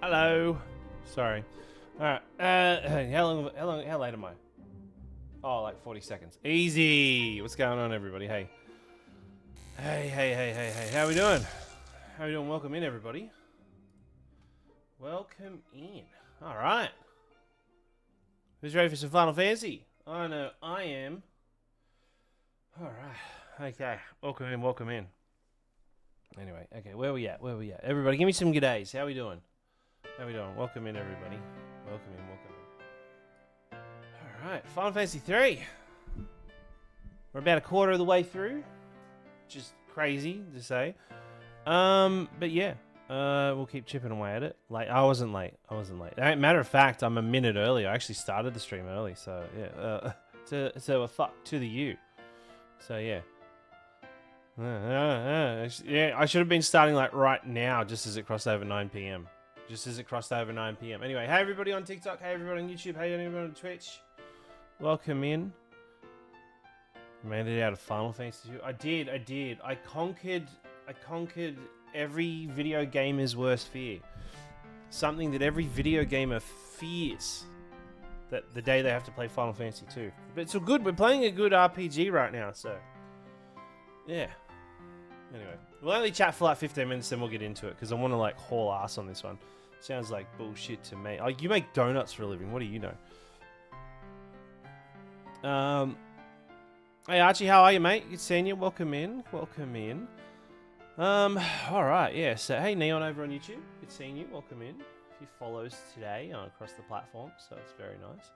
Hello. Sorry. All right. How late am I? Oh, like 40 seconds. Easy. What's going on, everybody? Hey. Hey. How we doing? How we doing? Welcome in, everybody. Welcome in. All right. Who's ready for some Final Fantasy? I know I am. All right. Okay. Welcome in. Anyway, okay. Where we at? Everybody, give me some g'days. How we doing? Welcome in, everybody. Welcome in. Alright, Final Fantasy III. We're about a quarter of the way through. Which is crazy to say. But yeah. We'll keep chipping away at it. I wasn't late. Matter of fact, I'm a minute early. I actually started the stream early, so yeah. So a fuck to the U. So yeah. Yeah, I should have been starting like right now, just as it crossed over 9 p.m. Anyway, hey everybody on TikTok, hey everybody on YouTube, hey everybody on Twitch. Welcome in. Made it out of Final Fantasy II. I did. I conquered every video gamer's worst fear. Something that every video gamer fears. That the day they have to play Final Fantasy II. But it's all good. We're playing a good RPG right now, so yeah. Anyway, we'll only chat for like 15 minutes, then we'll get into it because I want to like haul ass on this one. Sounds like bullshit to me. Oh, you make donuts for a living. What do you know? Hey Archie, how are you, mate? Good seeing you. Welcome in. All right, yeah. So hey Neon over on YouTube. Good seeing you. Welcome in. A few follows today across the platform, so it's very nice.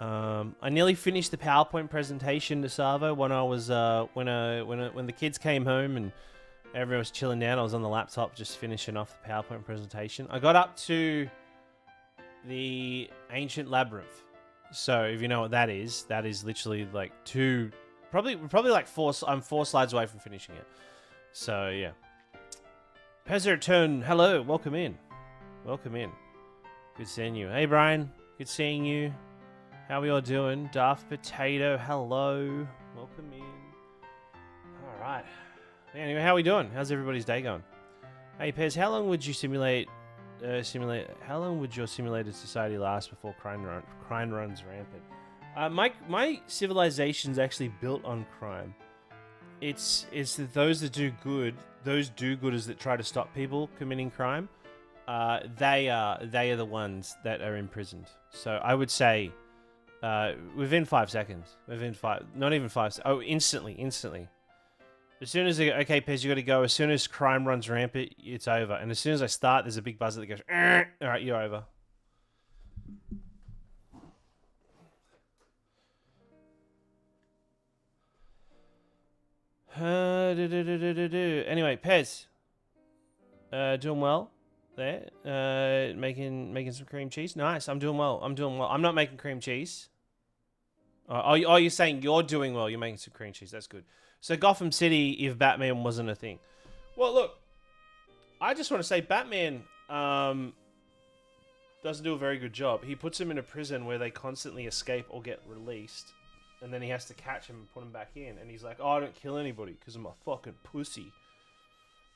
I nearly finished the PowerPoint presentation to Savo when I was when the kids came home and everyone was chilling down. I was on the laptop just finishing off the PowerPoint presentation. I got up to the Ancient Labyrinth. So if you know what that is literally like probably like I'm 4 slides away from finishing it. So yeah. Pezzer Turn, hello, welcome in. Good seeing you. Hey Brian, good seeing you. How we all doing? Daft Potato, hello. Welcome in. Alright. Anyway, how we doing? How's everybody's day going? Hey Pez, how long would you how long would your simulated society last before crime runs rampant? My civilization's actually built on crime. It's those that do good, those do-gooders that try to stop people committing crime, they are the ones that are imprisoned. So I would say within 5 seconds. Not even 5 seconds. Oh, instantly. As soon as okay, Pez, you got to go. As soon as crime runs rampant, it's over. And as soon as I start, there's a big buzzer that goes, all right, you're over. Anyway, Pez, doing well there. Making some cream cheese. Nice. I'm doing well. I'm not making cream cheese. Oh, you're saying you're doing well. You're making some cream cheese. That's good. So Gotham City, if Batman wasn't a thing. Well, look, I just want to say Batman doesn't do a very good job. He puts them in a prison where they constantly escape or get released, and then he has to catch them and put them back in. And he's like, "Oh, I don't kill anybody because I'm a fucking pussy."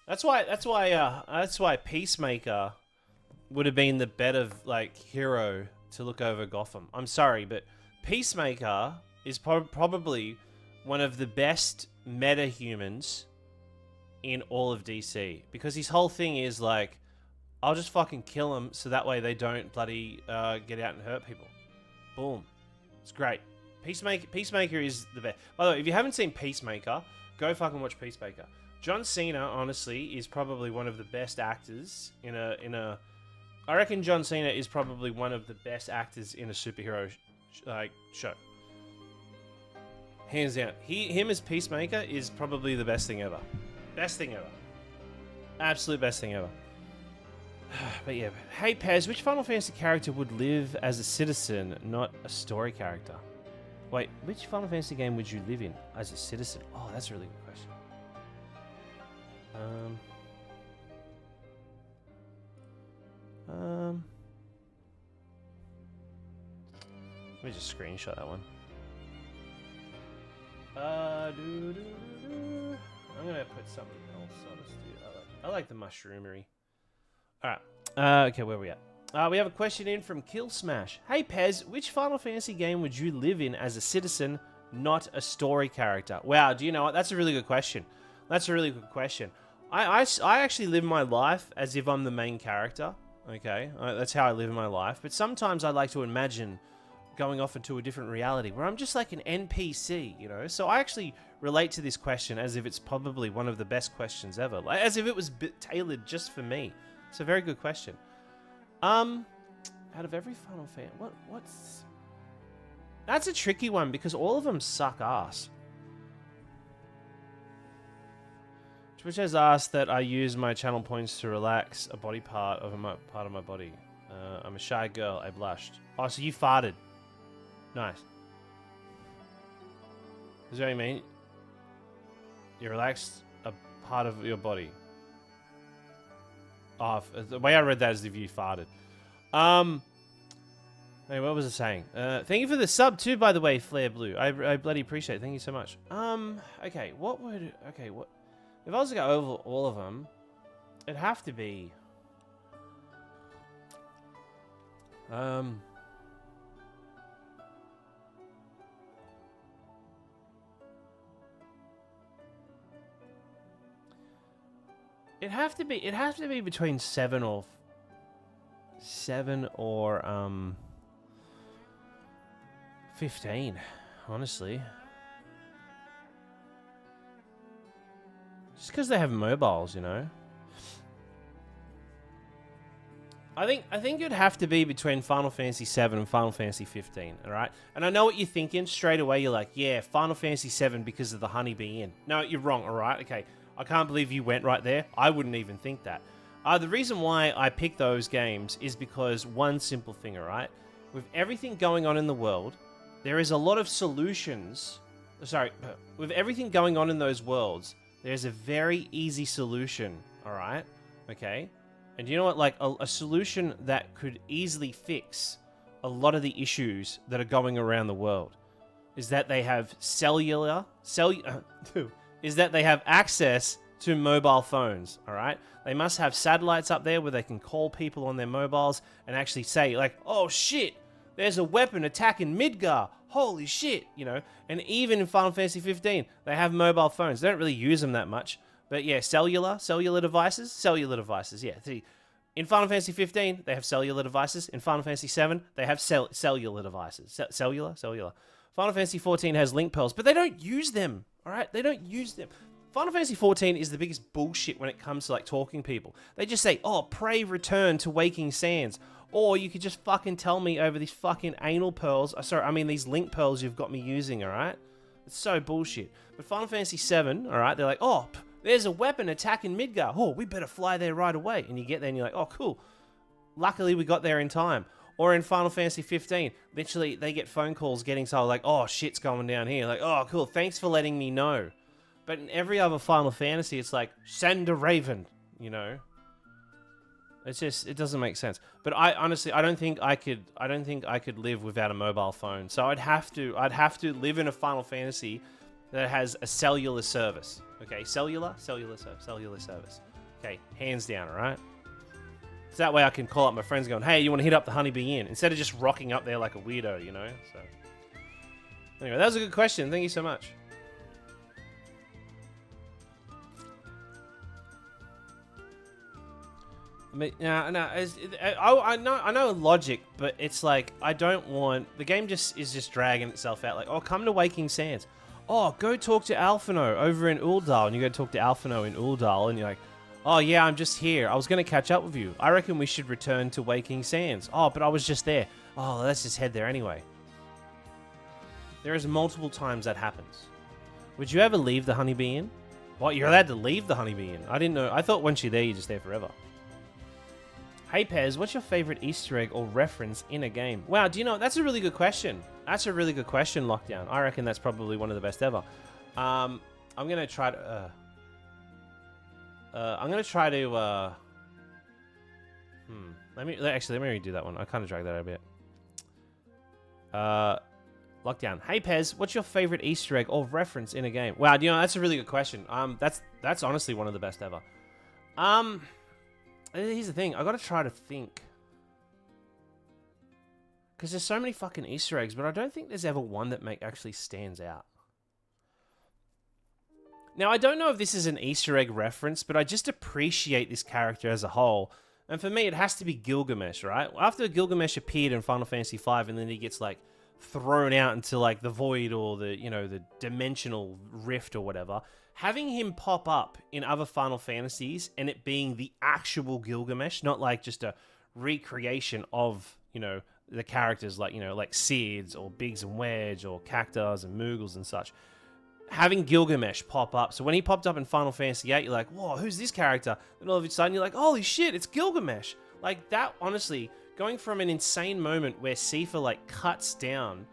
That's why Peacemaker would have been the better like hero to look over Gotham. I'm sorry, but Peacemaker is probably one of the best meta-humans in all of DC. Because his whole thing is like, I'll just fucking kill them so that way they don't bloody get out and hurt people. Boom. It's great. Peacemaker is the best. By the way, if you haven't seen Peacemaker, go fucking watch Peacemaker. John Cena, honestly, is probably one of the best actors in a... I reckon John Cena is probably one of the best actors in a superhero show. Hands down. Him as Peacemaker is probably the best thing ever. Absolute best thing ever. But yeah. Hey Pez, which Final Fantasy character would live as a citizen, not a story character? Wait, which Final Fantasy game would you live in as a citizen? Oh, that's a really good question. Let me just screenshot that one. I'm gonna put something else on this dude. I like the mushroomery. Alright. Okay, where are we at? We have a question in from Kill Smash. Hey Pez, which Final Fantasy game would you live in as a citizen, not a story character? Wow, do you know what? That's a really good question. That's a really good question. I actually live my life as if I'm the main character. Okay, that's how I live my life. But sometimes I like to imagine going off into a different reality where I'm just like an NPC, you know? So I actually relate to this question as if it's probably one of the best questions ever. Like, as if it was tailored just for me. It's a very good question. Out of every Final Fantasy, what's... That's a tricky one because all of them suck ass. Twitch has asked that I use my channel points to relax a body part of my body. I'm a shy girl. I blushed. Oh, so you farted. Nice. Is that what you mean? You relaxed a part of your body. Oh, the way I read that is if you farted. Hey, what was I saying? Thank you for the sub too, by the way, Flare Blue. I bloody appreciate it. Thank you so much. Okay, what would... Okay, what... If I was to go over all of them, it'd have to be... It'd have to be between 7 or 15, honestly. Just because they have mobiles, you know. I think it'd have to be between Final Fantasy VII and Final Fantasy 15, alright? And I know what you're thinking. Straight away, you're like, yeah, Final Fantasy VII because of the Honeybee Inn. No, you're wrong, alright? Okay, I can't believe you went right there. I wouldn't even think that. The reason why I picked those games is because one simple thing, alright? With everything going on in the world, there is a lot of solutions. Sorry, with everything going on in those worlds, there's a very easy solution, alright? Okay? And you know what? Like, a solution that could easily fix a lot of the issues that are going around the world is that they have is that they have access to mobile phones, alright? They must have satellites up there where they can call people on their mobiles and actually say, like, oh shit, there's a weapon attacking Midgar. Holy shit, you know? And even in Final Fantasy 15, they have mobile phones. They don't really use them that much. But yeah, cellular devices, yeah. See, in Final Fantasy 15, they have cellular devices. In Final Fantasy 7, they have cellular devices. Cellular. Final Fantasy 14 has link pearls, but they don't use them, alright? They don't use them. Final Fantasy 14 is the biggest bullshit when it comes to, like, talking people. They just say, oh, pray return to Waking Sands. Or you could just fucking tell me over these fucking anal pearls. These link pearls you've got me using, alright? It's so bullshit. But Final Fantasy 7, alright, they're like, oh, there's a weapon attacking Midgar. Oh, we better fly there right away. And you get there and you're like, oh, cool. Luckily, we got there in time. Or in Final Fantasy 15, literally, they get phone calls getting told, like, oh, shit's going down here. Like, oh, cool, thanks for letting me know. But in every other Final Fantasy, it's like, send a raven, you know? It's just, it doesn't make sense. But I honestly, I don't think I could live without a mobile phone. So I'd have to live in a Final Fantasy that has a cellular service. Okay, cellular service. Okay, hands down, alright? So that way I can call up my friends going, hey, you want to hit up the Honeybee Inn? Instead of just rocking up there like a weirdo, you know? So anyway, that was a good question. Thank you so much. I know logic, but it's like, I don't want... The game is just dragging itself out. Like, oh, come to Waking Sands. Oh, go talk to Alphino over in Uldal. And you go talk to Alphino in Uldal, and you're like, oh, yeah, I'm just here. I was going to catch up with you. I reckon we should return to Waking Sands. Oh, but I was just there. Oh, let's just head there anyway. There is multiple times that happens. Would you ever leave the Honeybee Inn? What, you're allowed to leave the Honeybee Inn? I didn't know. I thought once you're there, you're just there forever. Hey Pez, what's your favorite Easter egg or reference in a game? Wow, do you know, that's a really good question. That's a really good question, Lockdown. I reckon that's probably one of the best ever. I'm gonna try to, let me redo that one. I kind of dragged that out a bit. Lockdown. Hey Pez, what's your favorite Easter egg or reference in a game? Wow, you know, that's a really good question. That's honestly one of the best ever. here's the thing. I gotta try to think. Because there's so many fucking Easter eggs, but I don't think there's ever one that actually stands out. Now, I don't know if this is an Easter egg reference, but I just appreciate this character as a whole. And for me, it has to be Gilgamesh, right? After Gilgamesh appeared in Final Fantasy V, and then he gets, like, thrown out into, like, the void or the, you know, the dimensional rift or whatever, having him pop up in other Final Fantasies and it being the actual Gilgamesh, not, like, just a recreation of, you know, the characters like, you know, like Seeds or Biggs and Wedge or Cactus and Moogles and such. Having Gilgamesh pop up. So when he popped up in Final Fantasy VIII, you're like, whoa, who's this character? And all of a sudden you're like, holy shit, it's Gilgamesh. Like that, honestly, going from an insane moment where Seifer like cuts down,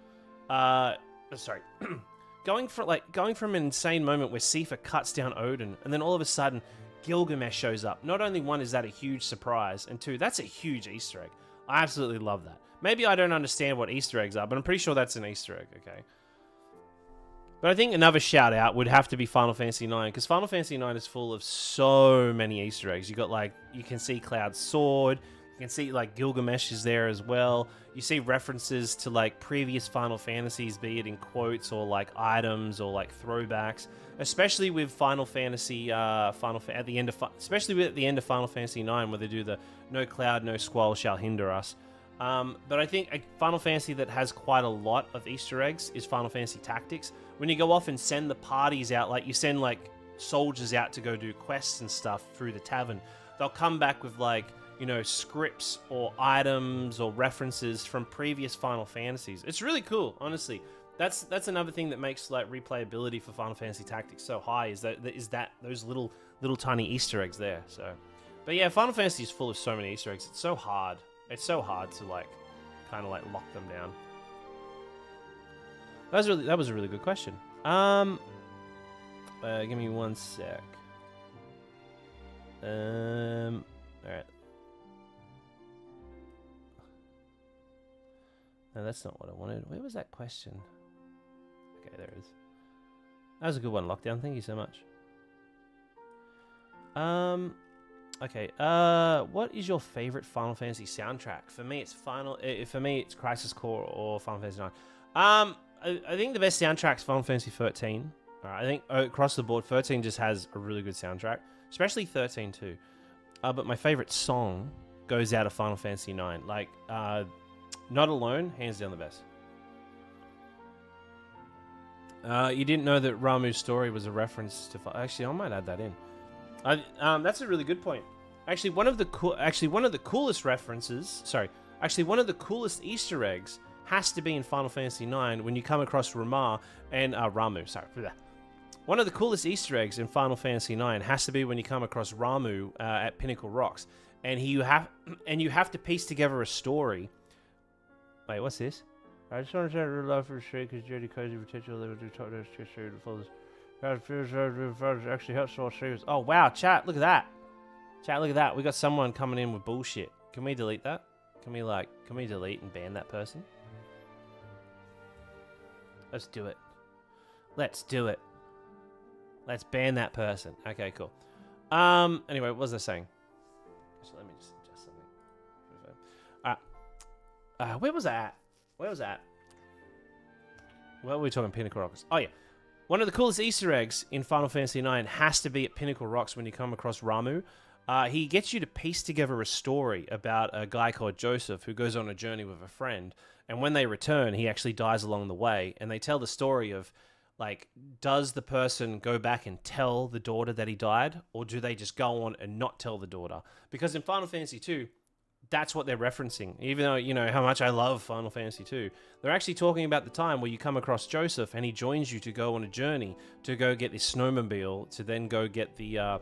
going from an insane moment where Seifer cuts down Odin, and then all of a sudden Gilgamesh shows up. Not only one, is that a huge surprise, and two, that's a huge Easter egg. I absolutely love that. Maybe I don't understand what Easter eggs are, but I'm pretty sure that's an Easter egg, okay? But I think another shout out would have to be Final Fantasy IX, because Final Fantasy IX is full of so many Easter eggs. You got like, you can see Cloud's sword, you can see like Gilgamesh is there as well. You see references to like previous Final Fantasies, be it in quotes or like items or like throwbacks. Especially with Final Fantasy, especially at the end of Final Fantasy IX, where they do the "No cloud, no squall shall hinder us." But I think a Final Fantasy that has quite a lot of Easter eggs is Final Fantasy Tactics. When you go off and send the parties out, like you send like soldiers out to go do quests and stuff through the tavern, they'll come back with like, you know, scripts or items or references from previous Final Fantasies. It's really cool, honestly. That's another thing that makes like replayability for Final Fantasy Tactics so high, is that those little tiny Easter eggs there. So, but yeah, Final Fantasy is full of so many Easter eggs. It's so hard. It's so hard to like kind of like lock them down. That was a really good question. Give me one sec. All right. No, that's not what I wanted. Where was that question? Okay, there it is. That was a good one, Lockdown. Thank you so much. Okay. What is your favorite Final Fantasy soundtrack? For me, it's Crisis Core or Final Fantasy IX. I think the best soundtrack's Final Fantasy 13. I think across the board, 13 just has a really good soundtrack, especially 13 too. But my favorite song goes out of Final Fantasy IX. Like, Not Alone, hands down the best. You didn't know that Ramuh's story was a reference to... Actually, I might add that in. That's a really good point. Actually, one of the coolest references... Sorry. Actually, one of the coolest Easter eggs has to be in Final Fantasy IX when you come across Ramuh and... Ramuh, sorry. One of the coolest Easter eggs in Final Fantasy IX has to be when you come across Ramuh at Pinnacle Rocks. And you have to piece together a story... Wait, what's this? I just want to say real love for the street because Jody crazy potential level to talk to us to the fullest. Actually helps all streamers. Oh wow, chat, look at that. Chat, look at that. We got someone coming in with bullshit. Can we delete that? Can we delete and ban that person? Let's do it. Let's do it. Let's ban that person. Okay, cool. Anyway, what was I saying? So let me just adjust something. Where was that? Well, we're talking Pinnacle Rocks. Oh, yeah. One of the coolest Easter eggs in Final Fantasy IX has to be at Pinnacle Rocks when you come across Ramuh. He gets you to piece together a story about a guy called Joseph who goes on a journey with a friend. And when they return, he actually dies along the way. And they tell the story of, like, does the person go back and tell the daughter that he died? Or do they just go on and not tell the daughter? Because in Final Fantasy II... that's what they're referencing. Even though, you know, how much I love Final Fantasy II, they're actually talking about the time where you come across Joseph and he joins you to go on a journey to go get this snowmobile to then go get the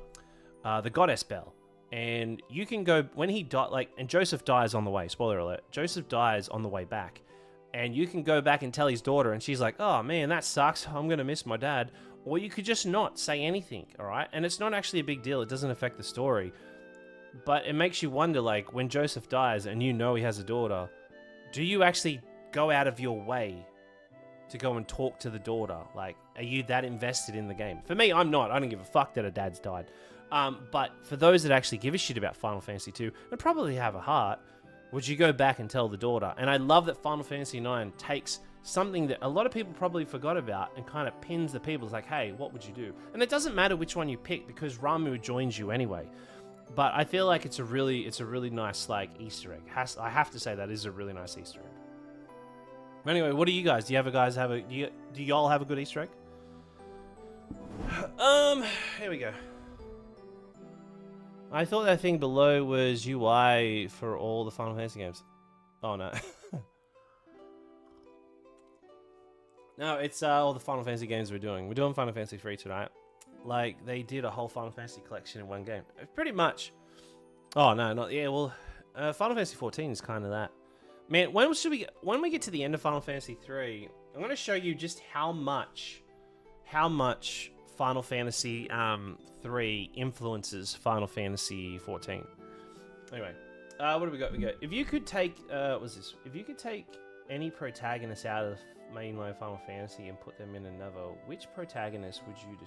goddess bell. And you can go, when he and Joseph dies on the way, spoiler alert, Joseph dies on the way back. And you can go back and tell his daughter and she's like, oh man, that sucks, I'm going to miss my dad. Or you could just not say anything, alright? And it's not actually a big deal, it doesn't affect the story. But it makes you wonder, like, when Joseph dies and you know he has a daughter, do you actually go out of your way to go and talk to the daughter? Like, are you that invested in the game? For me, I'm not. I don't give a fuck that her dad's died. But for those that actually give a shit about Final Fantasy II and probably have a heart, would you go back and tell the daughter? And I love that Final Fantasy IX takes something that a lot of people probably forgot about and kind of pins the people. It's like, hey, what would you do? And it doesn't matter which one you pick because Ramu joins you anyway. But I feel like it's a really nice like Easter egg. I have to say that is a really nice Easter egg. Anyway, what do you guys? Do y'all have a good Easter egg? Here we go. I thought that thing below was UI for all the Final Fantasy games. Oh no. No, it's all the Final Fantasy games we're doing. We're doing Final Fantasy VIII tonight. Like, they did a whole Final Fantasy collection in one game. Pretty much. Oh, no, not... Yeah, well, Final Fantasy XIV is kind of that. Man, when we get to the end of Final Fantasy III, I'm going to show you just how much Final Fantasy III influences Final Fantasy XIV. Anyway, what do we got? If you could take... what's this? If you could take any protagonist out of mainline Final Fantasy and put them in another, which protagonist would you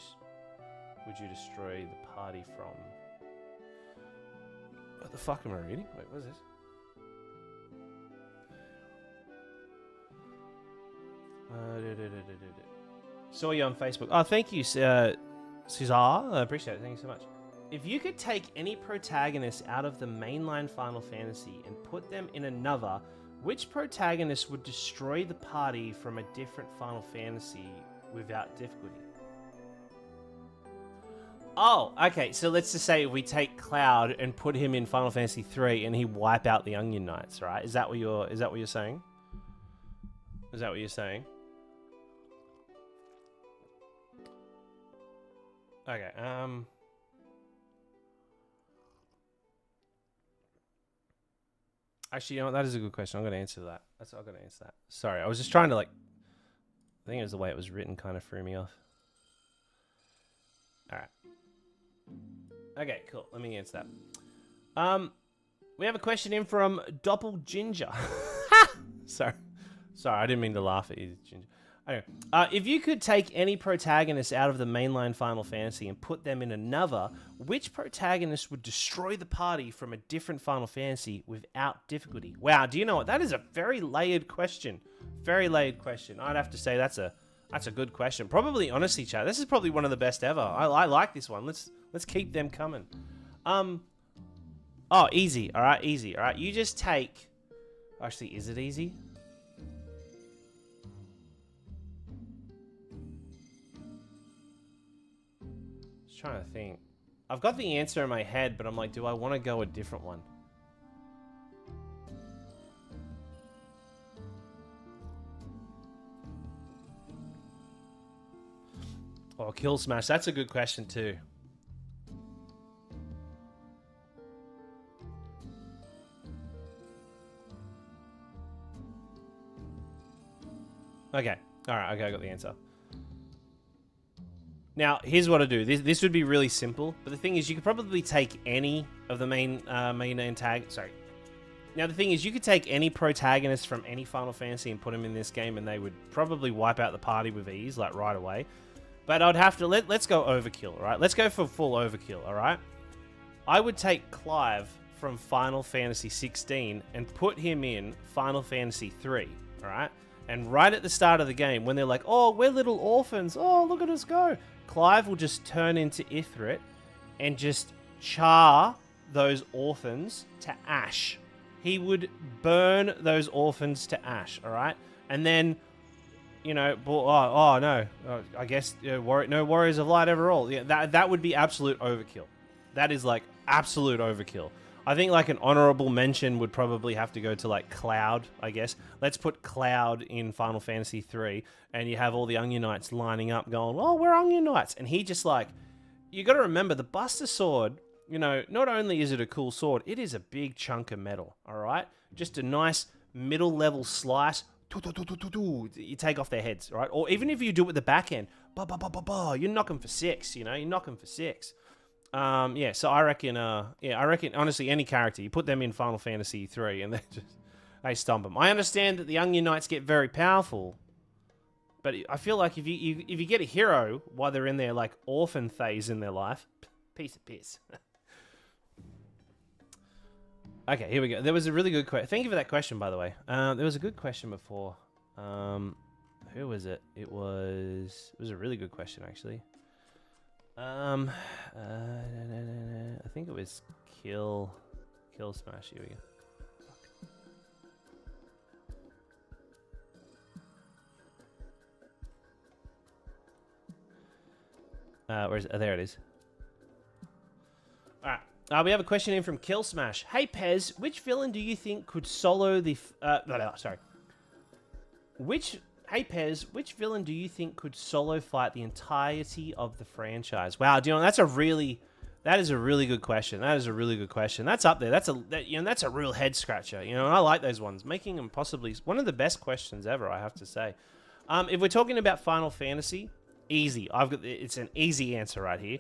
destroy the party from? What the fuck am I reading? Wait, what is this? Saw you on Facebook. Oh, thank you, Cesar. I appreciate it. Thank you so much. If you could take any protagonist out of the mainline Final Fantasy and put them in another, which protagonist would destroy the party from a different Final Fantasy without difficulty? Oh, okay. So let's just say we take Cloud and put him in Final Fantasy III, and he wipe out the Onion Knights, right? Is that what you're saying? Is that what you're saying? Okay. Actually, you know what? That is a good question. I'm going to answer that. I'm going to answer that. Sorry, I was just trying to I think it was the way it was written kind of threw me off. All right. Okay, cool. Let me answer that. We have a question in from Doppel Ginger. Sorry, I didn't mean to laugh at you, Ginger. Anyway, if you could take any protagonist out of the mainline Final Fantasy and put them in another, which protagonist would destroy the party from a different Final Fantasy without difficulty? Wow, do you know what? That is a very layered question. Very layered question. I'd have to say that's a good question. Probably, honestly, chat, this is probably one of the best ever. I like this one. Let's keep them coming. Oh, easy. All right, easy. All right, you just take... Actually, is it easy? Trying to think. I've got the answer in my head, but I'm like, do I want to go a different one? Oh, Kill Smash. That's a good question too. Okay. All right. Okay, I got the answer. Now, here's what I do. This would be really simple, but the thing is, you could probably take any of the main antagonists. Sorry. Now, the thing is, you could take any protagonist from any Final Fantasy and put them in this game, and they would probably wipe out the party with ease, like right away. But I'd have to let's go overkill, all right? Let's go for full overkill, all right? I would take Clive from Final Fantasy 16 and put him in Final Fantasy 3, all right? And right at the start of the game, when they're like, "Oh, we're little orphans. Oh, look at us go." Clive will just turn into Ithrit and just char those orphans to ash. He would burn those orphans to ash, all right? And then, you know, oh no, I guess no Warriors of Light ever all. Yeah, that would be absolute overkill. That is like absolute overkill. I think like an honorable mention would probably have to go to like Cloud, I guess. Let's put Cloud in Final Fantasy 3 and you have all the Onion Knights lining up going, "Oh, we're Onion Knights." And he just like, you got to remember the Buster Sword, you know, not only is it a cool sword, it is a big chunk of metal, all right? Just a nice middle level slice. You take off their heads, right? Or even if you do it with the back end, you knock them for 6, you know, you knock them for 6. Yeah, so I reckon, honestly, any character, you put them in Final Fantasy 3 and they stomp them. I understand that the Onion Knights get very powerful, but I feel like if you get a hero while they're in their, like, orphan phase in their life, Piece of piss. Okay, here we go. There was a really good question. Thank you for that question, by the way. There was a good question before. Who was it? It was a really good question, actually. I think it was Kill Smash. Here we go. Where's it? Oh, there it is. All right. We have a question in from Kill Smash. Hey Pez, which villain do you think could solo the? Sorry. Hey Pez, which villain do you think could solo fight the entirety of the franchise? Wow, Dion, that is a really good question. That is a really good question. That's up there. That's a real head scratcher. You know, and I like those ones, making them possibly one of the best questions ever, I have to say. If we're talking about Final Fantasy, easy. It's an easy answer right here.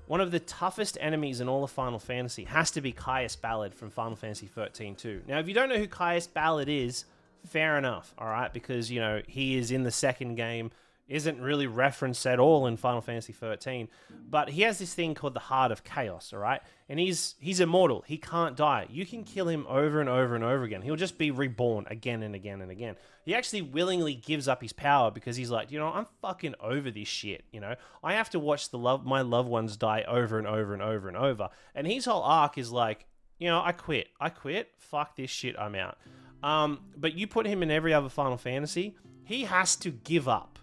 One of the toughest enemies in all of Final Fantasy has to be Caius Ballad from Final Fantasy XIII 2. Now, if you don't know who Caius Ballad is, fair enough, all right? Because, you know, he is in the second game, isn't really referenced at all in Final Fantasy XIII, but he has this thing called the Heart of Chaos, all right? And he's immortal. He can't die. You can kill him over and over and over again. He'll just be reborn again and again and again. He actually willingly gives up his power because he's like, you know, I'm fucking over this shit, you know? I have to watch my loved ones die over and over and over and over. And his whole arc is like, you know, I quit. Fuck this shit. I'm out. But you put him in every other Final Fantasy, he has to give up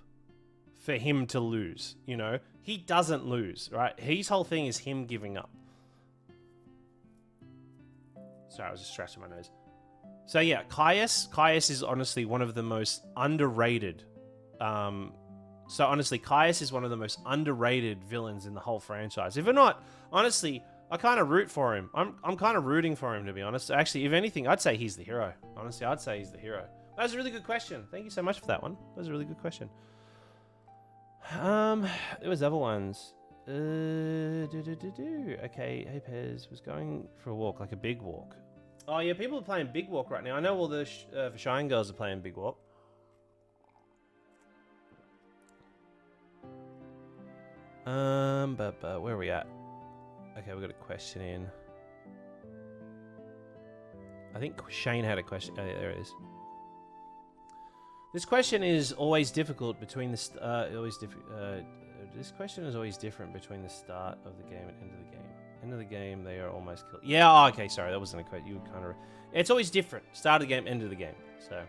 for him to lose, you know? He doesn't lose, right? His whole thing is him giving up. Sorry, I was just scratching my nose. So yeah, Caius is honestly one of the most underrated. So honestly, Caius is one of the most underrated villains in the whole franchise. If not, honestly, I kind of root for him. I'm kind of rooting for him, to be honest. Actually, if anything, I'd say he's the hero. Honestly, I'd say he's the hero. That was a really good question. Thank you so much for that one. That was a really good question. There was other ones. Okay, hey Pez was going for a walk, like a big walk. Oh yeah, people are playing Big Walk right now. I know all the Shine girls are playing Big Walk. But where are we at? Okay, we got a question in. I think Shane had a question. Oh, yeah, there it is. This question is always difficult between the this question is always different between the start of the game and end of the game. End of the game, they are almost killed. Yeah, oh, okay, sorry, that wasn't a question. You kind of. It's always different. Start of the game, end of the game. So.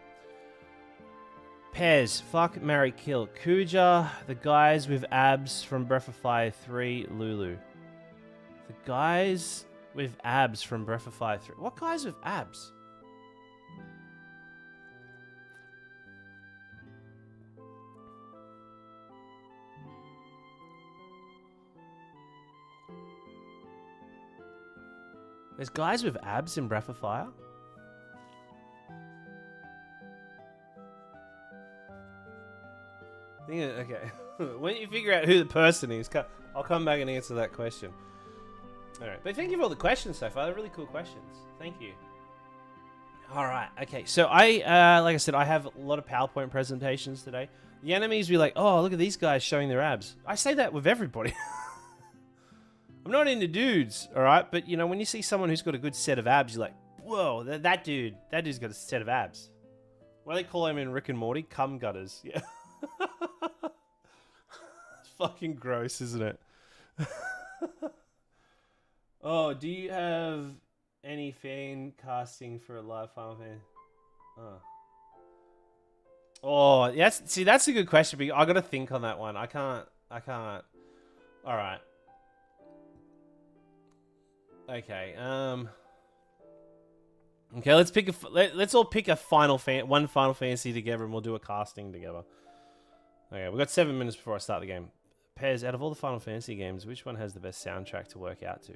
Pez, fuck, marry, kill. Kuja, the guys with abs from Breath of Fire 3, Lulu. The guys with abs from Breath of Fire 3. What guys with abs? There's guys with abs in Breath of Fire? Okay. When you figure out who the person is, I'll come back and answer that question. Alright, but thank you for all the questions so far. They're really cool questions. Thank you. Alright, okay. So like I said, I have a lot of PowerPoint presentations today. The enemies be like, oh, look at these guys showing their abs. I say that with everybody. I'm not into dudes, alright? But, you know, when you see someone who's got a good set of abs, you're like, whoa, that dude's got a set of abs. What do they call him in Rick and Morty? Cum gutters. Yeah. It's fucking gross, isn't it? Oh, do you have any fan casting for a live Final Fantasy? Oh, yes. See, that's a good question. But I got to think on that one. I can't. All right. Okay. Okay. Let's all pick one Final Fantasy together, and we'll do a casting together. Okay, we've got 7 minutes before I start the game. Pez, out of all the Final Fantasy games, which one has the best soundtrack to work out to?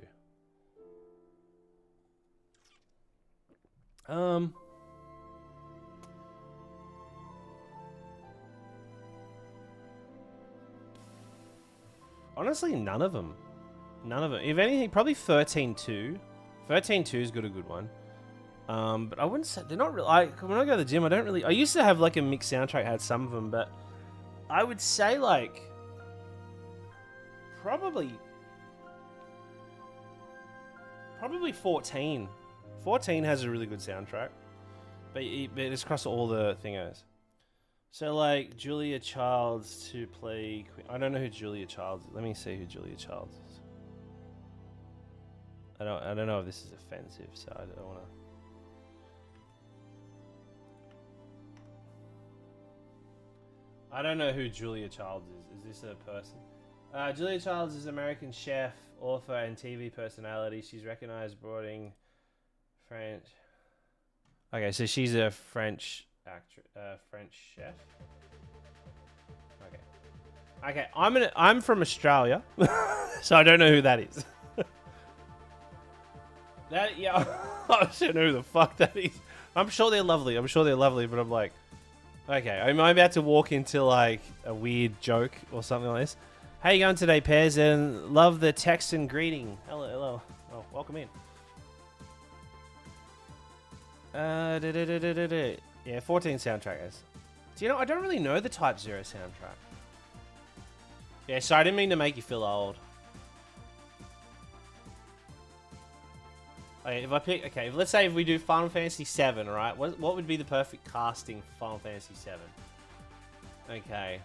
Honestly, none of them. None of them. If anything, probably 13-2. 13-2's got a good one. But I wouldn't say they're not really. When I go to the gym, I don't really. I used to have like a mixed soundtrack, had some of them, but I would say like probably Probably 14. 14 has a really good soundtrack. But it's across all the thingos. So, like, Julia Childs to play Queen. I don't know who Julia Childs is. Let me see who Julia Childs is. I don't know if this is offensive, so I don't want to... I don't know who Julia Childs is. Is this a person? Julia Childs is an American chef, author, and TV personality. She's recognized broading French... Okay, so she's a French actress, French chef. Okay, I'm from Australia, so I don't know who that is. Yeah, I don't know who the fuck that is. I'm sure they're lovely. But I'm like, okay, am I about to walk into like a weird joke or something like this? How you going today, Pez? And love the Texan greeting. Hello. Oh, welcome in. Yeah, 14 soundtrack guys. Do you know, I don't really know the Type 0 soundtrack. Yeah, so I didn't mean to make you feel old. Okay, if I pick, okay, let's say if we do Final Fantasy VII, right? What would be the perfect casting for Final Fantasy VII? Okay,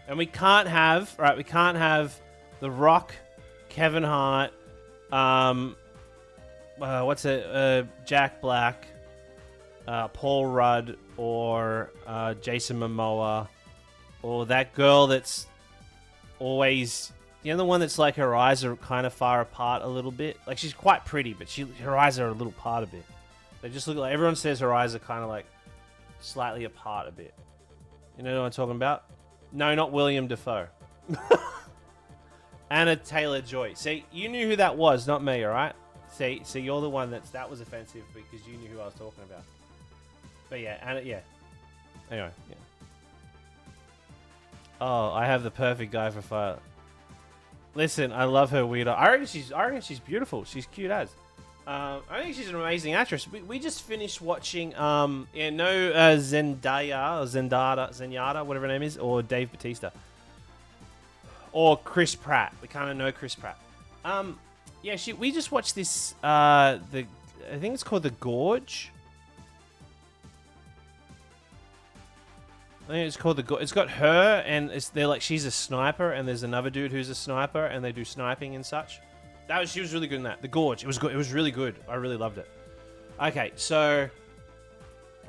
and we can't have, right, we can't have The Rock, Kevin Hart, what's it? Jack Black, Paul Rudd, or Jason Momoa, or that girl that's always, you know, the one that's like her eyes are kind of far apart a little bit. Like she's quite pretty, but her eyes are a little apart a bit. They just look like, everyone says her eyes are kind of like slightly apart a bit. You know what I'm talking about? No, not William Dafoe. Anna Taylor-Joy. See, you knew who that was, not me, alright? See, you're the one that was offensive because you knew who I was talking about. But yeah, Anna, yeah. Anyway, yeah. Oh, I have the perfect guy for fire. Listen, I love her weirdo. I reckon she's beautiful. She's cute as. I think she's an amazing actress. We just finished watching, Zendaya, whatever her name is, or Dave Bautista. Or Chris Pratt. We kind of know Chris Pratt. Yeah, we just watched this, I think it's called The Gorge. I think it's called The Gorge. It's got her, and she's a sniper, and there's another dude who's a sniper, and they do sniping and such. She was really good in that. The Gorge. It was good. It was really good. I really loved it. Okay, so...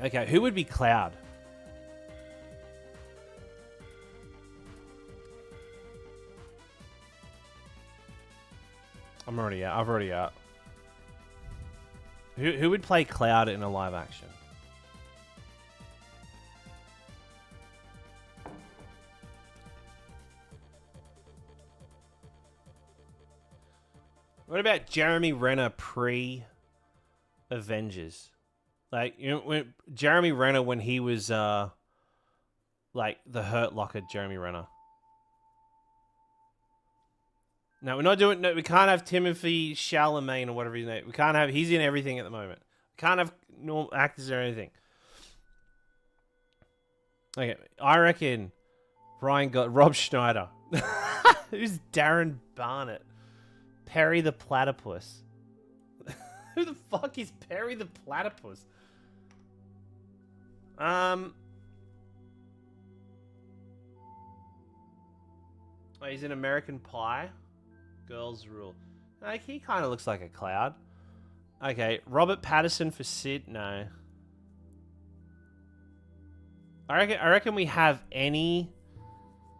Okay, who would be Cloud? I've already out. Who would play Cloud in a live action? What about Jeremy Renner pre-Avengers? Like, you know, when Jeremy Renner when he was like the Hurt Locker Jeremy Renner. No, we're not doing. No, we can't have Timothy Chalamet or whatever his name. We can't have. He's in everything at the moment. We can't have normal actors or anything. Okay, I reckon Ryan got Rob Schneider. Who's Darren Barnett? Perry the Platypus. Who the fuck is Perry the Platypus? Oh, he's in American Pie. Girls Rule. Like, he kind of looks like a Cloud. Okay, Robert Pattinson for Sid. No. I reckon we have any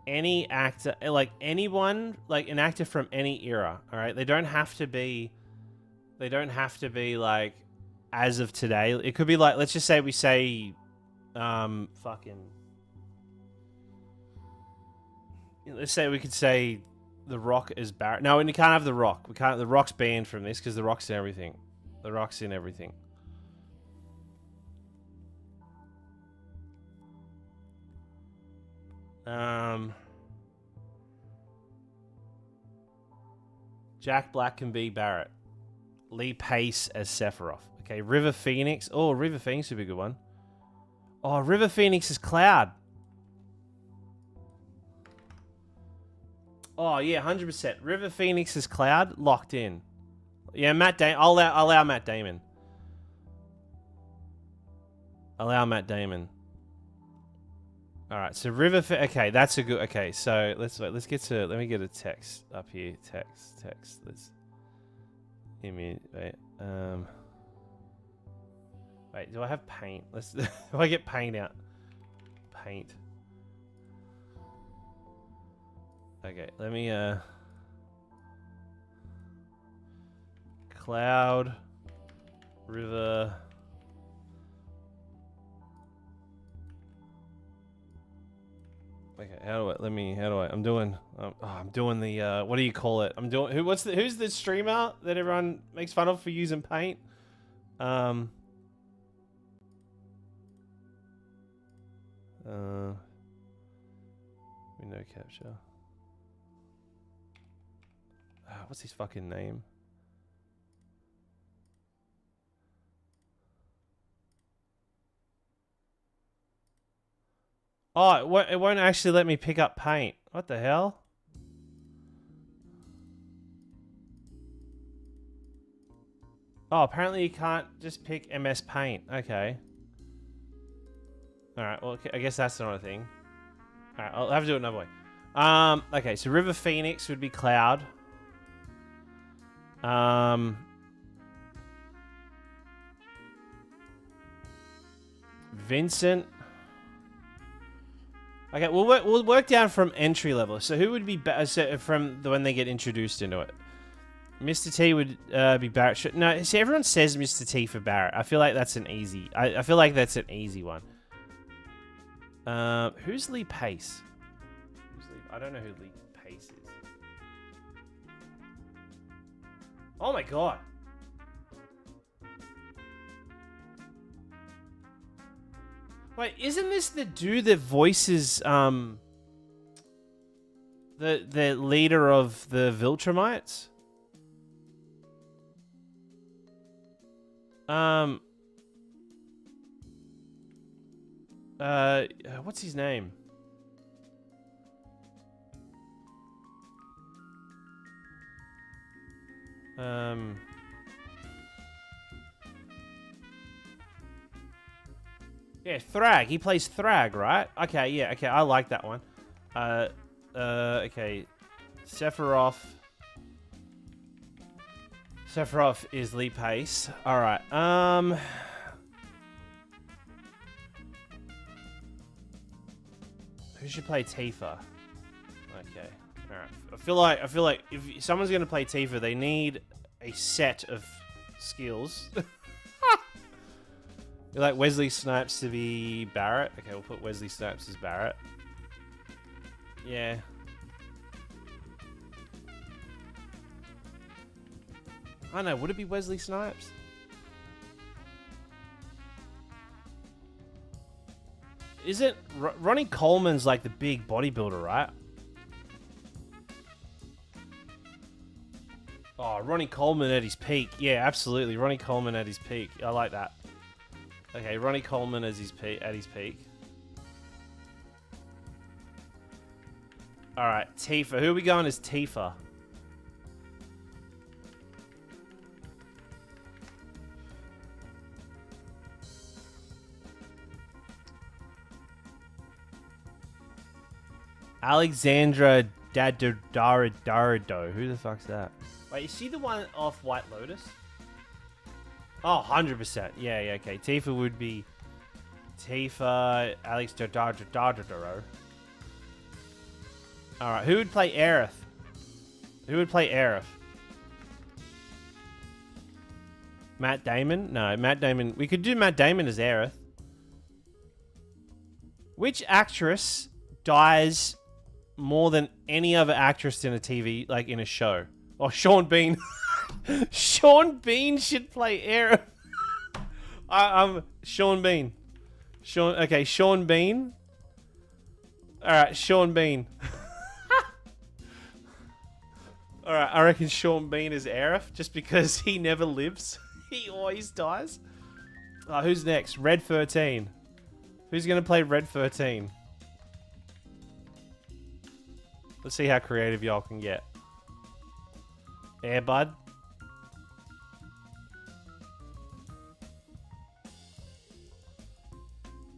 actor, like anyone, like an actor from any era. All right, they don't have to be like as of today. It could be like, let's just say we say, fucking. Let's say we could say The Rock is Barrett. No, we can't have The Rock. We can't. The Rock's banned from this because The Rock's in everything. The Rock's in everything. Jack Black can be Barrett. Lee Pace as Sephiroth. Okay, River Phoenix. Oh, River Phoenix would be a good one. Oh, River Phoenix is Cloud. Oh yeah, 100%. River Phoenix is Cloud locked in. Yeah, Matt Damon. I'll allow Matt Damon. Allow Matt Damon. All right, so okay, that's a good. Okay, so let's get to. Let me get a text up here. Text. Let's. Wait. Wait. Do I have paint? Let's. Do I get paint out? Paint. Okay, let me. Cloud. River. Okay, I'm doing the what do you call it? Who's the streamer that everyone makes fun of for using paint? Window capture. What's his fucking name? Oh, it won't actually let me pick up paint. What the hell? Oh, apparently you can't just pick MS Paint. Okay. Alright, well, I guess that's another thing. Alright, I'll have to do it another way. Okay, so River Phoenix would be Cloud. Vincent. Okay, we'll work down from entry level. So who would be from when they get introduced into it? Mr. T would be Barrett. No, see, everyone says Mr. T for Barrett. I feel like that's an easy. I feel like that's an easy one. Who's Lee Pace? I don't know who Lee Pace is. Oh my god. Wait, isn't this the dude that voices the leader of the Viltrumites? What's his name? Yeah, Thrag. He plays Thrag, right? Okay, yeah, okay, I like that one. Okay. Sephiroth. Sephiroth is Lee Pace. Alright, who should play Tifa? Okay. Alright. I feel like if someone's gonna play Tifa, they need a set of skills. You like Wesley Snipes to be Barrett? Okay, we'll put Wesley Snipes as Barrett. Yeah. I don't know, would it be Wesley Snipes? Isn't Ronnie Coleman's like the big bodybuilder, right? Oh, Ronnie Coleman at his peak. Yeah, absolutely. Ronnie Coleman at his peak. I like that. Okay, Ronnie Coleman as his at his peak. Alright, Tifa. Who are we going as Tifa? Alexandra Daddario. Who the fuck's that? Wait, is she the one off White Lotus? Oh, 100%. Yeah, okay. Tifa would be Tifa, Alex Daddario. Alright, who would play Aerith? Who would play Aerith? Matt Damon? No, Matt Damon. We could do Matt Damon as Aerith. Which actress dies more than any other actress in a TV, like in a show? Oh, Sean Bean. Sean Bean should play Aerith. Sean Bean. Okay, Sean Bean. Alright, Sean Bean. Alright, I reckon Sean Bean is Aerith, just because he never lives. He always dies. Who's next? Red 13. Who's going to play Red 13? Let's see how creative y'all can get. Airbud.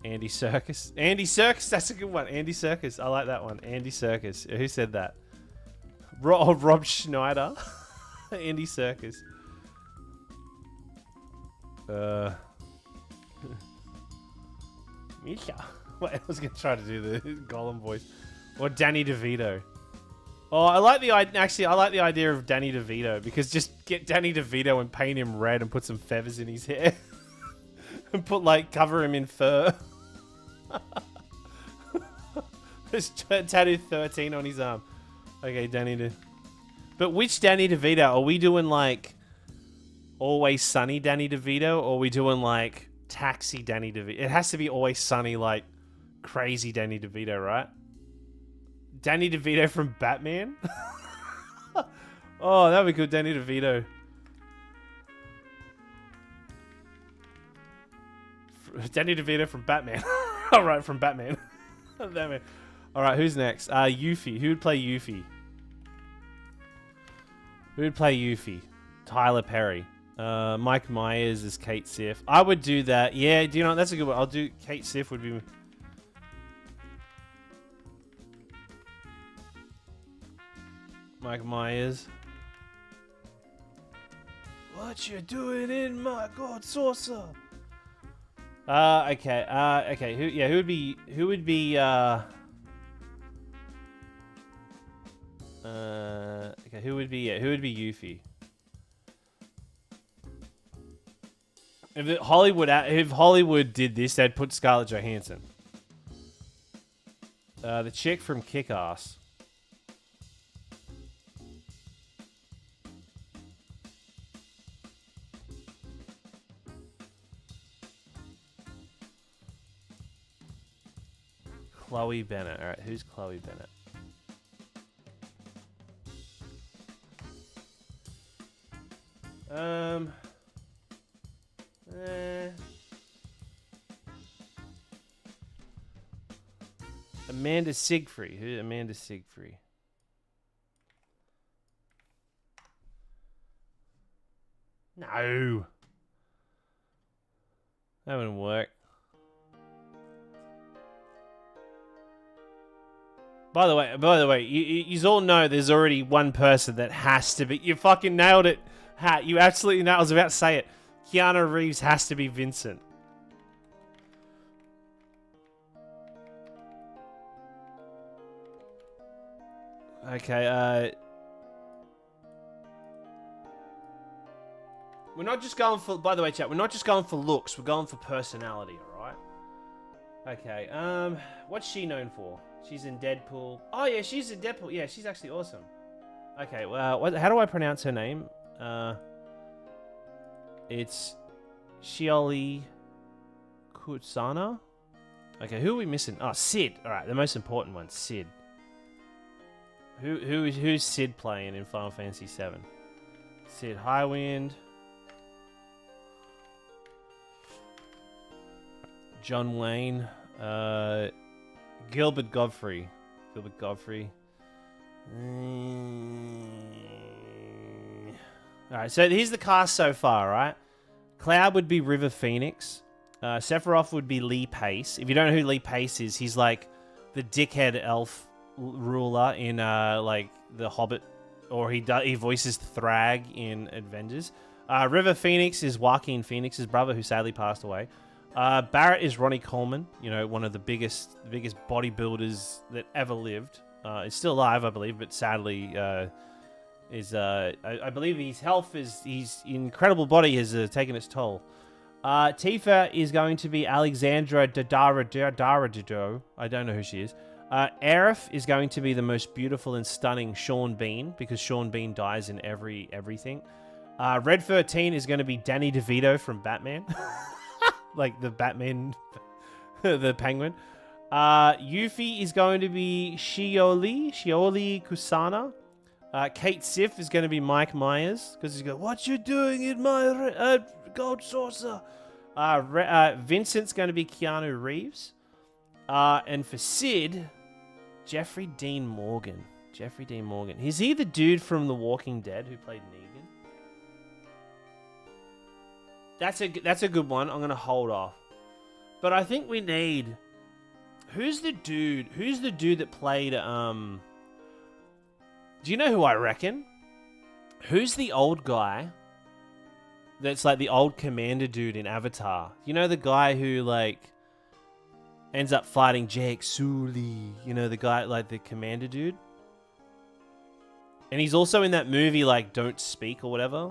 Andy Serkis. Andy Serkis, that's a good one. Andy Serkis, I like that one. Andy Serkis. Who said that? Rob Schneider. Andy Serkis. Misha. Wait, I was gonna try to do the Gollum voice. Or Danny DeVito. Oh, I like the idea of Danny DeVito, because just get Danny DeVito and paint him red and put some feathers in his hair. And cover him in fur. There's tattoo 13 on his arm. Okay, But which Danny DeVito? Are we doing Always Sunny Danny DeVito? Or are we doing Taxi Danny DeVito? It has to be Always Sunny, crazy Danny DeVito, right? Danny DeVito from Batman? Oh, that would be good, Danny DeVito. Danny DeVito from Batman. Alright, from Batman. Batman. Alright, who's next? Yuffie. Who would play Yuffie? Who would play Yuffie? Tyler Perry. Mike Myers is Kate Sif. I would do that. Yeah, do you know, that's a good one. I'll do Kate Sif would be... Mike Myers. What you doing in my god saucer? Okay. Okay. Who would be Yuffie? If Hollywood did this, they'd put Scarlett Johansson. The chick from Kick-Ass. Chloe Bennett. Alright, who's Chloe Bennett? Amanda Siegfried. Who's Amanda Siegfried? No. That wouldn't work. By the way, you all know there's already one person that has to be. You fucking nailed it, Hat. You absolutely nailed it. I was about to say it. Keanu Reeves has to be Vincent. Okay, we're not just going for, by the way, chat, we're not just going for looks, we're going for personality, alright? Okay, what's she known for? She's in Deadpool. Oh yeah, she's in Deadpool. Yeah, she's actually awesome. Okay, well, how do I pronounce her name? It's Shioli Kutsana. Okay, who are we missing? Oh, Sid. Alright, the most important one, Sid. Who's Sid playing in Final Fantasy VII? Sid Highwind. John Wayne. Gilbert Godfrey. Alright, so here's the cast so far, right? Cloud would be River Phoenix. Sephiroth would be Lee Pace. If you don't know who Lee Pace is, he's like the dickhead elf ruler in The Hobbit, or he voices Thrag in Avengers. River Phoenix is Joaquin Phoenix's brother, who sadly passed away. Barrett is Ronnie Coleman, you know, one of the biggest bodybuilders that ever lived. Is still alive, I believe, but sadly, I believe his health his incredible body has taken its toll. Tifa is going to be Alexandra Daddario. I don't know who she is. Aerith is going to be the most beautiful and stunning Sean Bean, because Sean Bean dies in everything. Red 13 is going to be Danny DeVito from Batman. Like the Batman, the Penguin. Yuffie is going to be Shioli Kusana. Kate Sif is going to be Mike Myers, because he's going, what you doing in my gold saucer? Vincent's going to be Keanu Reeves. And for Sid, Jeffrey Dean Morgan. Jeffrey Dean Morgan. Is he the dude from The Walking Dead who played Negan? That's a good one. I'm gonna hold off. But I think we need. Who's the dude? Who's the dude that played? Do you know who I reckon? Who's the old guy? That's like the old commander dude in Avatar. You know the guy who like ends up fighting Jake Sully. You know the guy like the commander dude. And he's also in that movie like Don't Speak or whatever.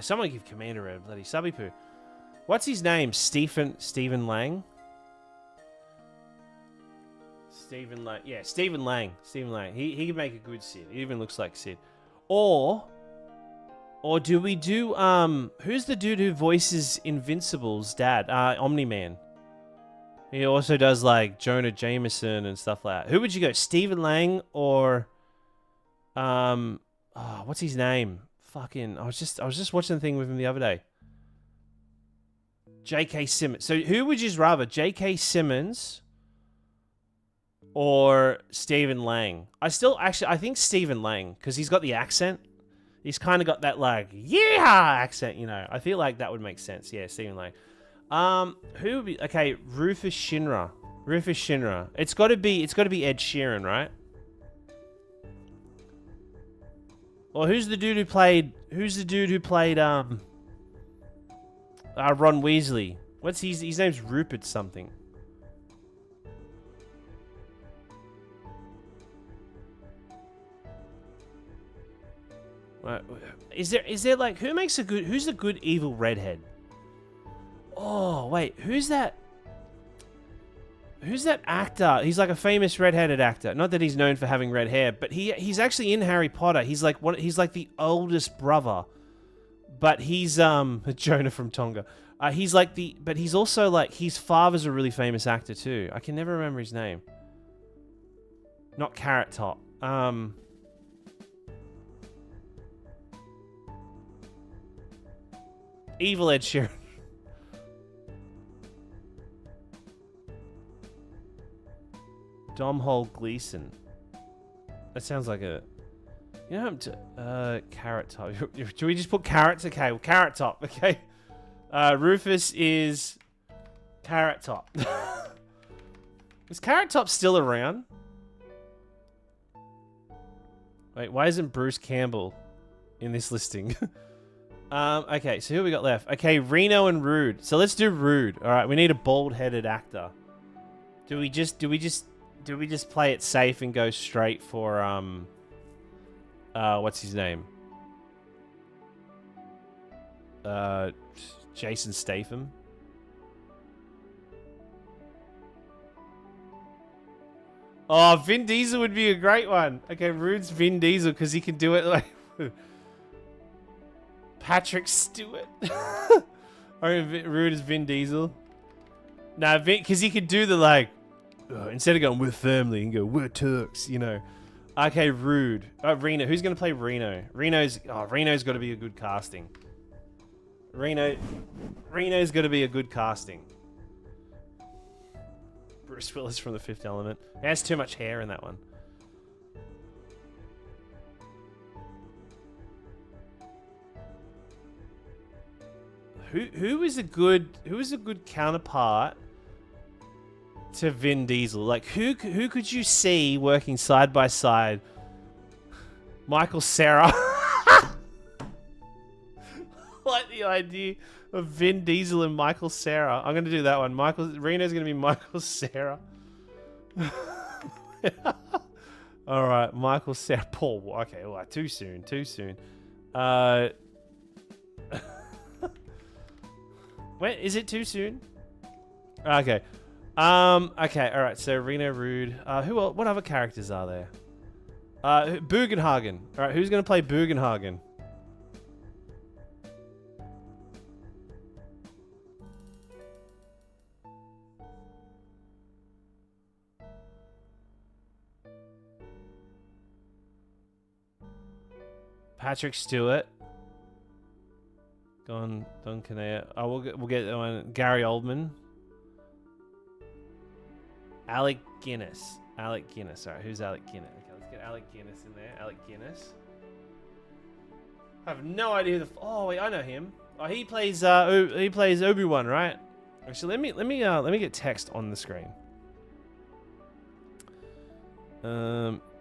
Someone give Commander a bloody subby poo. What's his name? Stephen Lang? Stephen Lang. Yeah, Stephen Lang. Stephen Lang. He can make a good Sid. He even looks like Sid. Or do we do who's the dude who voices Invincible's dad? Omni-Man. He also does like Jonah Jameson and stuff like that. Who would you go? Stephen Lang or what's his name? Fucking I was just watching the thing with him the other day. J.K. Simmons. So who would you rather? J.K. Simmons or Stephen Lang? I think Stephen Lang, because he's got the accent. He's kind of got that like yeah accent, you know. I feel like that would make sense. Yeah, Stephen Lang. Who would be Rufus Shinra. Rufus Shinra. It's got to be Ed Sheeran, right? Or who's the dude who played Ron Weasley? What's his name's Rupert something. Is there like who's a good evil redhead? Oh wait, who's that actor? He's like a famous redheaded actor. Not that he's known for having red hair, but he's actually in Harry Potter. He's like the oldest brother. But he's Jonah from Tonga. But he's also like his father's a really famous actor too. I can never remember his name. Not Carrot Top. Evil Ed Sheeran. Domhnall Gleeson. That sounds like a... You know, Carrot Top. Should we just put carrots? Okay, well, Carrot Top, okay? Rufus is Carrot Top. Is Carrot Top still around? Wait, why isn't Bruce Campbell in this listing? Okay, so who we got left? Okay, Reno and Rude. So let's do Rude. All right, we need a bald-headed actor. Do we just play it safe and go straight for what's his name? Jason Statham. Oh, Vin Diesel would be a great one. Okay, Rude's Vin Diesel because he can do it like Patrick Stewart. Or Rude is Vin Diesel. Nah, because he could do the like. Instead of going, we're family, and go, we're Turks, you know. Okay, Rude. Reno. Who's going to play Reno? Reno's got to be a good casting. Reno's got to be a good casting. Bruce Willis from The Fifth Element. He has too much hair in that one. Who is a good counterpart to Vin Diesel? Like who could you see working side by side? Michael Cera. Like the idea of Vin Diesel and Michael Cera. I'm gonna do that one. Reno's gonna be Michael Cera. All right, Michael Cera. Paul. Okay, well, too soon. Wait, is it too soon? Okay. Okay, alright, so Reno, Rude. What other characters are there? Bugenhagen. Alright, who's gonna play Bugenhagen? Patrick Stewart. Don Canea. Oh, we'll get that one. Gary Oldman. Alec Guinness. Alec Guinness. Sorry, who's Alec Guinness? Okay, let's get Alec Guinness in there. Alec Guinness. I have no idea who the. Oh wait, I know him. Oh, he plays Obi-Wan, right? Actually, let me get text on the screen.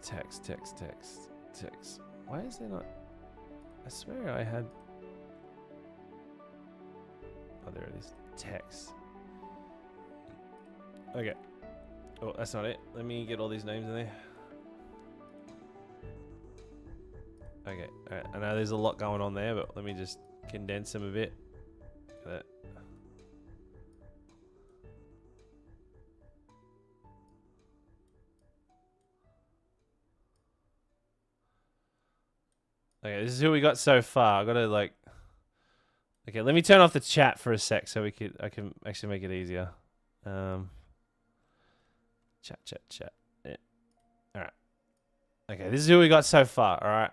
Text. Why is there not? I swear I had. Oh, there it is. Text. Okay. Oh, that's not it. Let me get all these names in there. Okay. All right. I know there's a lot going on there, but let me just condense them a bit. Okay. This is who we got so far. I gotta like. Okay, let me turn off the chat for a sec so I can actually make it easier. Chat. Yeah. All right. Okay, this is who we got so far. All right.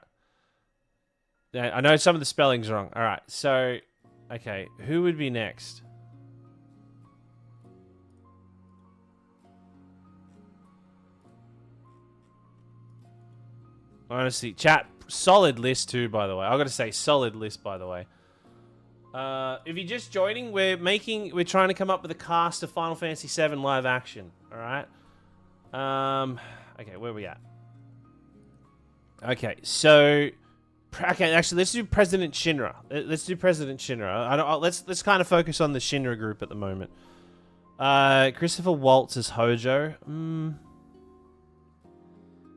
Yeah, I know some of the spelling's wrong. All right. So, okay, who would be next? Honestly, chat, solid list too, by the way. I got to say, solid list, by the way. If you're just joining, we're trying to come up with a cast of Final Fantasy VII live action. All right. Okay, where are we at? Okay, so, actually, let's do President Shinra. Let's do President Shinra. Let's kind of focus on the Shinra group at the moment. Christopher Waltz as Hojo.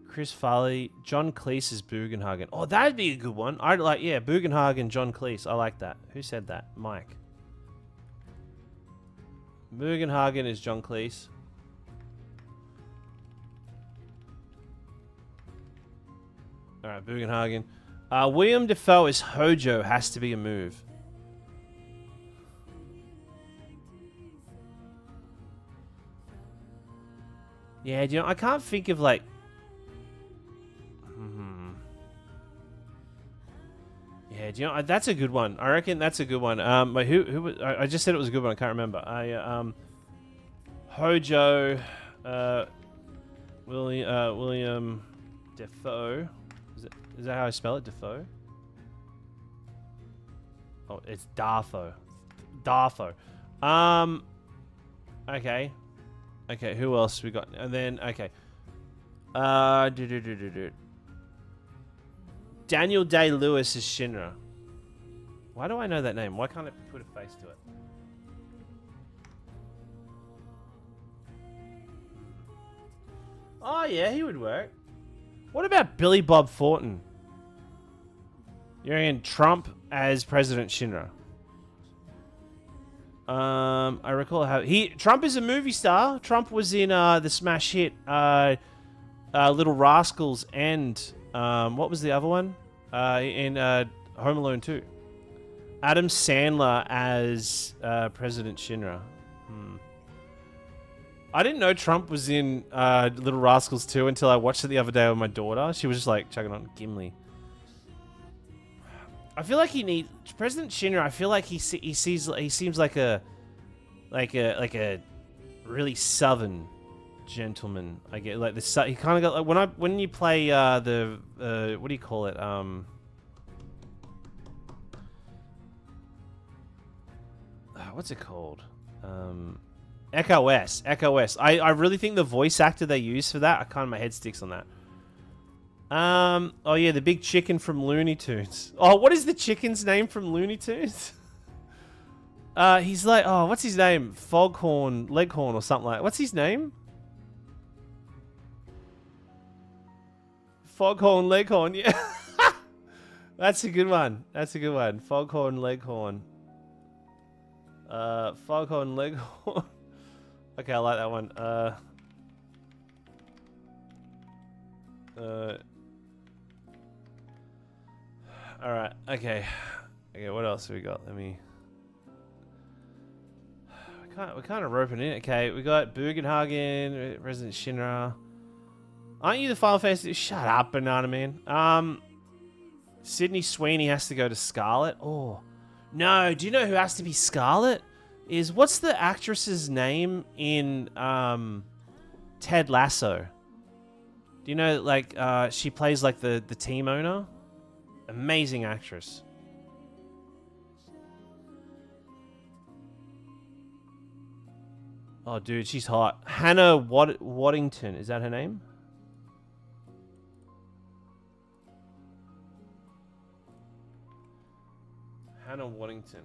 Chris Farley, John Cleese as Bugenhagen. Oh, that'd be a good one. I'd like, yeah, Bugenhagen, John Cleese. I like that. Who said that? Mike. Bugenhagen is John Cleese. All right, Bugenhagen. William Dafoe as Hojo has to be a move. Yeah, do you know, I can't think of like. Yeah, do you know, that's a good one. I reckon that's a good one. But who I just said it was a good one. I can't remember. Hojo, William Defoe. Is that how I spell it? Defoe? Oh, it's Darfo. Darfo. Okay. Okay, who else we got? And then, okay. Daniel Day-Lewis is Shinra. Why do I know that name? Why can't I put a face to it? Oh, yeah, he would work. What about Billy Bob Thornton? You're in Trump as President Shinra. I recall how Trump is a movie star. Trump was in the smash hit Little Rascals and what was the other one? In Home Alone 2. Adam Sandler as President Shinra. I didn't know Trump was in Little Rascals 2 until I watched it the other day with my daughter. She was just like chugging on Gimli. I feel like President Shinra. I feel like he seems like a really southern gentleman. I get like the he kind of got like when you play the what do you call it what's it called Echo S. I really think the voice actor they use for that, my head sticks on that. Oh yeah, the big chicken from Looney Tunes. Oh, what is the chicken's name from Looney Tunes? He's like, oh, what's his name? Foghorn, Leghorn, or something like. What's his name? Foghorn, Leghorn. Yeah, that's a good one. Foghorn, Leghorn. Foghorn, Leghorn. Okay, I like that one. All right. Okay. What else have we got? We're kind of roping in. Okay, we got Bugenhagen, Resident Shinra. Aren't you the Final Fantasy? Shut up, Banana Man. Sydney Sweeney has to go to Scarlet. Oh, No, do you know who has to be Scarlet? What's the actress's name in Ted Lasso? Do you know, like, she plays like the team owner? Amazing actress. Oh, dude, she's hot. Hannah Waddington, is that her name? Hannah Waddington.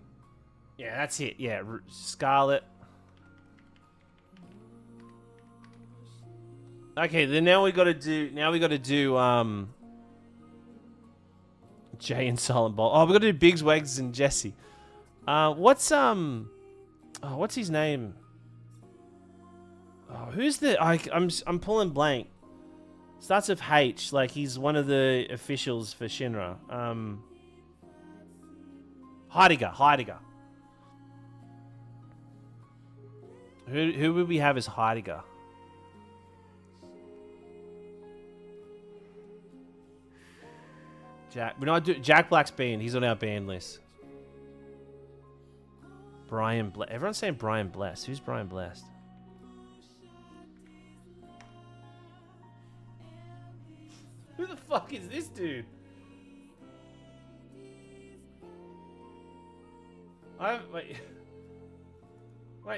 Yeah, that's it. Yeah, Scarlet. Okay, then now we gotta do. Jay and Silent Bob. Oh, we gotta do Biggs, Wags, and Jesse. What's his name? Oh, who's the? I'm pulling blank. Starts with H. Like he's one of the officials for Shinra. Heidegger. Who would we have as Heidegger? Jack Black's banned. He's on our ban list. Brian Bless. Everyone's saying Brian Bless. Who's Brian Blessed? Who the fuck is this dude? Wait,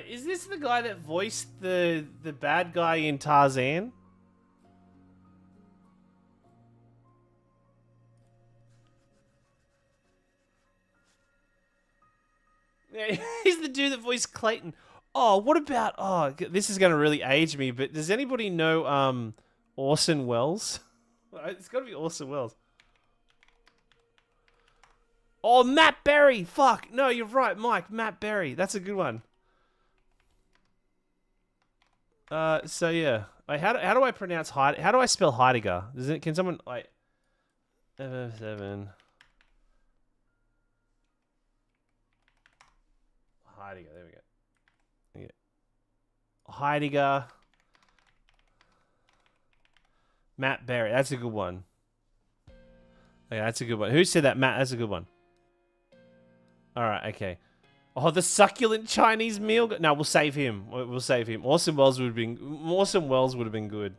is this the guy that voiced the bad guy in Tarzan? Yeah, he's the dude that voiced Clayton. Oh, what about... Oh, this is going to really age me, but does anybody know Orson Welles? It's got to be Orson Welles. Oh, Matt Berry. Fuck. No, you're right, Mike. Matt Berry. That's a good one. So yeah. Wait, how do I pronounce Heidegger? How do I spell Heidegger? Can someone like FF7 Heidegger? There we go. Yeah. Heidegger. Matt Berry. That's a good one. Okay, that's a good one. Who said that? Matt. That's a good one. All right. Okay. Oh, the succulent Chinese meal. No, we'll save him. We'll save him. Orson Welles would have been good.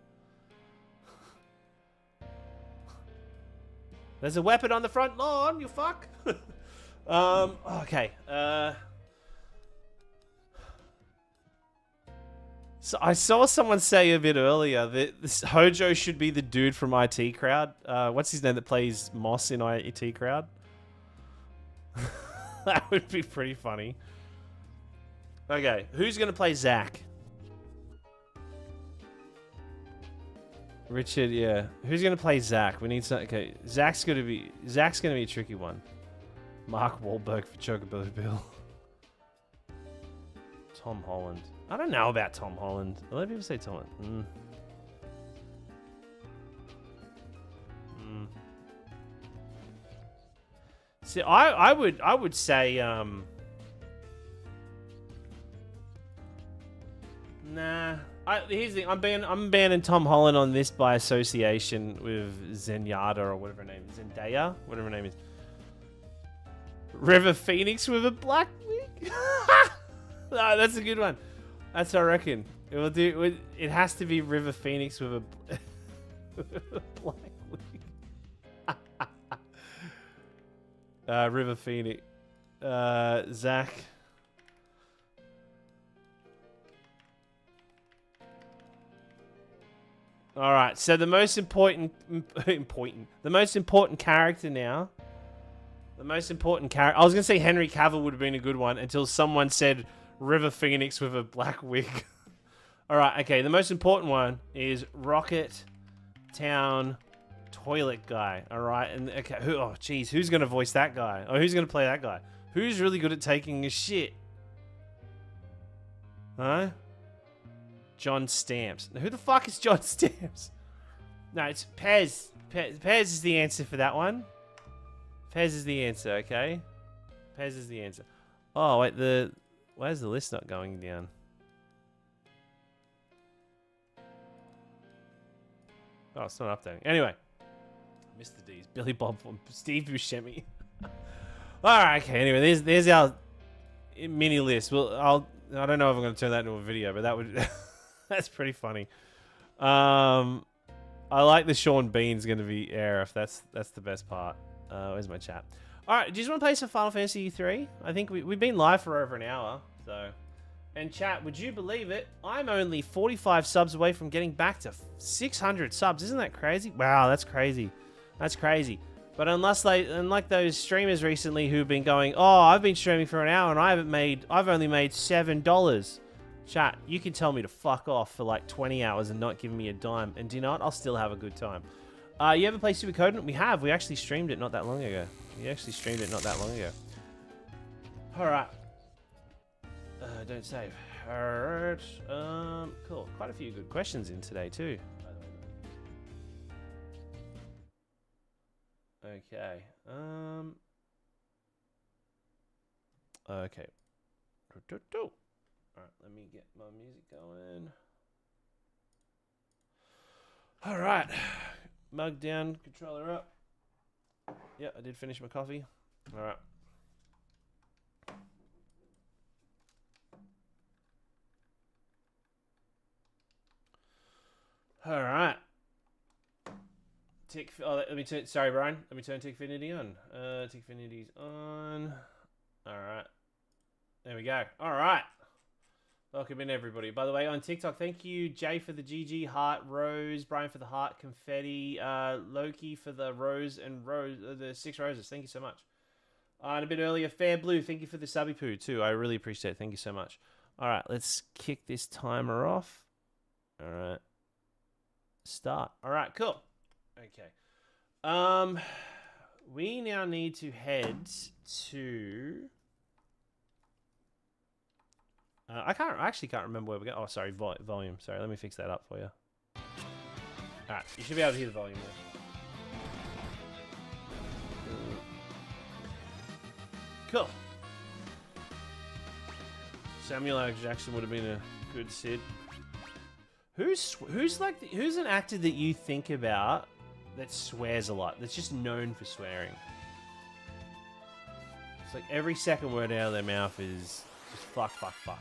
There's a weapon on the front lawn. You fuck. Okay. So I saw someone say a bit earlier that this Hojo should be the dude from IT Crowd. What's his name that plays Moss in IT Crowd? That would be pretty funny. Okay, who's gonna play Zach? Richard, yeah. Who's gonna play Zach? We need some. Okay, Zach's gonna be a tricky one. Mark Wahlberg for Chocobilly Bill. Tom Holland. I don't know about Tom Holland. A lot of people say Tom Holland. See, I would say nah. Here's the thing. I'm banning Tom Holland on this by association with Zenyatta or whatever her name is. Zendaya, whatever her name is. River Phoenix with a black wig. No, that's a good one. That's what I reckon. It has to be River Phoenix with a black wig. River Phoenix. Zach. All right. So the most important character now. The most important character. I was gonna say Henry Cavill would have been a good one until someone said River Phoenix with a black wig. All right. Okay. The most important one is Rocket Town Toilet Guy. All right. And okay. Oh, jeez. Who's gonna voice that guy? Or who's gonna play that guy? Who's really good at taking a shit? Huh? John Stamps. Now, who the fuck is John Stamps? No, it's Pez. Pez is the answer for that one. Pez is the answer, okay? Pez is the answer. Oh, wait, where's the list not going down? Oh, it's not updating. Anyway. Mr. D's. Billy Bob from Steve Buscemi. Alright, okay, anyway, there's our mini list. Well, I don't know if I'm going to turn that into a video, but that would... that's pretty funny. I like the Sean Bean's going to be Aerith. That's the best part. Where's my chat? Alright, do you just want to play some Final Fantasy 3? I think we've been live for over an hour, so... And chat, would you believe it? I'm only 45 subs away from getting back to 600 subs. Isn't that crazy? Wow, that's crazy. That's crazy. But unlike those streamers recently who've been going, oh, I've been streaming for an hour and I've only made $7. Chat, you can tell me to fuck off for like 20 hours and not giving me a dime. And do you know what? I'll still have a good time. You ever play Suikoden? We have. We actually streamed it not that long ago. Alright. Don't save. Alright. Cool. Quite a few good questions in today too. Okay. Okay. Alright, let me get my music going. Alright. Mug down, controller up. Yeah, I did finish my coffee. Alright. Alright. Let me turn. Sorry, Brian. Let me turn Tickfinity on. Tickfinity's on. All right. There we go. All right. Welcome in, everybody. By the way, on TikTok, thank you, Jay for the GG heart, Rose, Brian for the heart, confetti, Loki for the rose and rose, the 6 roses. Thank you so much. And a bit earlier, Fair Blue. Thank you for the subby poo too. I really appreciate it. Thank you so much. All right, let's kick this timer off. All right. Start. All right. Cool. Okay. We now need to head to... I actually can't remember where we're going. Oh, sorry, volume. Sorry, let me fix that up for you. Alright, you should be able to hear the volume there. Cool. Samuel L. Jackson would have been a good Sid. Who's an actor that you think about that swears a lot, that's just known for swearing? It's like every second word out of their mouth is just fuck, fuck, fuck.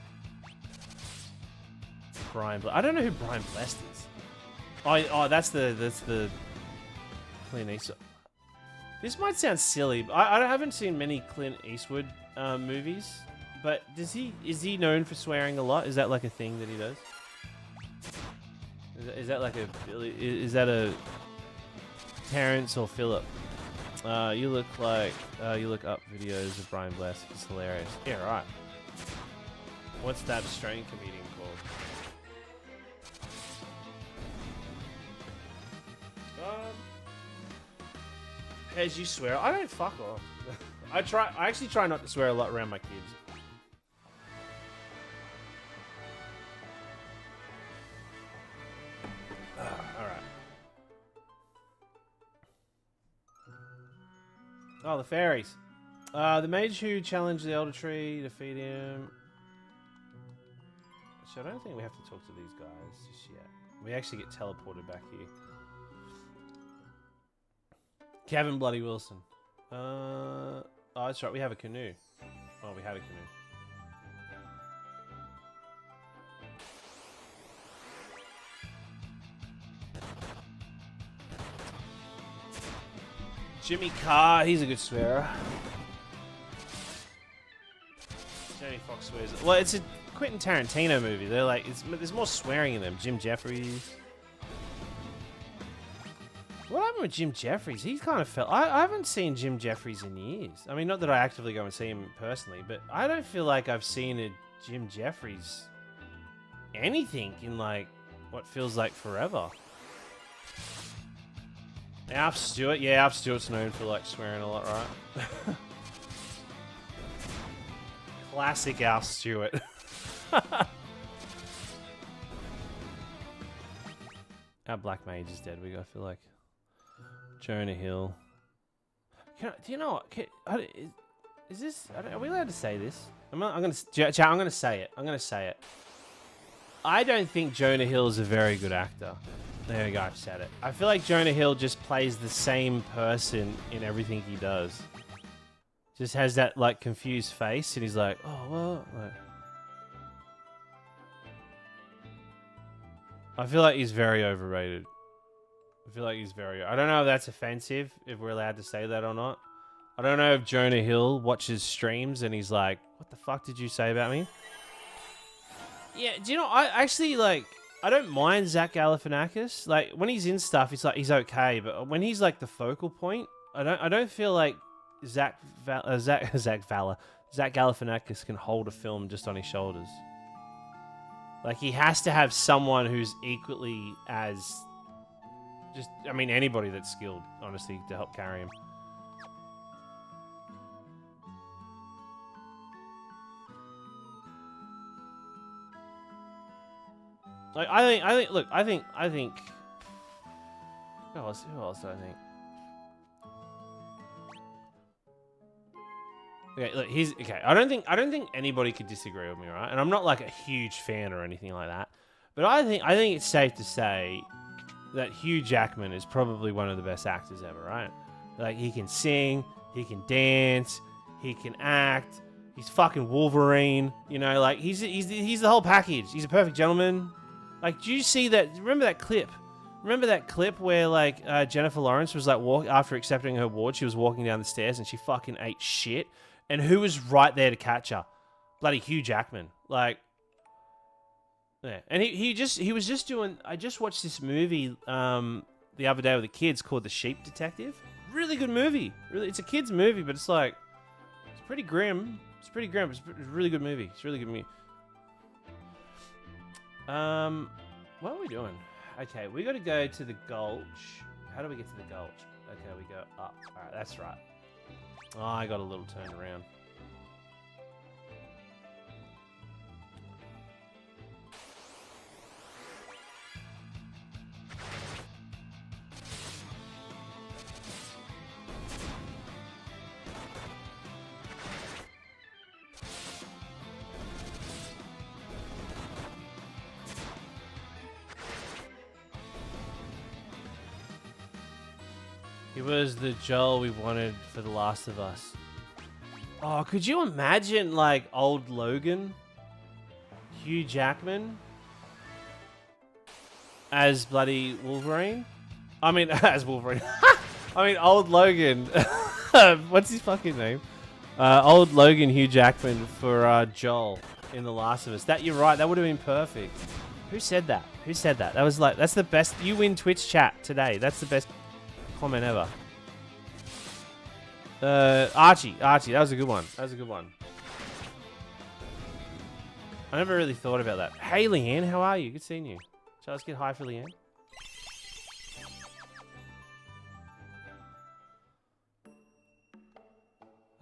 I don't know who Brian Blessed is. Oh, that's the Clint Eastwood. This might sound silly, but I haven't seen many Clint Eastwood movies, but is he known for swearing a lot? Is that like a thing that he does? Is that like is that a Terrence or Philip? You look up videos of Brian Bless. It's hilarious. Yeah, right. What's that Australian comedian called? As you swear, I don't fuck off. I actually try not to swear a lot around my kids. Alright. Oh, the fairies. The mage who challenged the Elder Tree, defeat him. So I don't think we have to talk to these guys just yet. We actually get teleported back here. Kevin Bloody Wilson. Oh, that's right. We have a canoe. Oh, we had a canoe. Jimmy Carr. He's a good swearer. Jamie Foxx swears. Well, it's a Quentin Tarantino movie. They're like, there's more swearing in them. Jim Jeffries. What happened with Jim Jeffries? He's kind of felt... I haven't seen Jim Jeffries in years. I mean, not that I actively go and see him personally, but I don't feel like I've seen a Jim Jeffries anything in, like, what feels like forever. Alf Stewart? Yeah, Alf Stewart's known for, like, swearing a lot, right? Classic Alf Stewart. Our Black Mage is dead, I feel like. Jonah Hill. Do you know what? Is this? Are we allowed to say this? I'm gonna say it. I'm gonna say it. I don't think Jonah Hill is a very good actor. There we go. I've said it. I feel like Jonah Hill just plays the same person in everything he does. Just has that like confused face, and he's like, "Oh, well." Like, I feel like he's very overrated. I feel like he's very. I don't know if that's offensive, if we're allowed to say that or not. I don't know if Jonah Hill watches streams and he's like, "What the fuck did you say about me?" Yeah, do you know? I actually like. I don't mind Zach Galifianakis. Like when he's in stuff, it's like he's okay. But when he's like the focal point, I don't feel like Zach Galifianakis can hold a film just on his shoulders. Like he has to have someone who's equally as just. I mean, anybody that's skilled, honestly, to help carry him. Like I think. Look, I think. Who else do I think? Okay, look, okay. I don't think anybody could disagree with me, right? And I'm not like a huge fan or anything like that, but I think it's safe to say that Hugh Jackman is probably one of the best actors ever, right? Like he can sing, he can dance, he can act. He's fucking Wolverine, you know. Like he's the whole package. He's a perfect gentleman. Like, do you see that? Remember that clip? Remember that clip where like Jennifer Lawrence was like after accepting her award, she was walking down the stairs and she fucking ate shit. And who was right there to catch her? Bloody Hugh Jackman. Like, yeah. And he was just doing. I just watched this movie the other day with the kids called The Sheep Detective. Really good movie. Really, it's a kids movie, but it's like it's pretty grim. It's pretty grim. It's a really good movie. It's a really good movie. What are we doing? Okay, we got to go to the Gulch. How do we get to the Gulch? Okay, we go up. All right, that's right. Oh, I got a little turn around. He was the Joel we wanted for The Last of Us. Oh, could you imagine, like, old Logan? Hugh Jackman? As bloody Wolverine? I mean, as Wolverine. I mean, old Logan. What's his fucking name? Old Logan Hugh Jackman for Joel in The Last of Us. That, you're right, that would have been perfect. Who said that? Who said that? That was like, that's the best. You win Twitch chat today. That's the best comment ever. Archie, that was a good one. That was a good one. I never really thought about that. Hey, Leanne, how are you? Good seeing you. Shall I just get high for Leanne?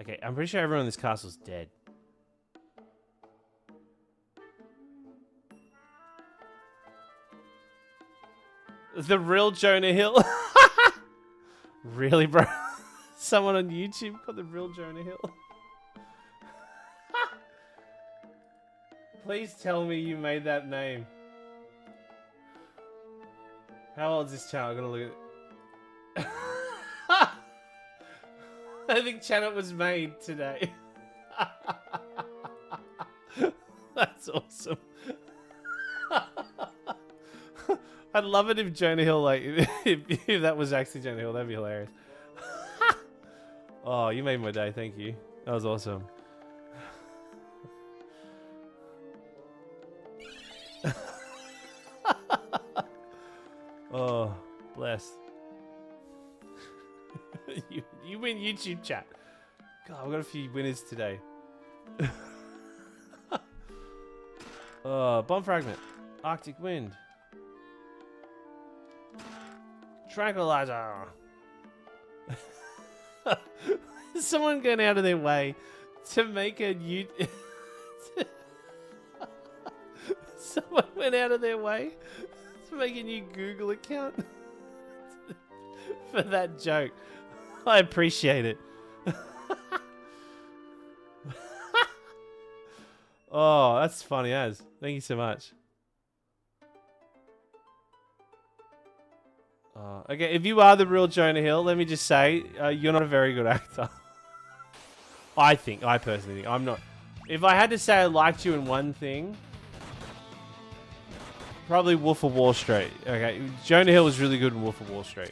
Okay, I'm pretty sure everyone in this castle's dead. The real Jonah Hill. Really, bro? Someone on YouTube got the real Jonah Hill. Please tell me you made that name. How old is this channel? I'm gonna look at it. I think channel was made today. That's awesome. I'd love it if Jonah Hill, like, if that was actually Jonah Hill, that'd be hilarious. Oh, you made my day, thank you. That was awesome. Oh, bless. You win YouTube chat. God, I've got a few winners today. Bomb fragment. Arctic wind. Tranquilizer. Someone going out of their way to make a new... Someone went out of their way to make a new Google account for that joke. I appreciate it. Oh, that's funny as. Thank you so much. Okay, if you are the real Jonah Hill, let me just say, you're not a very good actor. I personally think, I'm not... If I had to say I liked you in one thing, probably Wolf of Wall Street. Okay, Jonah Hill was really good in Wolf of Wall Street.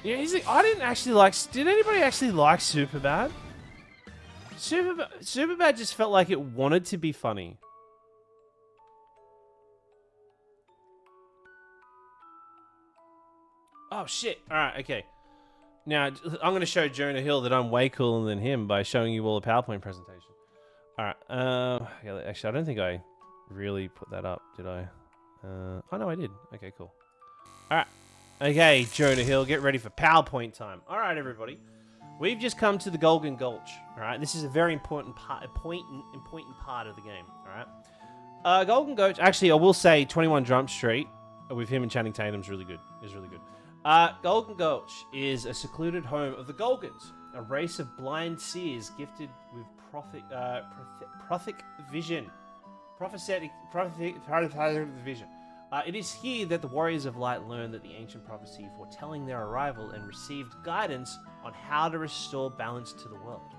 Yeah, he's like, I didn't actually like... Did anybody actually like Superbad? Superbad just felt like it wanted to be funny. Oh, shit. Alright, okay. Now, I'm going to show Jonah Hill that I'm way cooler than him by showing you all the PowerPoint presentation. Alright, actually, I don't think I really put that up, did I? Oh, no, I did. Okay, cool. Alright. Okay, Jonah Hill, get ready for PowerPoint time. Alright, everybody. We've just come to the Golden Gulch. Alright, this is a very important part of the game. Alright. Golden Gulch, actually, I will say 21 Jump Street with him and Channing Tatum is really good. Golden Gulch is a secluded home of the Golgans, a race of blind seers gifted with prophetic vision. It is here that the Warriors of Light learned that the ancient prophecy foretelling their arrival and received guidance on how to restore balance to the world.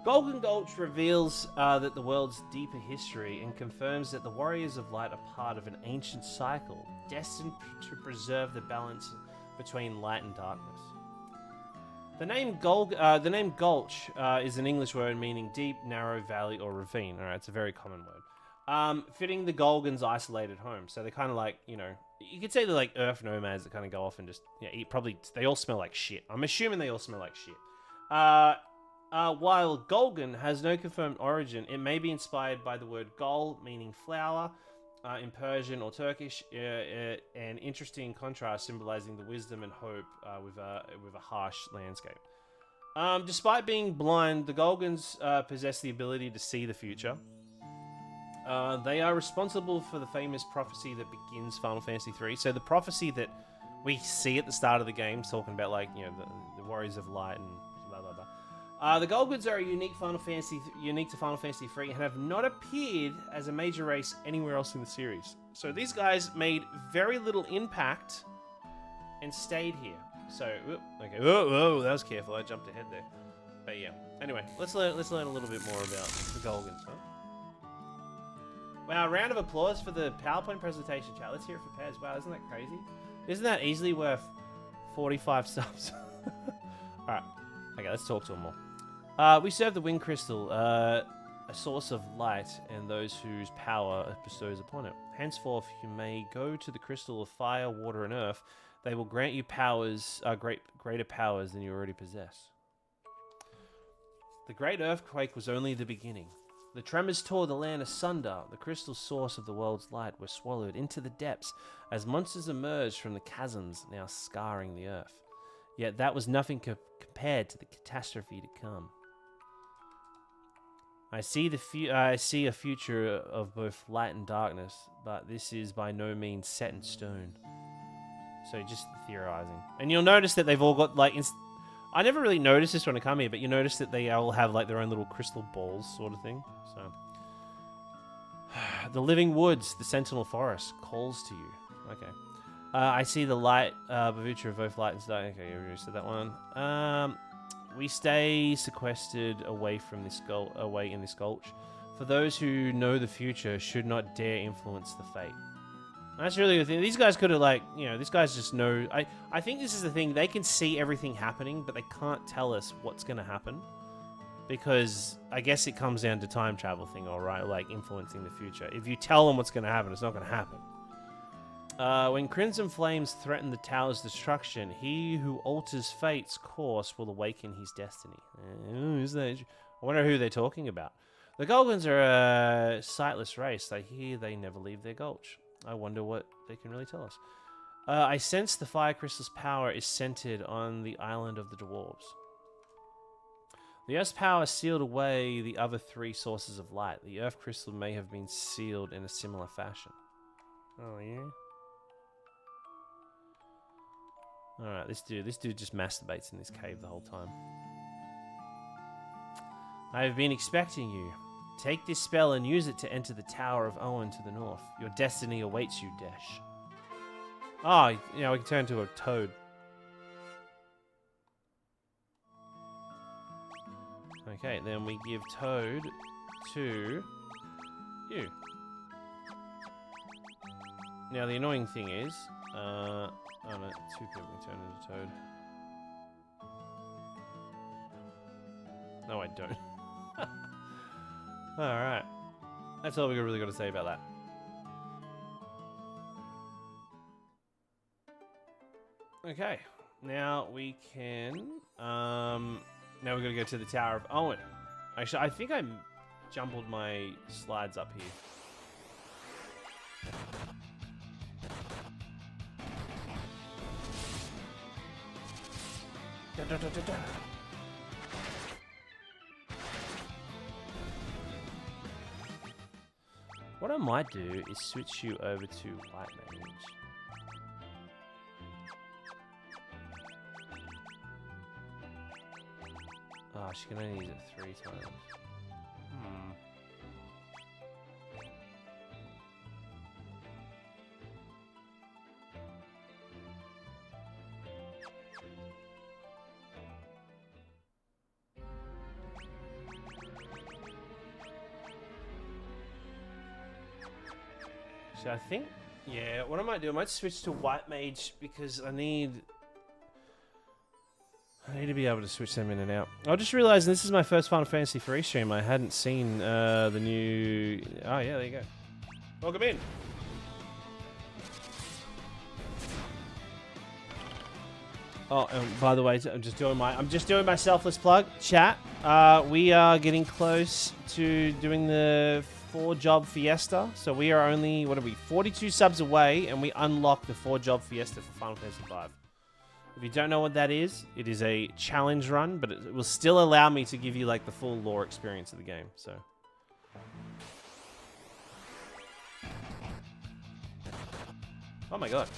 Golden Gulch reveals that the world's deeper history and confirms that the Warriors of Light are part of an ancient cycle destined to preserve the balance between light and darkness. The name Gulch is an English word meaning deep, narrow, valley, or ravine. Alright, it's a very common word. Fitting the Golgans' isolated home. So they're kind of like, you know, you could say they're like earth nomads that kind of go off and just, eat. Probably, they all smell like shit. I'm assuming they all smell like shit. While Golgan has no confirmed origin, it may be inspired by the word Gol, meaning flower, in Persian or Turkish, an interesting contrast symbolizing the wisdom and hope with a harsh landscape. Despite being blind, the Golgans possess the ability to see the future. They are responsible for the famous prophecy that begins Final Fantasy III. So the prophecy that we see at the start of the game, talking about like the Warriors of Light and blah blah blah. The Golgans are unique to Final Fantasy III and have not appeared as a major race anywhere else in the series. So these guys made very little impact and stayed here. So, okay, whoa, that was careful. I jumped ahead there. But yeah. Anyway, let's learn a little bit more about the Golgans, huh? Wow, round of applause for the PowerPoint presentation, chat. Let's hear it for Pez. Wow, isn't that crazy? Isn't that easily worth 45 subs? Alright. Okay, let's talk to him more. We serve the Wind Crystal, a source of light, and those whose power bestows upon it. Henceforth, you may go to the crystal of fire, water, and earth. They will grant you powers, greater powers than you already possess. The great earthquake was only the beginning. The tremors tore the land asunder. The crystal source of the world's light was swallowed into the depths as monsters emerged from the chasms now scarring the earth. Yet that was nothing compared to the catastrophe to come. I see a future of both light and darkness, but this is by no means set in stone. So just theorizing. And you'll notice that they've all got like... I never really noticed this when I come here, but you notice that they all have like their own little crystal balls sort of thing. So, the living woods, the sentinel forest, calls to you. Okay. I see the light, Bavutra of both light and dark. Okay, you already said that one. We stay sequestered away from this in this gulch. For those who know the future, should not dare influence the fate. That's really the thing. These guys could have, like, these guys just know. I think this is the thing. They can see everything happening, but they can't tell us what's going to happen. Because I guess it comes down to time travel thing, alright? Like, influencing the future. If you tell them what's going to happen, it's not going to happen. When crimson flames threaten the tower's destruction, he who alters fate's course will awaken his destiny. I wonder who they're talking about. The Golgans are a sightless race. I hear they never leave their gulch. I wonder what they can really tell us. I sense the fire crystal's power is centered on the island of the dwarves. The Earth's power sealed away the other three sources of light. The Earth crystal may have been sealed in a similar fashion. Oh, yeah? Alright, this dude just masturbates in this cave the whole time. I have been expecting you. Take this spell and use it to enter the Tower of Owen to the north. Your destiny awaits you, Desh. Oh, you know, we can turn into a toad. Okay, then we give Toad to you. Now, the annoying thing is... oh no, 2 people can turn into Toad. No, I don't. Alright. That's all we really got to say about that. Okay. Now we can... now we're going to go to the Tower of Owen. Actually, I think I jumbled my slides up here. Da, da, da, da, da. What I might do is switch you over to White Mage. Oh, she can only use it 3 times. So I think, yeah, what I might do, I might switch to White Mage because I need to be able to switch them in and out. I just realized this is my first Final Fantasy VIII stream. I hadn't seen the new... Oh, yeah, there you go. Welcome in. Oh, and by the way, I'm just doing my selfless plug. Chat, we are getting close to doing the 4-job fiesta. So we are only, 42 subs away, and we unlock the 4-job fiesta for Final Fantasy V. If you don't know what that is, it is a challenge run, but it will still allow me to give you like the full lore experience of the game. So, oh my god.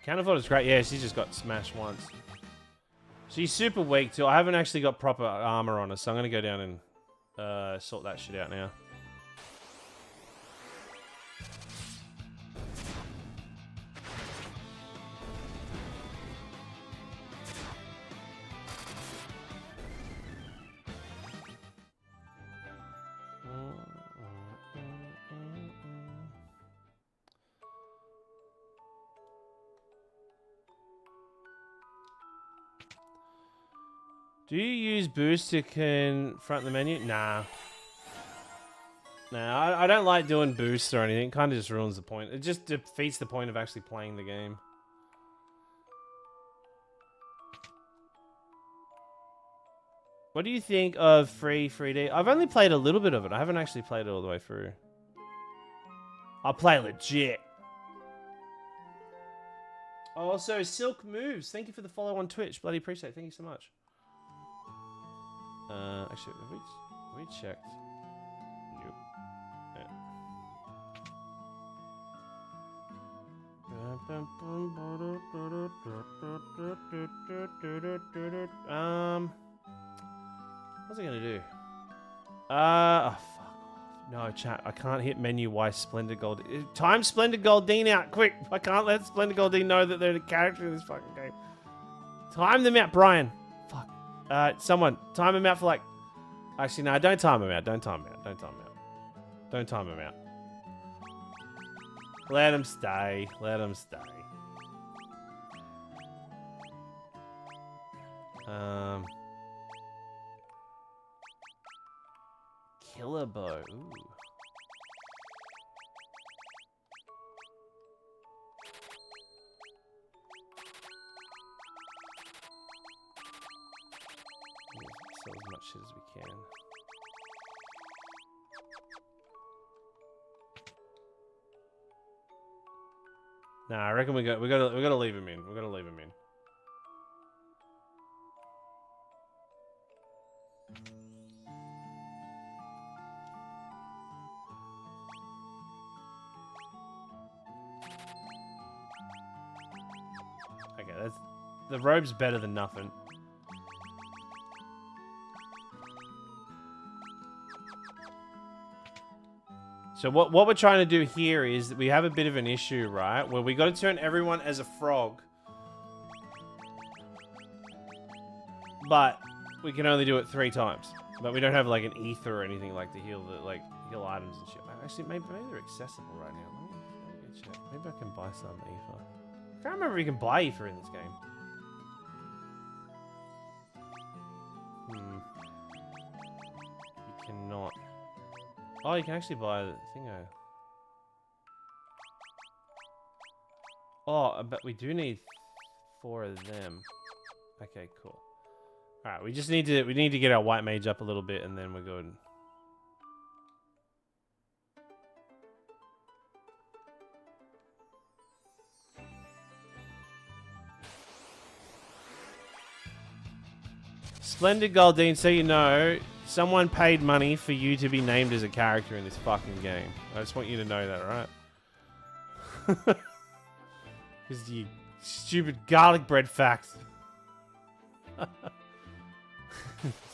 Counterfold is great. Yeah, she just got smashed once. She's super weak too. I haven't actually got proper armor on her, so I'm gonna go down and sort that shit out now. Do you use boost to confront the menu? Nah. Nah, I don't like doing boosts or anything. It kind of just ruins the point. It just defeats the point of actually playing the game. What do you think of free 3D? I've only played a little bit of it. I haven't actually played it all the way through. I'll play legit. Also, Silk Moves. Thank you for the follow on Twitch. Bloody appreciate it. Thank you so much. Actually, have we checked? Nope. What's it gonna do? Oh, fuck. No, chat. I can't hit menu. Why Splendid Gold? Time Splendid Goldine out, quick! I can't let Splendid Goldine know that they're the character in this fucking game. Time them out, Brian. Someone, time him out for like... Actually, no, don't time him out. Don't time him out. Don't time him out. Don't time him out. Let him stay. Let him stay. Killer bow. Ooh. Sell as much shit as we can. Nah, I reckon we gotta leave him in. We gotta leave him in. Okay, that's the robe's better than nothing. So what we're trying to do here is that we have a bit of an issue, right? Where we got to turn everyone as a frog. But we can only do it 3 times. But we don't have like an ether or anything like to heal heal items and shit. Actually, maybe they're accessible right now. Let me check. Maybe I can buy some ether. I can't remember if you can buy ether in this game. You cannot. Oh, you can actually buy the thingo. Oh, but we do need 4 of them. Okay, cool. All right, we need to get our white mage up a little bit, and then we're good. Splendid Goldine, so you know, someone paid money for you to be named as a character in this fucking game. I just want you to know that, alright? Because you stupid garlic bread facts.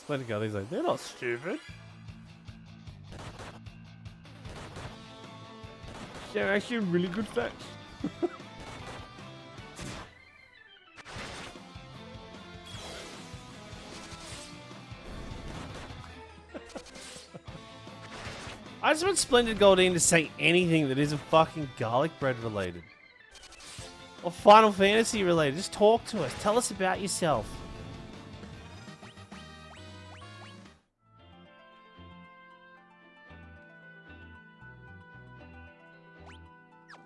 Splendid Goldine's like, they're not stupid. They're actually really good facts. I just want Splendid Goldine to say anything that isn't fucking garlic bread related. Or Final Fantasy related. Just talk to us. Tell us about yourself.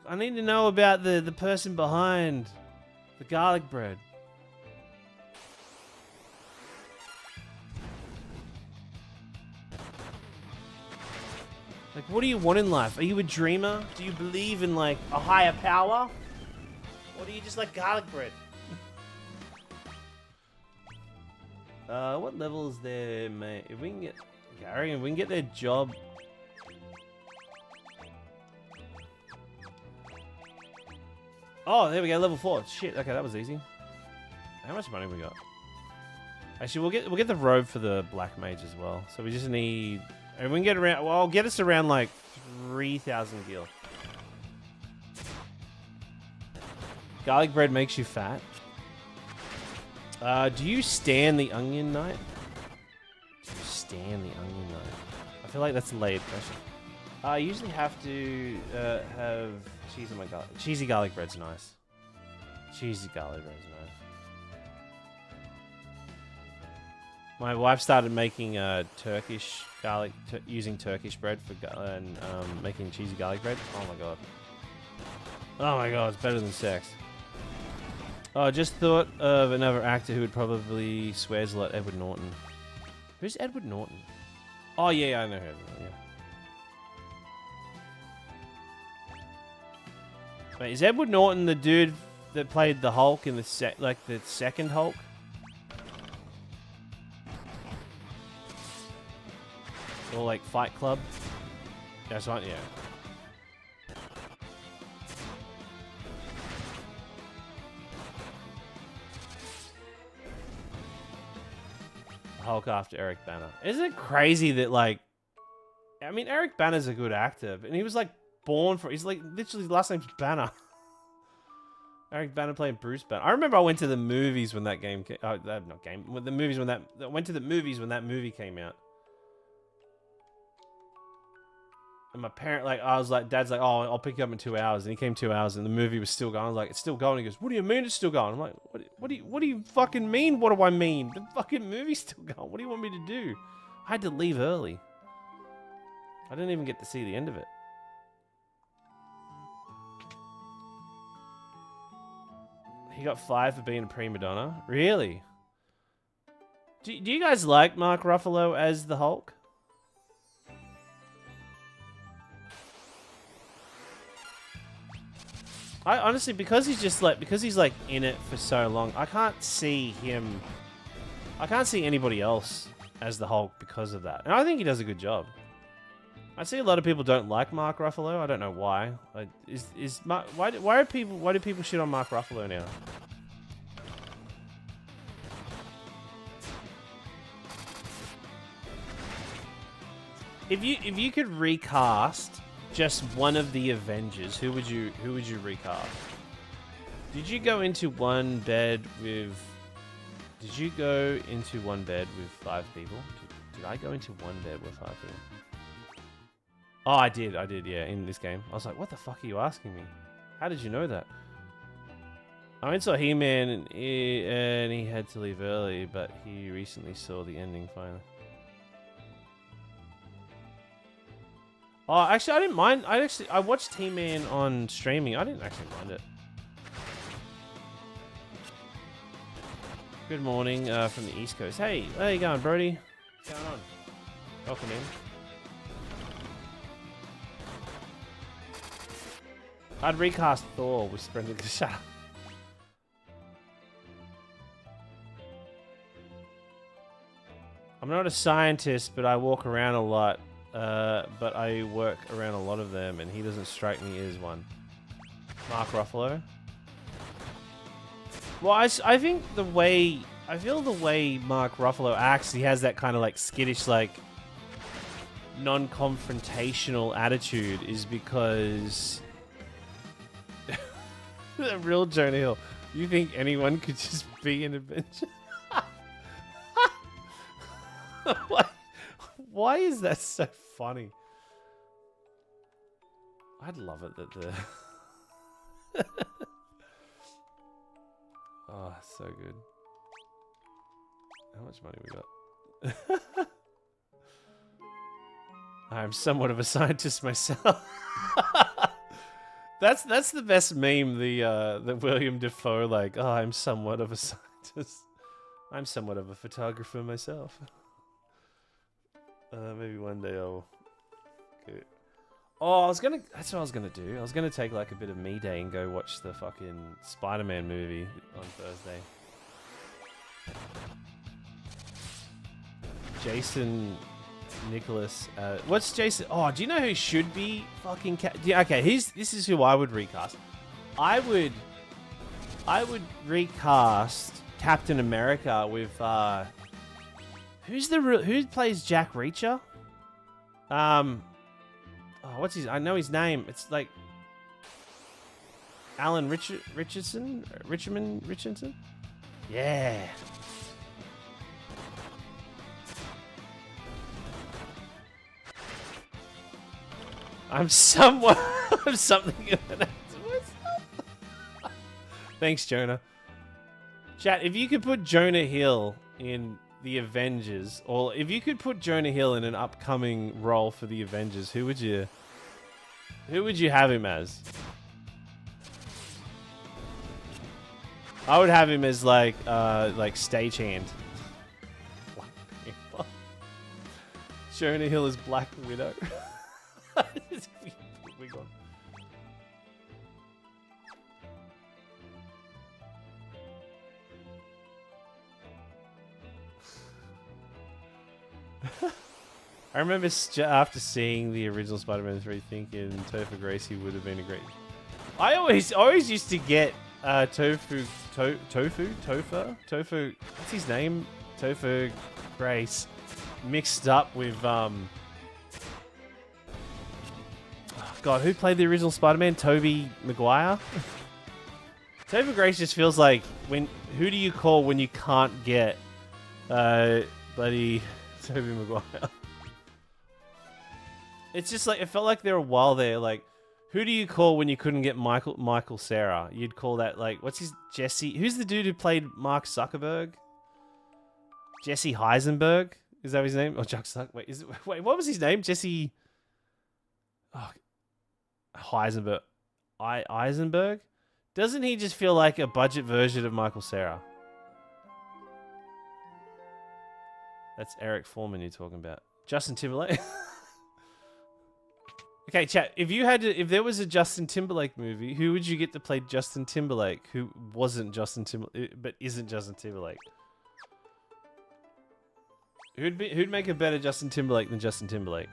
I need to know about the person behind the garlic bread. Like, what do you want in life? Are you a dreamer? Do you believe in, like, a higher power? Or do you just like garlic bread? What level is there, mate? If we can get... Gary, if we can get their job... Oh, there we go, level 4. Shit, okay, that was easy. How much money we got? Actually, we'll get the robe for the black mage as well. So we just need... And we can get around... Well, get us around, like, 3,000 gil. Garlic bread makes you fat. Do you stand the onion knight? Do you stand the onion knight? I feel like that's a layered question. I usually have to have cheese on my garlic. Cheesy garlic bread's nice. Cheesy garlic bread's nice. My wife started making Turkish garlic, using Turkish bread for and making cheesy garlic bread. Oh my god! Oh my god! It's better than sex. Oh, just thought of another actor who would probably swears a lot. Edward Norton. Who's Edward Norton? Oh yeah, I know him. Yeah. Wait, is Edward Norton the dude that played the Hulk in the second Hulk? Or like Fight Club? That's right, yeah. Hulk after Eric Bana. Isn't it crazy that, like... I mean, Eric Bana's a good actor, and he was like born for... He's like, literally, his last name's Banner. Eric Bana playing Bruce Banner. I remember I went to the movies when that game came... Oh, not game. The movies when that... I went to the movies when that movie came out. And my parent, like, I was like, Dad's like, oh, I'll pick you up in 2 hours. And he came 2 hours and the movie was still going. I was like, it's still going. He goes, what do you mean it's still going? I'm like, what do you fucking mean? What do I mean? The fucking movie's still going. What do you want me to do? I had to leave early. I didn't even get to see the end of it. He got 5 for being a prima donna. Really? Do you guys like Mark Ruffalo as the Hulk? I honestly, because he's like in it for so long, I can't see anybody else as the Hulk because of that. And I think he does a good job. I see a lot of people don't like Mark Ruffalo. I don't know why. Why do people shit on Mark Ruffalo now? If you could recast just one of the Avengers, who would you recast? Did you go into one bed with? Did you go into one bed with 5 people? Did I go into one bed with 5 people? Oh, I did, yeah, in this game. I was like, what the fuck are you asking me? How did you know that? I went and saw He-Man and he had to leave early, but he recently saw the ending finally. Oh, actually, I didn't mind. I watched He-Man on streaming. I didn't actually mind it. Good morning from the East Coast. Hey, how you going, Brody? What's going on? Welcome in. I'd recast Thor with Splendid. Shut up. I'm not a scientist, but I walk around a lot. But I work around a lot of them, and he doesn't strike me as one. Mark Ruffalo. Well, I think the way... I feel the way Mark Ruffalo acts, he has that kind of like skittish, like non-confrontational attitude is because... The real Jonah Hill. You think anyone could just be an Avenger? Why is that so funny? I'd love it that the... Oh, so good. How much money we got? I'm somewhat of a scientist myself. That's the best meme, the William Dafoe, like, oh, I'm somewhat of a scientist. I'm somewhat of a photographer myself. Maybe one day I'll... Okay. Oh, that's what I was gonna do. I was gonna take like a bit of me day and go watch the fucking Spider-Man movie on Thursday. Jason Nicholas. What's Jason? Oh, do you know who should be fucking? Okay, this is who I would recast. I would recast Captain America with who plays Jack Reacher? Oh, what's his? I know his name. It's like Alan Richardson. Yeah. I'm something of an actor myself. Thanks, Jonah. Chat, if you could put Jonah Hill in the Avengers, or if you could put Jonah Hill in an upcoming role for the Avengers, who would you have him as? I would have him as like stagehand. Jonah Hill is Black Widow. Wig on. I remember after seeing the original Spider-Man 3 thinking Topher Gracie would have been a great... I always used to get Topher, what's his name? Topher Grace mixed up with God, who played the original Spider-Man? Tobey Maguire? Topher Grace just feels like who do you call when you can't get bloody Tobey Maguire? It's just like, it felt like there were a while there, like, who do you call when you couldn't get Michael Cera? You'd call that, like, what's his, Jesse? Who's the dude who played Mark Zuckerberg? Jesse Heisenberg? Is that his name? Oh, Jack Zuck. Wait, what was his name? Jesse... Oh, Heisenberg. Eisenberg? Doesn't he just feel like a budget version of Michael Cera? That's Eric Foreman you're talking about. Justin Timberlake? Okay, chat. If there was a Justin Timberlake movie, who would you get to play Justin Timberlake? Who wasn't Justin Timberlake, but isn't Justin Timberlake? Who'd make a better Justin Timberlake than Justin Timberlake?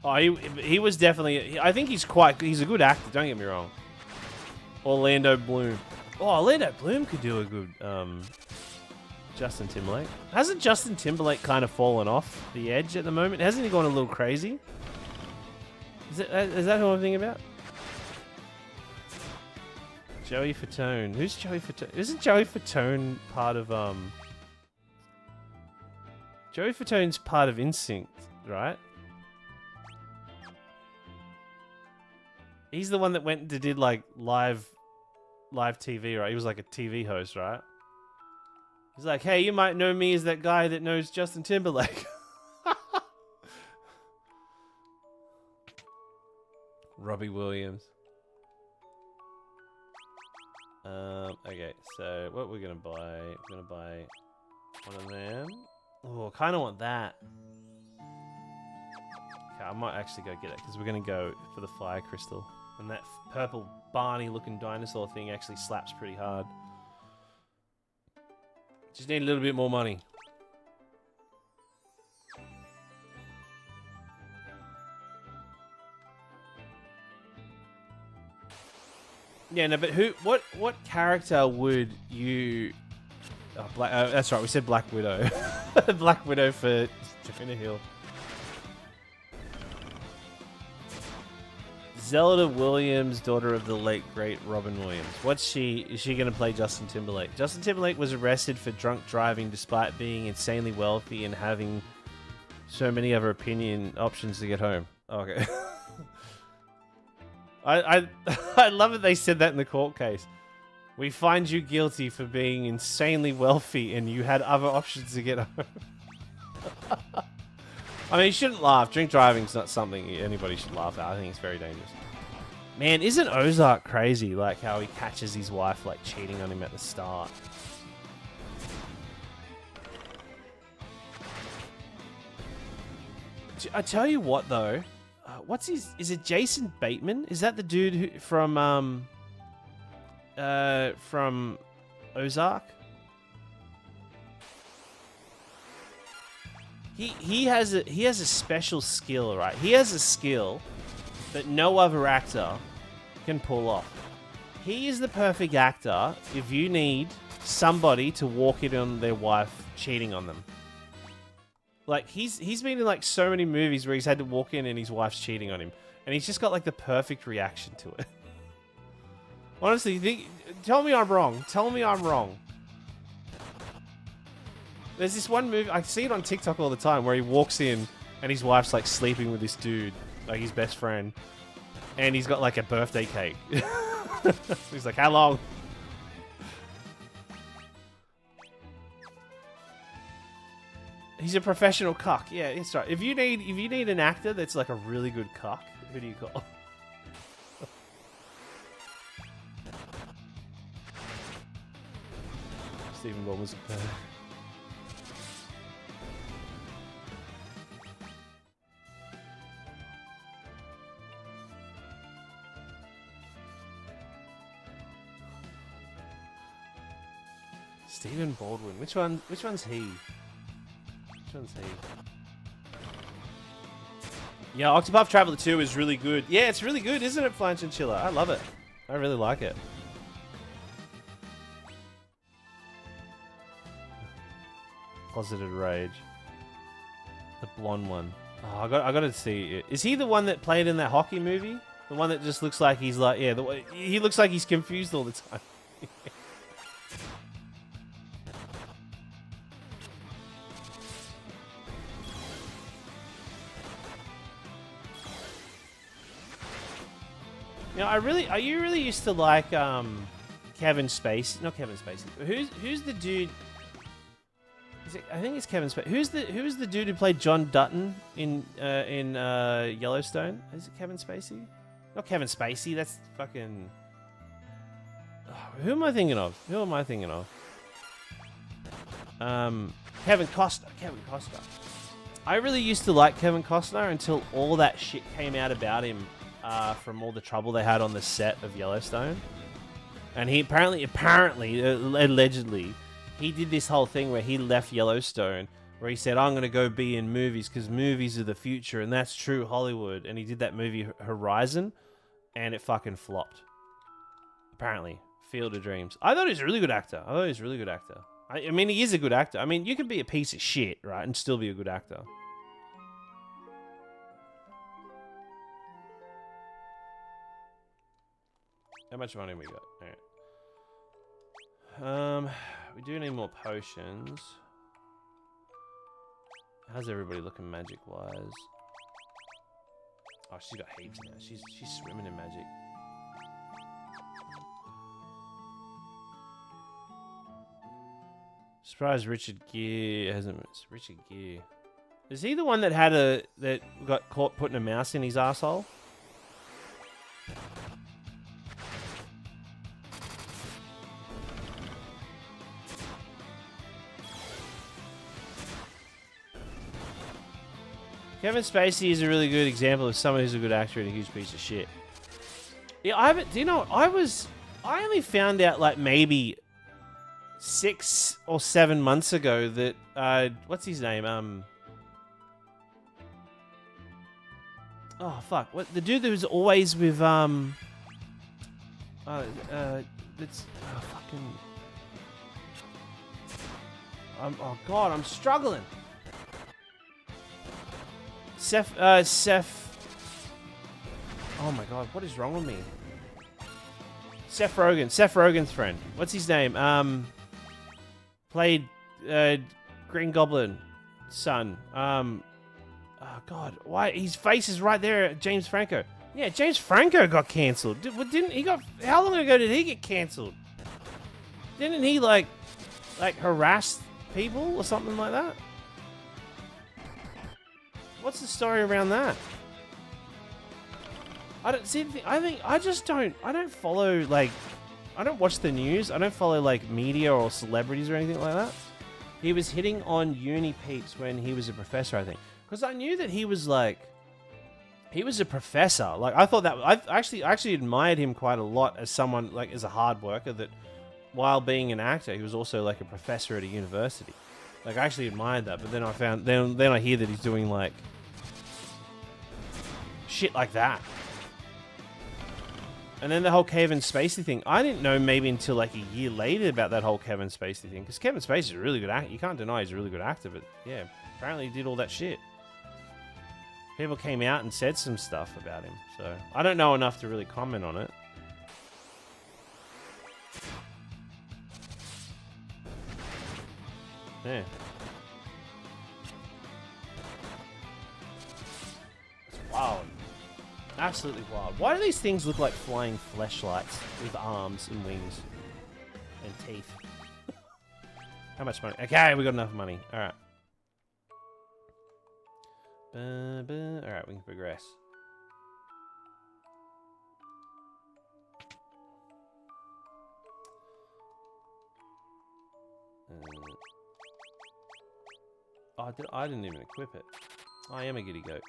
Oh, he was definitely... I think he's a good actor, don't get me wrong. Orlando Bloom. Oh, Orlando Bloom could do a good Justin Timberlake. Hasn't Justin Timberlake kind of fallen off the edge at the moment? Hasn't he gone a little crazy? Is that who I'm thinking about? Joey Fatone. Who's Joey Fatone? Isn't Joey Fatone part of Joey Fatone's part of Instinct, right? He's the one that went and did like live TV, right? He was like a TV host, right? He's like, hey, you might know me as that guy that knows Justin Timberlake. Robbie Williams. Okay, so what we're gonna buy? We're gonna buy one of them. Oh, I kind of want that. Okay, I might actually go get it because we're gonna go for the fire crystal, and that purple Barney-looking dinosaur thing actually slaps pretty hard. Just need a little bit more money. Yeah, no, but what character would you... Oh, that's right, we said Black Widow. Black Widow for Jafina Hill. Zelda Williams, daughter of the late, great Robin Williams. Is she going to play Justin Timberlake? Justin Timberlake was arrested for drunk driving despite being insanely wealthy and having so many other options to get home. Okay. I love it they said that in the court case. We find you guilty for being insanely wealthy and you had other options to get home. I mean, you shouldn't laugh. Drink driving's not something anybody should laugh at. I think it's very dangerous. Man, isn't Ozark crazy? Like how he catches his wife like cheating on him at the start. I tell you what though. Is it Jason Bateman? Is that the dude who from Ozark? He has a special skill, right? He has a skill that no other actor can pull off. He is the perfect actor if you need somebody to walk in on their wife cheating on them. Like, he's been in, like, so many movies where he's had to walk in and his wife's cheating on him. And he's just got, like, the perfect reaction to it. Honestly, tell me I'm wrong. Tell me I'm wrong. There's this one movie, I see it on TikTok all the time, where he walks in and his wife's, like, sleeping with this dude, like, his best friend. And he's got, like, a birthday cake. He's like, how long? He's a professional cuck. Yeah, that's right. If you need an actor that's like a really good cuck, who do you call? Stephen Ball was a Stephen Baldwin. Which one's he? Yeah, Octopath Traveler 2 is really good. Yeah, it's really good, isn't it, Flying Chinchilla? I love it. I really like it. Closeted Rage. The blonde one. Oh, I got to see it. Is he the one that played in that hockey movie? The one that just looks like he's like, yeah, he looks like he's confused all the time. You know, you really used to like Kevin Spacey, not Kevin Spacey. Who's the dude? I think it's Kevin Spacey. Who's the dude who played John Dutton in Yellowstone? Is it Kevin Spacey? Not Kevin Spacey. That's fucking. Oh, who am I thinking of? Kevin Costner. I really used to like Kevin Costner until all that shit came out about him. From all the trouble they had on the set of Yellowstone. And he allegedly, he did this whole thing where he left Yellowstone, where he said, I'm going to go be in movies because movies are the future, and that's true Hollywood. And he did that movie Horizon, and it fucking flopped. Apparently. Field of Dreams. I thought he was a really good actor. I mean, he is a good actor. I mean, you could be a piece of shit, right, and still be a good actor. How much money we got? All right. We do need more potions. How's everybody looking magic-wise? Oh, she's got heaps now. She's swimming in magic. Surprised Richard Gere hasn't. Richard Gere. Is he the one that had that got caught putting a mouse in his asshole? Kevin Spacey is a really good example of someone who's a good actor and a huge piece of shit. Yeah, I haven't. Do you know? I only found out like maybe 6 or 7 months ago that what's his name? Oh fuck! What the dude that was always with it's fucking. Oh god, I'm struggling. Seth. Oh my god, what is wrong with me? Seth Rogen. Seth Rogen's friend. What's his name? Played Green Goblin son. Oh god, why his face is right there? James Franco. Yeah, James Franco got cancelled. Didn't he got? How long ago did he get cancelled? Didn't he like harass people or something like that? What's the story around that? I don't see anything. I don't follow like, I don't watch the news. I don't follow like media or celebrities or anything like that. He was hitting on uni peeps when he was a professor, I think, because I knew that he was a professor. Like I thought that I actually admired him quite a lot as someone like as a hard worker. That while being an actor, he was also like a professor at a university. Like I actually admired that, but then I found then I hear that he's doing like shit like that. And then the whole Kevin Spacey thing, I didn't know maybe until like a year later about that whole Kevin Spacey thing, because Kevin Spacey is a really good actor. You can't deny he's a really good actor, but yeah, apparently he did all that shit. People came out and said some stuff about him, so I don't know enough to really comment on it. Yeah. It's wild. Absolutely wild. Why do these things look like flying fleshlights with arms and wings and teeth? How much money? Okay, we got enough money. Alright. Alright, we can progress. Oh, I didn't even equip it. I am a giddy goat.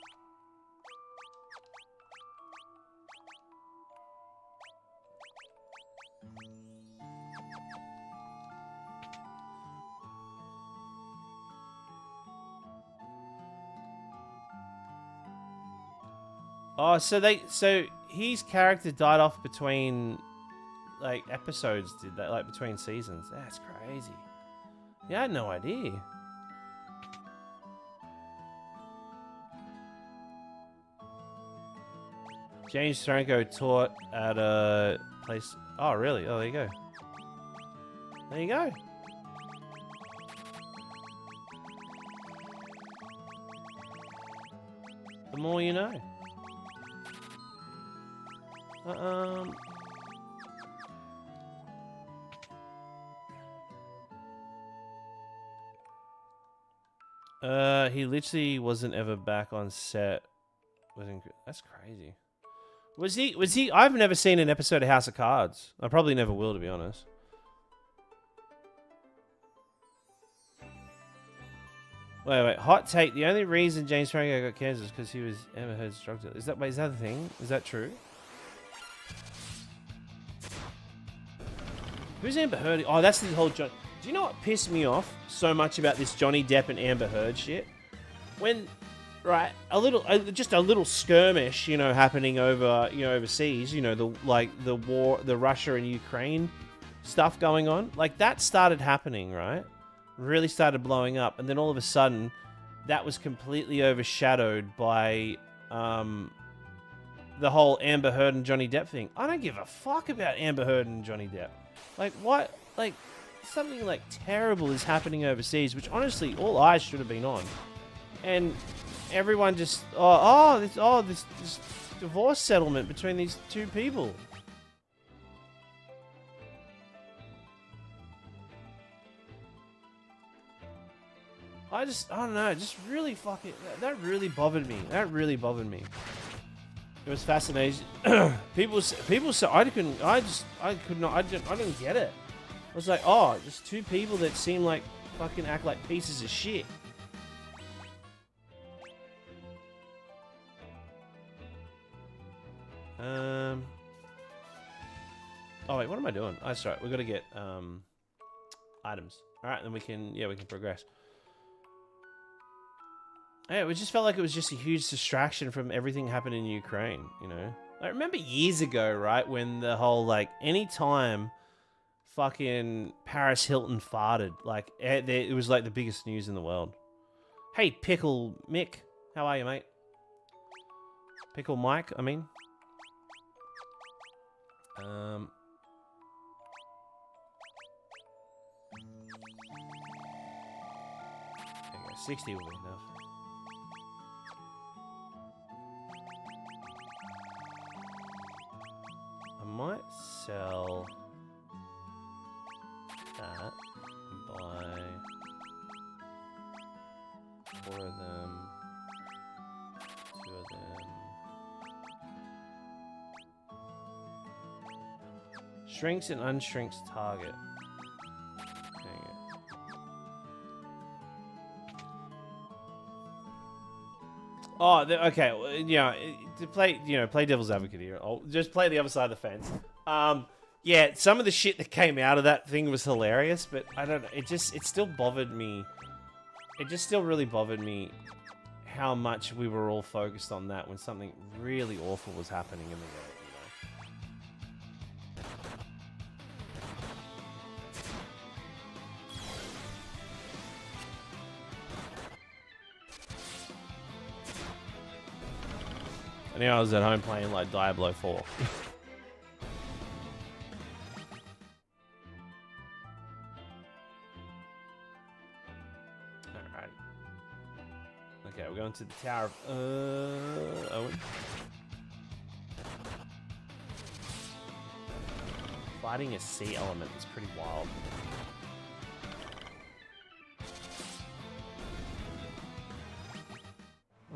Oh, so his character died off between like episodes, did that? Like between seasons. That's crazy. Yeah, I had no idea. James Franco taught at a place. Oh, really? Oh, there you go. There you go. The more you know. He literally wasn't ever back on set. That's crazy. Was he? I've never seen an episode of House of Cards. I probably never will, to be honest. Wait. Hot take. The only reason James Franco got cancer is because he was Amber Heard's drug dealer. Is that the thing? Is that true? Who's Amber Heard? Oh, that's the whole John. Do you know what pissed me off so much about this Johnny Depp and Amber Heard shit? When, right, just a little skirmish, you know, happening over, overseas, the war, the Russia and Ukraine stuff going on, like that started happening, right? Really started blowing up, and then all of a sudden, that was completely overshadowed by the whole Amber Heard and Johnny Depp thing. I don't give a fuck about Amber Heard and Johnny Depp. Like, what? Like, something like terrible is happening overseas, which honestly, all eyes should have been on. And everyone just, this divorce settlement between these two people. I don't know, just really fucking, that really bothered me. That really bothered me. It was fascinating. people say, I didn't get it. I was like, oh, just two people that seem like fucking act like pieces of shit. Oh wait, what am I doing? Oh, that's right. We got to get items. All right, then we can progress. Yeah, it just felt like it was just a huge distraction from everything happening in Ukraine, you know? I remember years ago, right, when the whole, like, anytime fucking Paris Hilton farted, like, it was, like, the biggest news in the world. Hey, Pickle Mick. How are you, mate? Pickle Mike, I mean. Okay, 60 will be enough. I might sell that and buy 4 of them, 2 of them. Shrinks and unshrinks target. Dang it. Oh, okay. Yeah, to play, play devil's advocate here. I'll just play the other side of the fence. Yeah, some of the shit that came out of that thing was hilarious, but I don't know. It still bothered me. It just still really bothered me how much we were all focused on that when something really awful was happening in the world. I knew I was at home playing like Diablo 4. Alright. Okay, we're going to the Tower of Owen. Fighting a sea element is pretty wild.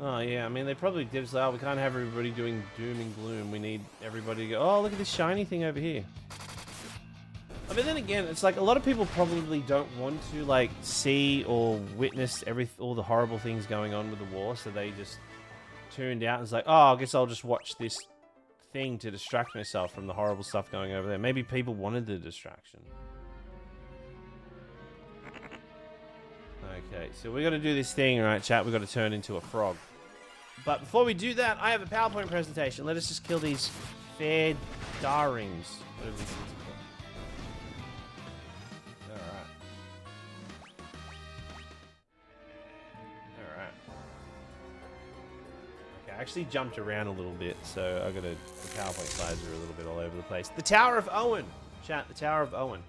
Oh, yeah, I mean, they probably did say, oh, we can't have everybody doing doom and gloom. We need everybody to go, oh, look at this shiny thing over here. I mean, then again, it's like a lot of people probably don't want to, like, see or witness all the horrible things going on with the war, so they just tuned out and it's like, oh, I guess I'll just watch this thing to distract myself from the horrible stuff going over there. Maybe people wanted the distraction. Okay, so we got to do this thing, right, chat? We got to turn into a frog. But before we do that, I have a PowerPoint presentation. Let us just kill these fair darlings. Whatever these things are called. All right. Okay, I actually jumped around a little bit, so I got the PowerPoint slides are a little bit all over the place. The Tower of Owen, chat. The Tower of Owen.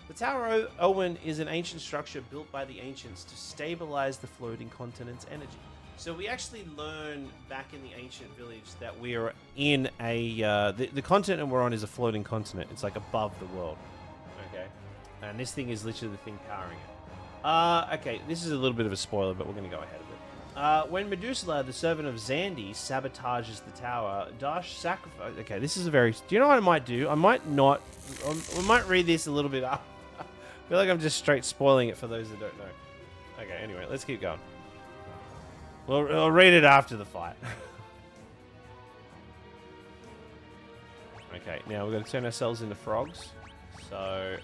The Tower of Owen is an ancient structure built by the ancients to stabilize the floating continent's energy. So we actually learn back in the ancient village that we are in a... the continent we're on is a floating continent. It's like above the world. Okay? And this thing is literally the thing powering it. Okay, this is a little bit of a spoiler, but we're going to go ahead of it. When Medusa, the servant of Xanthi, sabotages the tower, Dash sacrifice... Okay, this is a very... Do you know what I might do? I might not... We might read this a little bit up. I feel like I'm just straight spoiling it for those that don't know. Okay, anyway, let's keep going. We'll read it after the fight. Okay, now we're going to turn ourselves into frogs. So,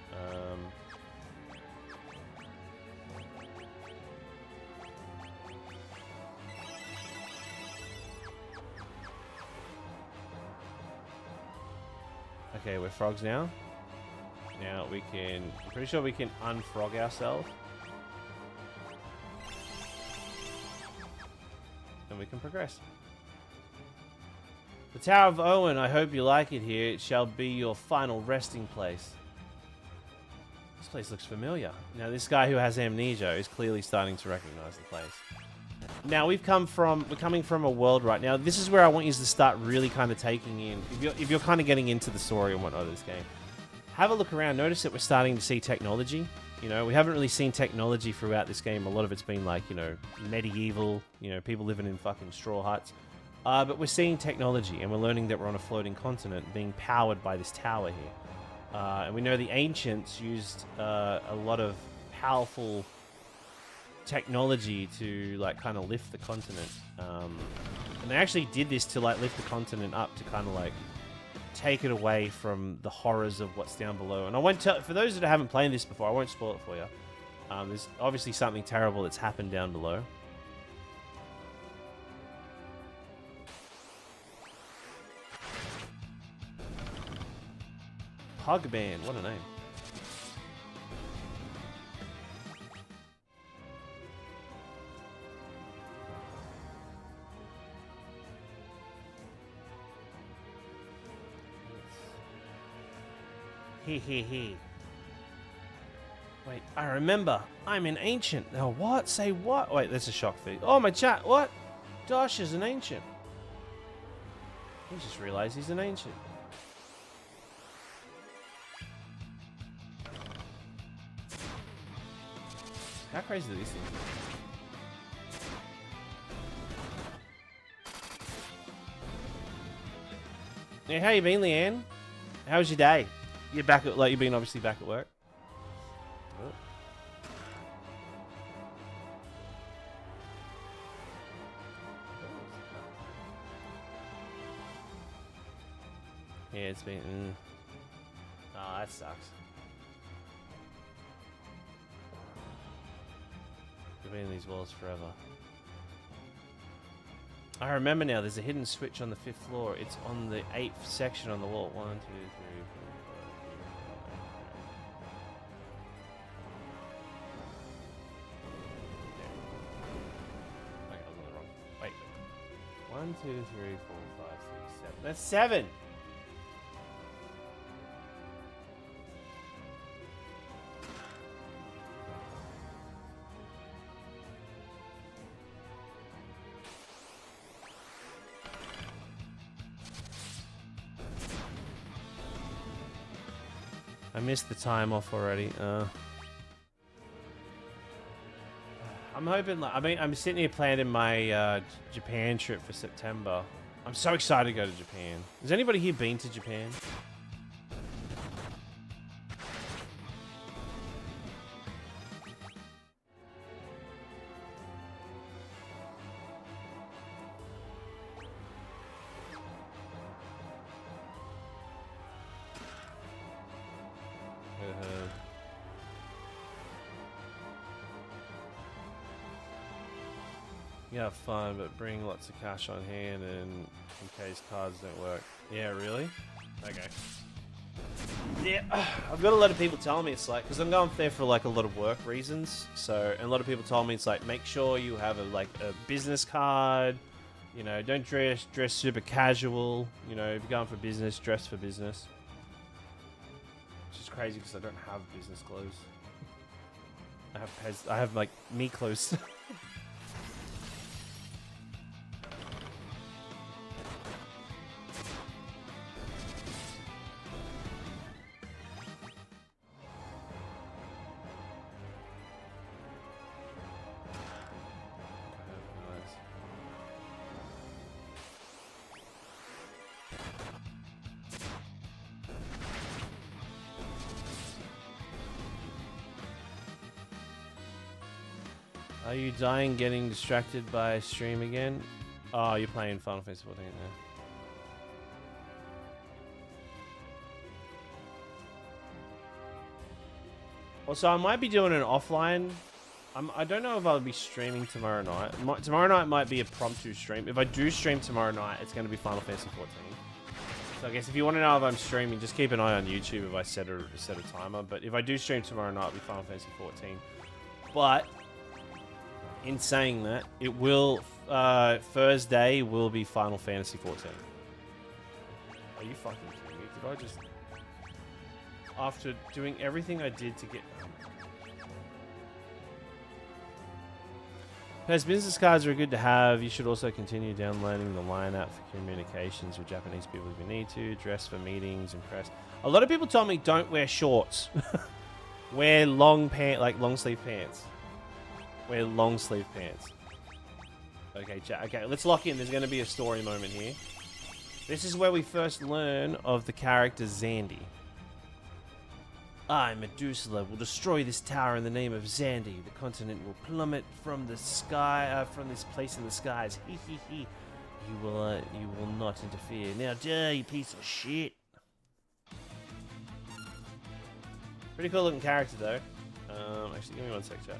okay, we're frogs now. Now we can... I'm pretty sure we can unfrog ourselves. And we can progress. The Tower of Owen, I hope you like it here. It shall be your final resting place. This place looks familiar. Now, this guy who has amnesia is clearly starting to recognize the place. Now, we're coming from a world right now. This is where I want you to start really kind of taking in. If you're kind of getting into the story and whatnot of this game, have a look around. Notice that we're starting to see technology. You know, we haven't really seen technology throughout this game. A lot of it's been like, you know, medieval, you know, people living in fucking straw huts. But we're seeing technology, and we're learning that we're on a floating continent being powered by this tower here. And we know the ancients used a lot of powerful technology to, like, kind of lift the continent. And they actually did this to, like, lift the continent up to kind of, like, take it away from the horrors of what's down below. And I won't tell... For those that haven't played this before, I won't spoil it for you. There's obviously something terrible that's happened down below. Pugman, what a name. He. Wait, I remember. I'm an ancient. Now what? Say what? Wait, that's a shock feed. Oh, my chat. What? Josh is an ancient. He just realized he's an ancient. How crazy are these things? Yeah, how you been, Leanne? How was your day? You're back at, like, you've been obviously back at work. Oh. Yeah, it's been... Oh, that sucks. We've been in these walls forever. I remember now, there's a hidden switch on the 5th floor. It's on the 8th section on the wall. 1, 2, 3, 4, 5, 6, 7. Okay, I was on the wrong. Wait. 1, 2, 3, 4, 5, 6, 7. That's 7! I missed the time off already. I'm hoping, like, I'm sitting here planning my Japan trip for September. I'm so excited to go to Japan. Has anybody here been to Japan? You have fun, but bring lots of cash on hand and in case cards don't work. Yeah, really? Okay. Yeah, I've got a lot of people telling me it's like, because I'm going there for like a lot of work reasons. So, and a lot of people told me it's like, make sure you have a business card. You know, don't dress super casual. You know, if you're going for business, dress for business. Which is crazy because I don't have business clothes. I have like me clothes. Are you dying getting distracted by stream again? Oh, you're playing Final Fantasy XIV now. Also, I might be doing an offline. I don't know if I'll be streaming tomorrow night. Tomorrow night might be a promptu stream. If I do stream tomorrow night, it's going to be Final Fantasy XIV. So I guess if you want to know if I'm streaming, just keep an eye on YouTube if I set a timer. But if I do stream tomorrow night, it'll be Final Fantasy 14. But in saying that, it will Thursday will be Final Fantasy 14. Are you fucking kidding me? Did I just, after doing everything I did to get... As business cards are good to have, you should also continue downloading the line app for communications with Japanese people if you need to. Dress for meetings, impress. A lot of people told me don't wear shorts. Wear long pants, like long sleeve pants. Wear long sleeve pants. Okay, chat. Okay, let's lock in. There's going to be a story moment here. This is where we first learn of the character Zandy. I, Medusa, will destroy this tower in the name of Zandy. The continent will plummet from the sky, from this place in the skies. Hee hee hee. You will not interfere. Now, duh, you piece of shit. Pretty cool looking character, though. Actually, give me one sec, chat.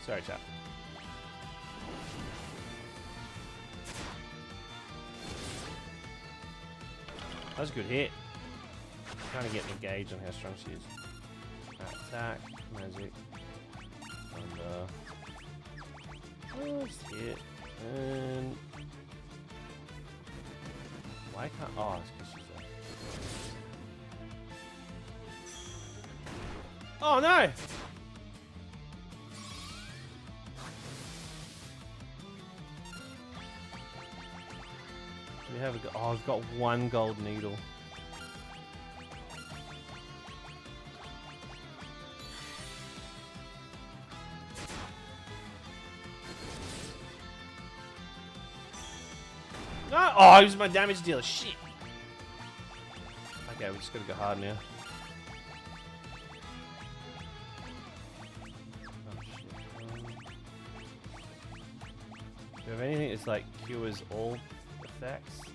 Sorry, chat. That was a good hit. Trying to get the gauge on how strong she is. Attack, magic, and just hit, and why can't? Oh, it's because she's there. Oh no! We have a, oh, I've got one gold needle. No! Oh, I used my damage dealer. Shit. Okay, we just gotta go hard now. Oh shit. Do you have anything that's like cures all effects? No.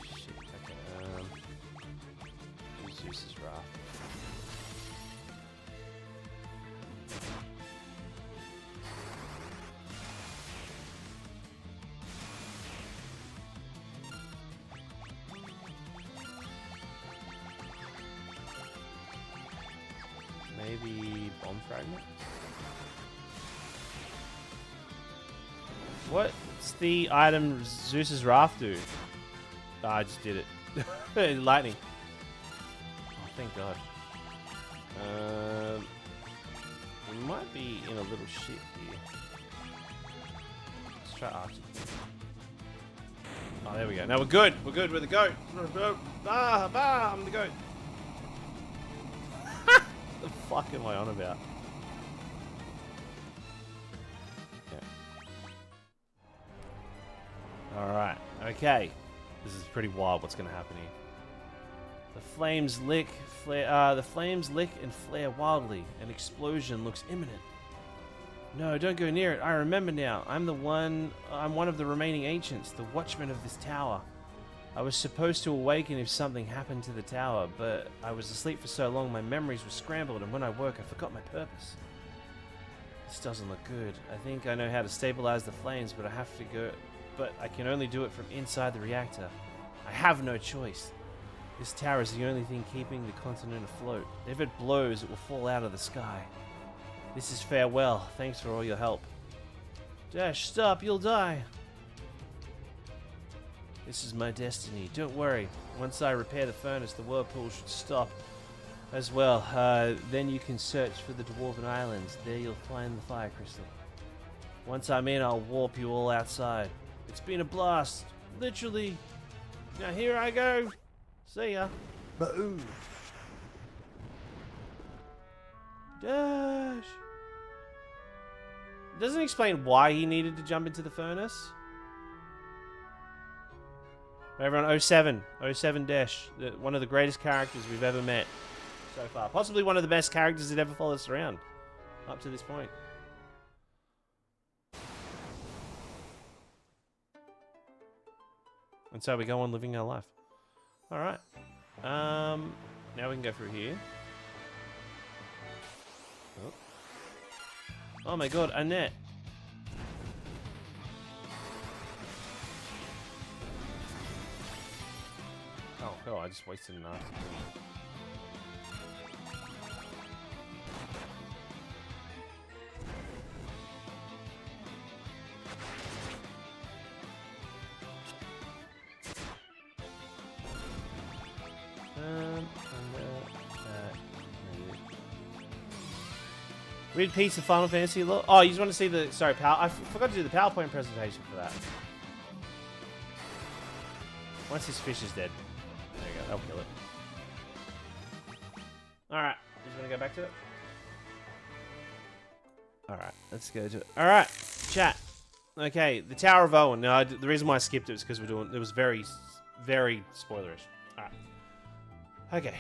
Shit. Okay. Zeus's Wrath. Maybe bomb fragment. What's the item Zeus's Wrath do? Oh, I just did it. Lightning. Oh, thank God. We might be in a little shit here. Let's try Archie. Oh, there we go. Now we're good. We're good. We're the goat. Bah, bah, I'm the goat. What the fuck am I on about? Yeah. Alright, okay. This is pretty wild what's gonna happen here. The flames lick and flare wildly. An explosion looks imminent. No, don't go near it. I remember now. I'm one of the remaining ancients, the watchman of this tower. I was supposed to awaken if something happened to the tower, but I was asleep for so long my memories were scrambled, and when I woke I forgot my purpose. This doesn't look good. I think I know how to stabilize the flames, but I can only do it from inside the reactor. I have no choice. This tower is the only thing keeping the continent afloat. If it blows, it will fall out of the sky. This is farewell. Thanks for all your help. Dash, stop, you'll die. This is my destiny. Don't worry. Once I repair the furnace, the whirlpool should stop as well. Then you can search for the Dwarven Islands. There you'll find the fire crystal. Once I'm in, I'll warp you all outside. It's been a blast. Literally. Now here I go. See ya. Boom. Dash. Doesn't explain why he needed to jump into the furnace. Over on 07. 07 Dash. One of the greatest characters we've ever met so far. Possibly one of the best characters that ever followed us around. Up to this point. And so we go on living our life. Alright. Now we can go through here. Oh my god, Annette. Oh god, I just wasted an article. Weird piece of Final Fantasy lore. Oh, you just want to see the... Sorry, I forgot to do the PowerPoint presentation for that. Once his fish is dead. There you go, that'll kill it. Alright, you just want to go back to it? Alright, let's go to it. Alright, chat. Okay, the Tower of Owen. Now, the reason why I skipped it was because it was very, very spoilerish. Alright. Okay.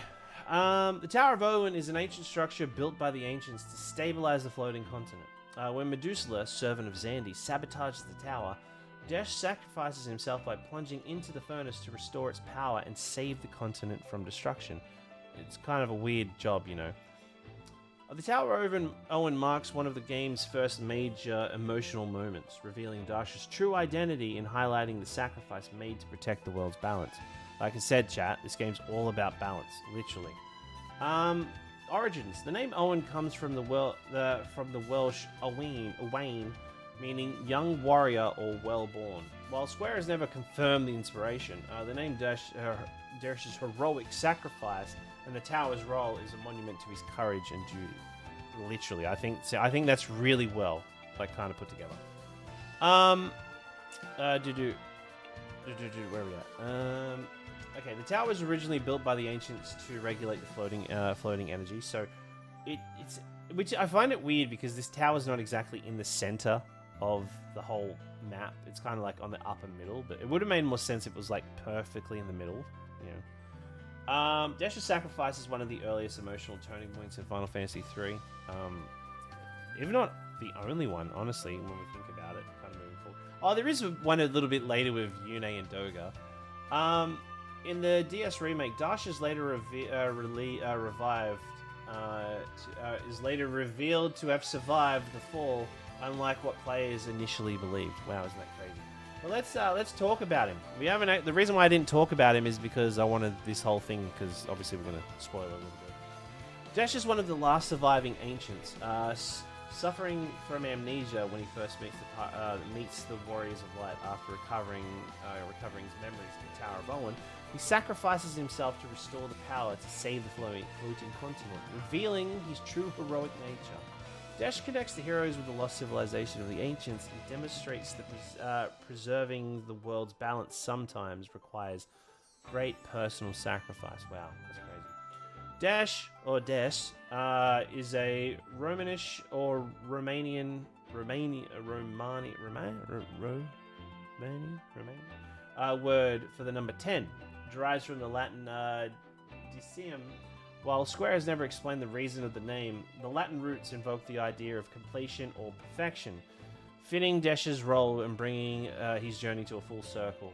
The Tower of Owen is an ancient structure built by the ancients to stabilize the floating continent. When Medusa, servant of Xandi, sabotages the tower, Desh sacrifices himself by plunging into the furnace to restore its power and save the continent from destruction. It's kind of a weird job, you know. The Tower of Owen marks one of the game's first major emotional moments, revealing Dash's true identity and highlighting the sacrifice made to protect the world's balance. Like I said, chat, this game's all about balance, literally. Origins. The name Owen comes from the Welsh Owain, meaning young warrior or well-born. While Square has never confirmed the inspiration, the name Dash's heroic sacrifice and the tower's role is a monument to his courage and duty. Literally, I think that's really well, like, kind of put together. Where are we at? Okay, the tower was originally built by the ancients to regulate the floating energy. So, which I find it weird because this tower is not exactly in the center of the whole map. It's kind of like on the upper middle, but it would have made more sense if it was like perfectly in the middle. You know. Dash's sacrifice is one of the earliest emotional turning points in Final Fantasy III. If not the only one, honestly, when we think about it, kind of moving forward. Oh, there is one a little bit later with Yune and Doga. In the DS remake, Dash is later revived. Is later revealed to have survived the fall, unlike what players initially believed. Wow, isn't that crazy? Well, let's talk about him. We haven't. The reason why I didn't talk about him is because I wanted this whole thing. Because obviously we're going to spoil it a little bit. Dash is one of the last surviving ancients, suffering from amnesia when he first meets the Warriors of Light after recovering his memories in the Tower of Owen. He sacrifices himself to restore the power to save the floating continent, revealing his true heroic nature. Dash connects the heroes with the lost civilization of the ancients and demonstrates that preserving the world's balance sometimes requires great personal sacrifice. Wow, that's crazy. Dash, or Des, is a Romanish or Romanian word for the number 10. Derives from the Latin decim. While Square has never explained the reason of the name, the Latin roots invoke the idea of completion or perfection, fitting Dash's role in bringing his journey to a full circle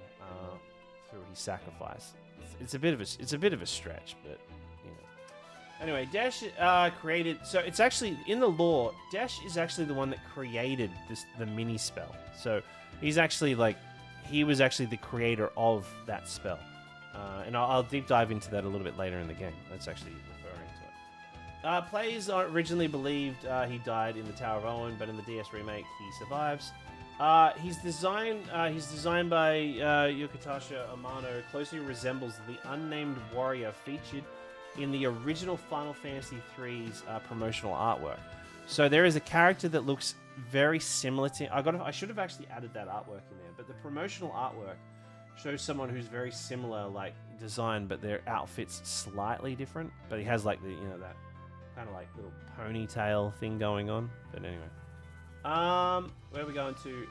through his sacrifice. It's a bit of a stretch, but you know. Anyway, Dash created. So it's actually in the lore. Dash is actually the one that created the mini spell. So he's actually he was actually the creator of that spell. And I'll deep dive into that a little bit later in the game. That's actually referring to it. Players originally believed he died in the Tower of Owen, but in the DS remake, he survives. He's designed by Yukitaka Amano, closely resembles the unnamed warrior featured in the original Final Fantasy III's promotional artwork. So there is a character that looks very similar to... I should have actually added that artwork in there, but the promotional artwork shows someone who's very similar, design, but their outfit's slightly different. But he has that kind of little ponytail thing going on. But anyway, where are we going to?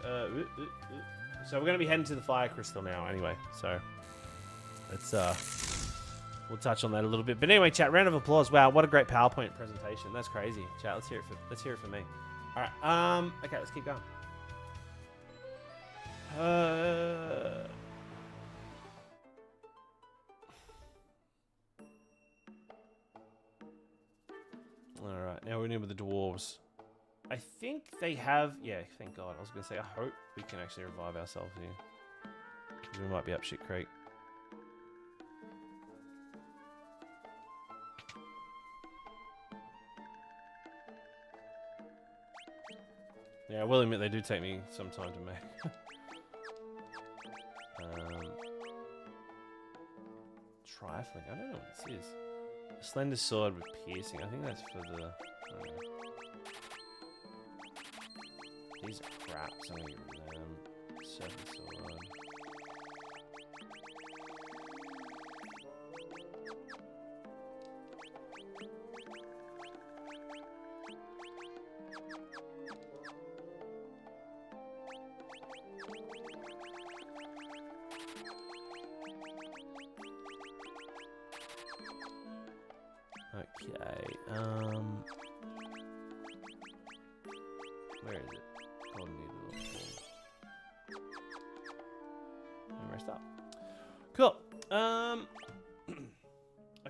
So we're going to be heading to the Fire Crystal now. Anyway, so It's we'll touch on that a little bit. But anyway, chat, round of applause. Wow, what a great PowerPoint presentation. That's crazy. Chat, let's hear it for me. All right. Okay, let's keep going. All right, now we're in with the dwarves. I think they have... Yeah, thank God. I was going to say, I hope we can actually revive ourselves here. Because we might be up shit creek. Yeah, I will admit they do take me some time to make. Trifling. I don't know what this is. A slender sword with piercing. I think that's for the... These are crap, so I'm gonna get rid of them. Serpent sword. Okay, where is it? Golden Needle. And rest up. Cool. I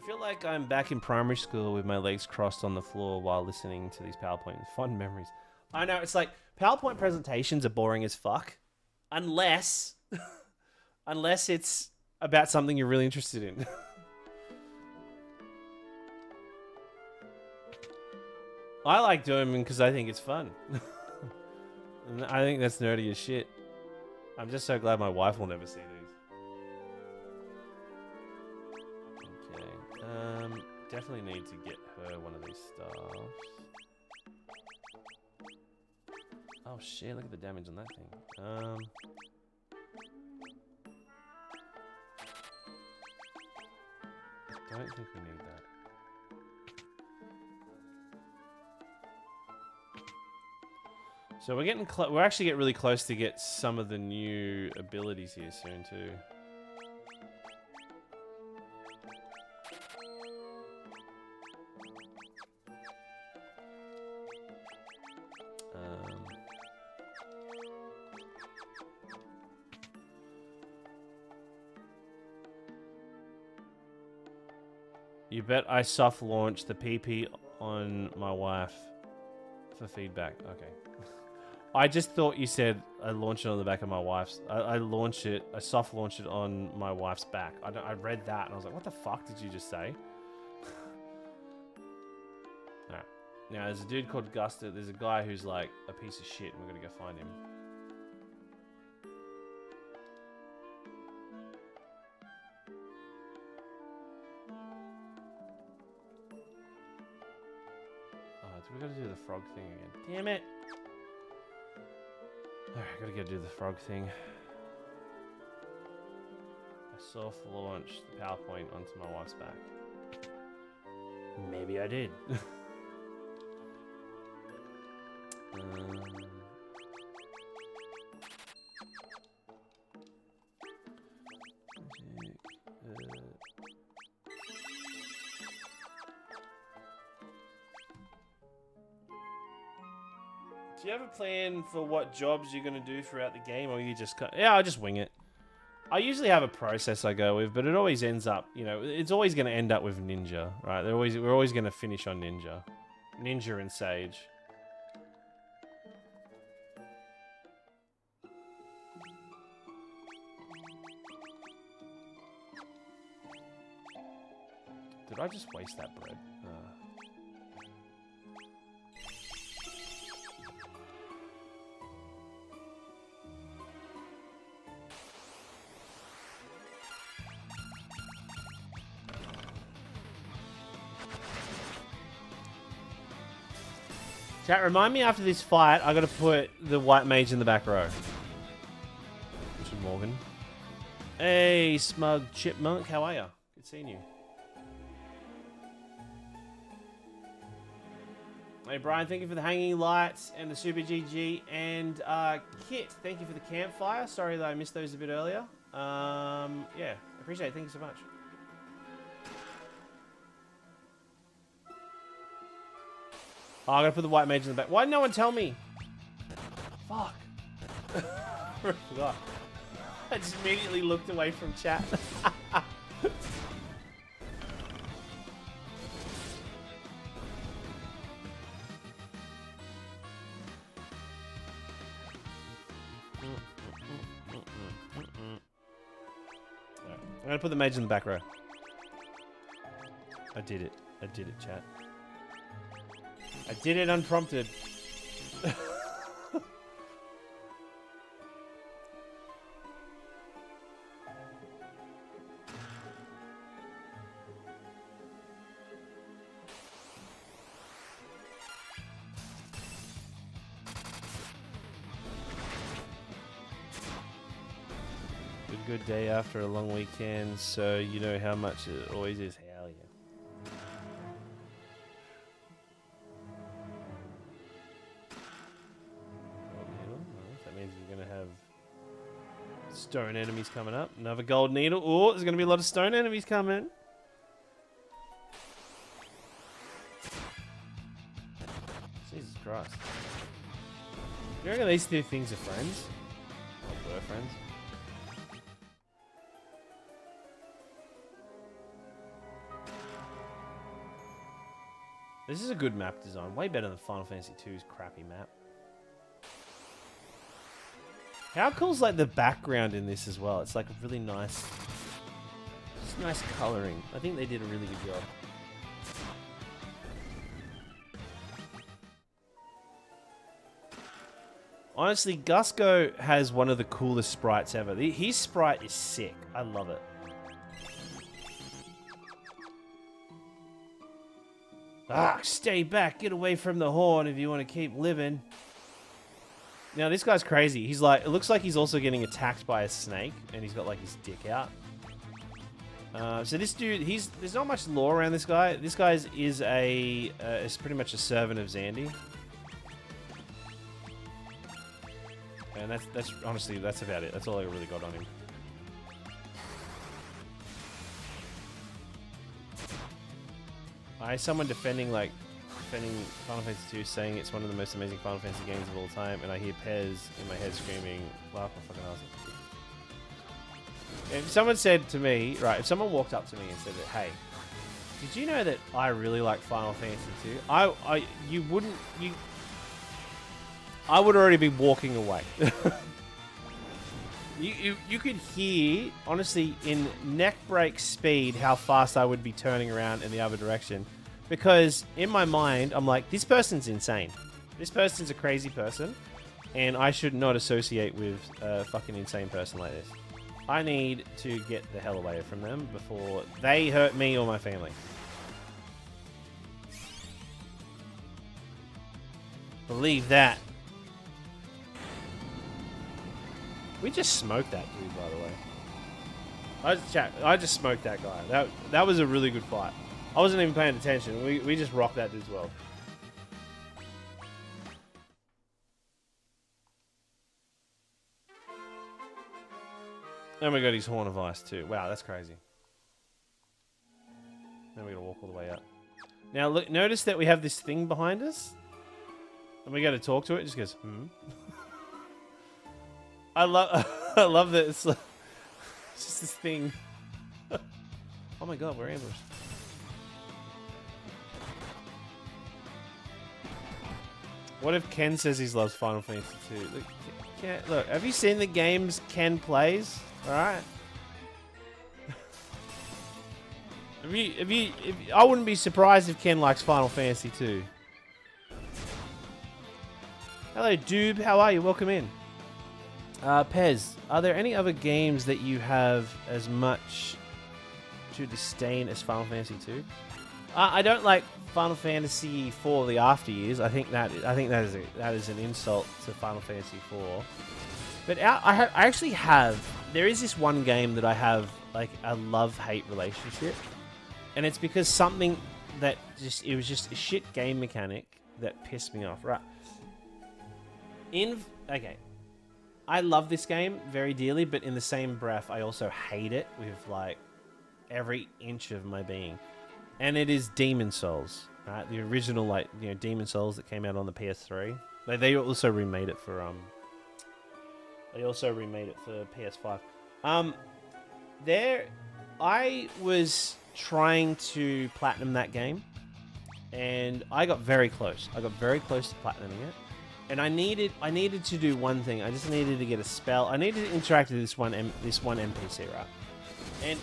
feel like I'm back in primary school with my legs crossed on the floor while listening to these PowerPoint. Fun memories. I know, it's like, PowerPoint presentations are boring as fuck. Unless it's about something you're really interested in. I like doing them because I think it's fun. And I think that's nerdy as shit. I'm just so glad my wife will never see these. Okay. Definitely need to get her one of these staffs. Oh shit, look at the damage on that thing. I don't think we need that. So we're getting we're actually getting really close to get some of the new abilities here soon too. You bet I soft launched the PP on my wife for feedback. Okay. I just thought you said I launched it on the back of my wife's. I soft launched it on my wife's back. I read that and I was like, what the fuck did you just say? Alright. Now there's a dude called Gusta. There's a guy who's like a piece of shit and we're gonna go find him. Oh, we gotta do the frog thing again. Damn it! Alright, gotta go do the frog thing. I soft launched the PowerPoint onto my wife's back. Maybe I did. Do you have a plan for what jobs you're going to do throughout the game, or you just... Yeah, I'll just wing it. I usually have a process I go with, but it always ends up, you know, it's always going to end up with Ninja, right? We're always going to finish on Ninja. Ninja and Sage. Did I just waste that bread? Chat, remind me after this fight, I gotta put the white mage in the back row. Richard Morgan. Hey, smug chipmunk, how are ya? Good seeing you. Hey, Brian, thank you for the hanging lights and the super GG. And Kit, thank you for the campfire. Sorry that I missed those a bit earlier. Yeah, appreciate it. Thank you so much. Oh, I'm gonna put the white mage in the back. Why did no one tell me? Fuck. I forgot. I just immediately looked away from chat. I'm gonna put the mage in the back row. I did it. I did it, chat. I did it unprompted. Good day after a long weekend, so you know how much it always is. Hell yeah. Gold needle. Nice. That means we're going to have stone enemies coming up. Another gold needle. Oh, there's going to be a lot of stone enemies coming. Jesus Christ. You reckon these two things are friends? Or were friends? This is a good map design. Way better than Final Fantasy II's crappy map. How cool's like the background in this as well? It's like a really nice... Just nice colouring. I think they did a really good job. Honestly, Gusco has one of the coolest sprites ever. His sprite is sick. I love it. Ah, stay back. Get away from the horn if you want to keep living. Now, this guy's crazy. He's like, it looks like he's also getting attacked by a snake, and he's got like his dick out. So this dude, there's not much lore around this guy. This guy is pretty much a servant of Zandy. And that's honestly, that's about it. That's all I really got on him. Someone defending Final Fantasy II, saying it's one of the most amazing Final Fantasy games of all time, and I hear Pez in my head screaming, laugh my fucking ass. If someone said to me, right, if someone walked up to me and said that, hey, did you know that I really like Final Fantasy II? I would already be walking away. You could hear, honestly, in neck break speed, how fast I would be turning around in the other direction. Because in my mind, I'm like, this person's insane. This person's a crazy person. And I should not associate with a fucking insane person like this. I need to get the hell away from them before they hurt me or my family. Believe that. We just smoked that dude, by the way. I just smoked that guy. That was a really good fight. I wasn't even paying attention. We just rocked that dude's world. And we got his Horn of Ice too. Wow, that's crazy. Now we gotta walk all the way up. Now look, notice that we have this thing behind us. And we gotta talk to it. It just goes, hmm. I love that it's just this thing. Oh my god, we're ambushed. What if Ken says he loves Final Fantasy II? Look, have you seen the games Ken plays? Alright? I wouldn't be surprised if Ken likes Final Fantasy II. Hello, Doob. How are you? Welcome in. Pez, are there any other games that you have as much to disdain as Final Fantasy II? I don't like Final Fantasy IV: The After Years. I think that is an insult to Final Fantasy IV. But I actually have. There is this one game that I have like a love-hate relationship, and it's because something that it was just a shit game mechanic that pissed me off. Right. Okay. I love this game very dearly, but in the same breath, I also hate it with like every inch of my being. And it is Demon Souls, right? The original, like, you know, Demon Souls that came out on the PS3. They also remade it for PS5. I was trying to platinum that game, and I got very close. I got very close to platinuming it, and I needed to do one thing. I just needed to get a spell. I needed to interact with this one NPC, right? And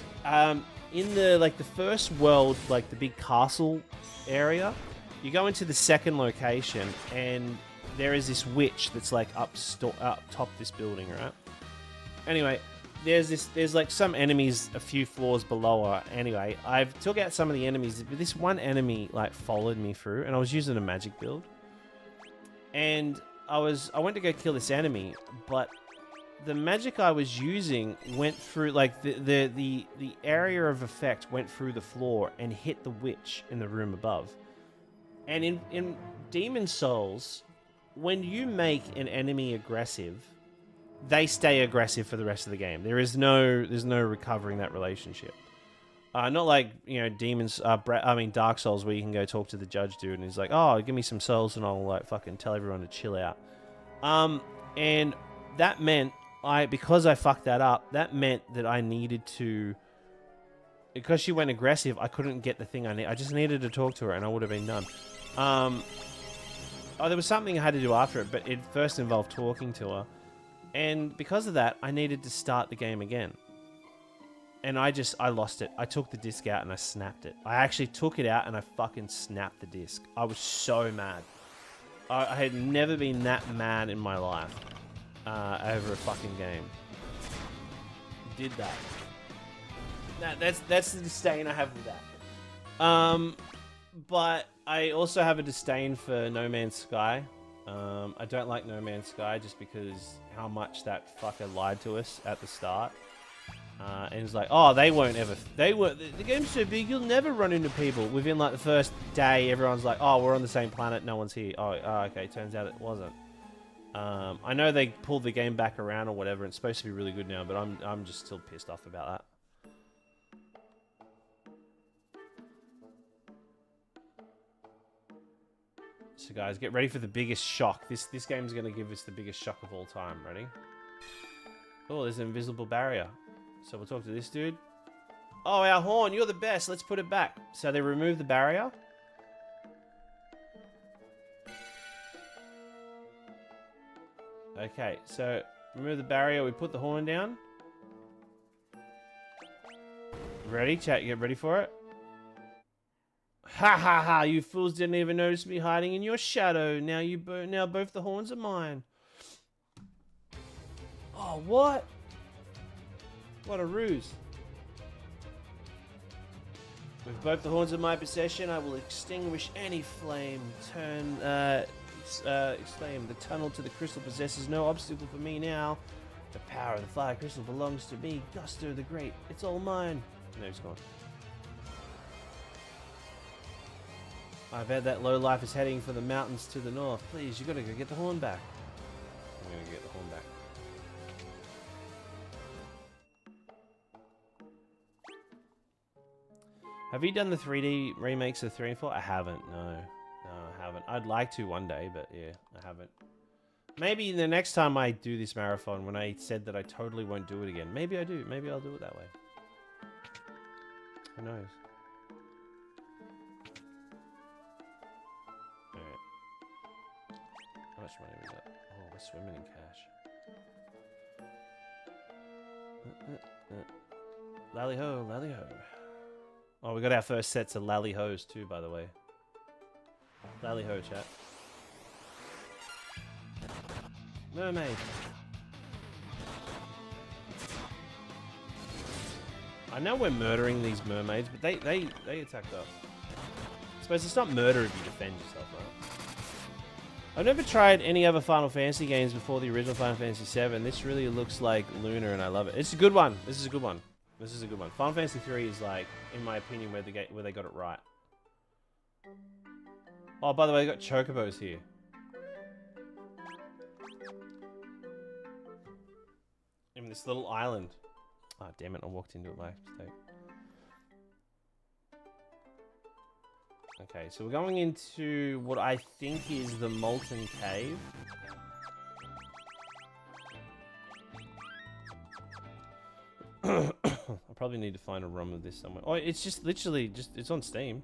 in the first world, like the big castle area, you go into the second location, and there is this witch that's like up top this building, right? Anyway, there's like some enemies a few floors below her. Anyway, I've took out some of the enemies, but this one enemy like followed me through, and I was using a magic build, and I went to go kill this enemy, but the magic I was using went through, like, the area of effect went through the floor and hit the witch in the room above. And in Demon Souls, when you make an enemy aggressive, they stay aggressive for the rest of the game. There's no recovering that relationship. Not like, you know, Dark Souls, where you can go talk to the judge dude and he's like, oh, give me some souls and I'll like fucking tell everyone to chill out. And that meant because I fucked that up, that meant that I needed to, because she went aggressive, I couldn't get the thing I need. I just needed to talk to her and I would have been done. There was something I had to do after it, but it first involved talking to her. And because of that, I needed to start the game again. And I lost it. I took the disc out and I snapped it. I actually took it out and I fucking snapped the disc. I was so mad. I had never been that mad in my life over a fucking game. Did that. That's the disdain I have with that. But I also have a disdain for No Man's Sky. I don't like No Man's Sky just because how much that fucker lied to us at the start. And it's like, oh, the game's so big, you'll never run into people. Within like the first day, everyone's like, oh, we're on the same planet, no one's here. Oh, okay, turns out it wasn't. I know they pulled the game back around or whatever, and it's supposed to be really good now, but I'm just still pissed off about that. So guys, get ready for the biggest shock. This game's going to give us the biggest shock of all time. Ready? Oh, there's an invisible barrier. So we'll talk to this dude. Oh, our horn, you're the best. Let's put it back. So they remove the barrier. Okay, so remove the barrier. We put the horn down. Ready? Chat, get ready for it. Ha ha ha, you fools didn't even notice me hiding in your shadow. Now both the horns are mine. Oh, what? What a ruse. With both the horns in my possession, I will extinguish any flame. Exclaim, the tunnel to the crystal possesses no obstacle for me now. The power of the fire crystal belongs to me, Gusto the Great. It's all mine. No, he's gone. I bet that lowlife is heading for the mountains to the north. Please, you gotta go get the horn back. I'm gonna get the horn back. Have you done the 3D remakes of 3 and 4? I haven't, no. No, I haven't. I'd like to one day, but yeah, I haven't. Maybe the next time I do this marathon, when I said that I totally won't do it again, maybe I do. Maybe I'll do it that way. Who knows? Alright. How much money was that? Oh, we're swimming in cash. Lally ho, lally ho. Oh, we got our first sets of lally hoes too, by the way. Lally ho, chat. Mermaid. I know we're murdering these mermaids, but they attacked us. I suppose it's not murder if you defend yourself, right? I've never tried any other Final Fantasy games before the original Final Fantasy VII. This really looks like Lunar, and I love it. It's a good one. This is a good one. This is a good one. Final Fantasy III is like, in my opinion, where they got it right. Oh, by the way, they got chocobos here. this little island. Ah, oh, damn it! I walked into it by mistake. Okay, so we're going into what I think is the Molten Cave. I probably need to find a ROM of this somewhere. Oh, it's just literally just it's on Steam.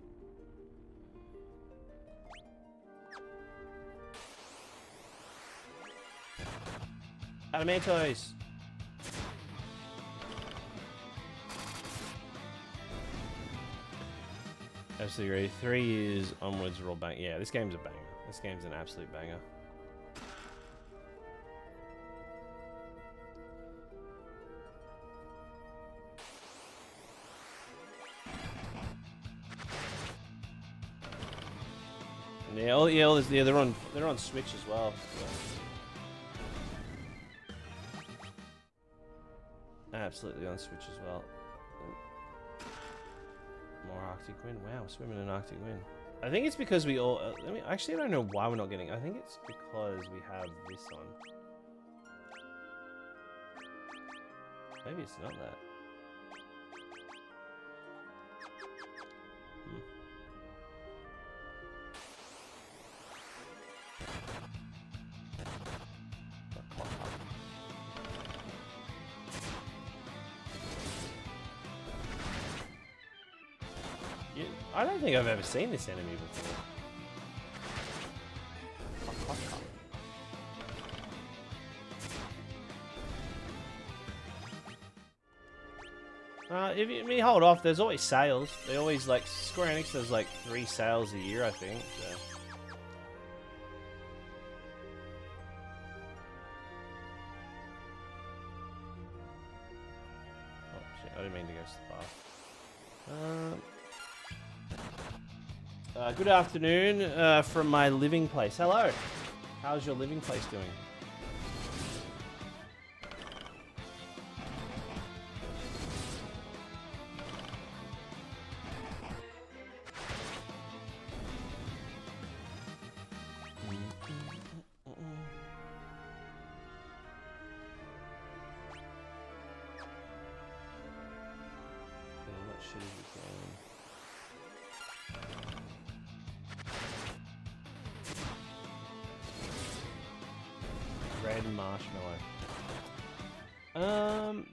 Adamantoise. Absolutely ready. 3 years onwards are all bang. Yeah, this game's a banger. This game's an absolute banger. Yeah, they're on Switch as well. So. Absolutely on Switch as well. More Arctic Wind. Wow, swimming in Arctic Wind. I think it's because we all... actually, I don't know why we're not getting... I think it's because we have this on. Maybe it's not that. I don't think I've ever seen this enemy before. If you hold off, there's always sales. They always like Square Enix does like 3 sales a year, I think. So. Oh shit! I didn't mean to go so fast. Good afternoon from my living place. Hello. How's your living place doing?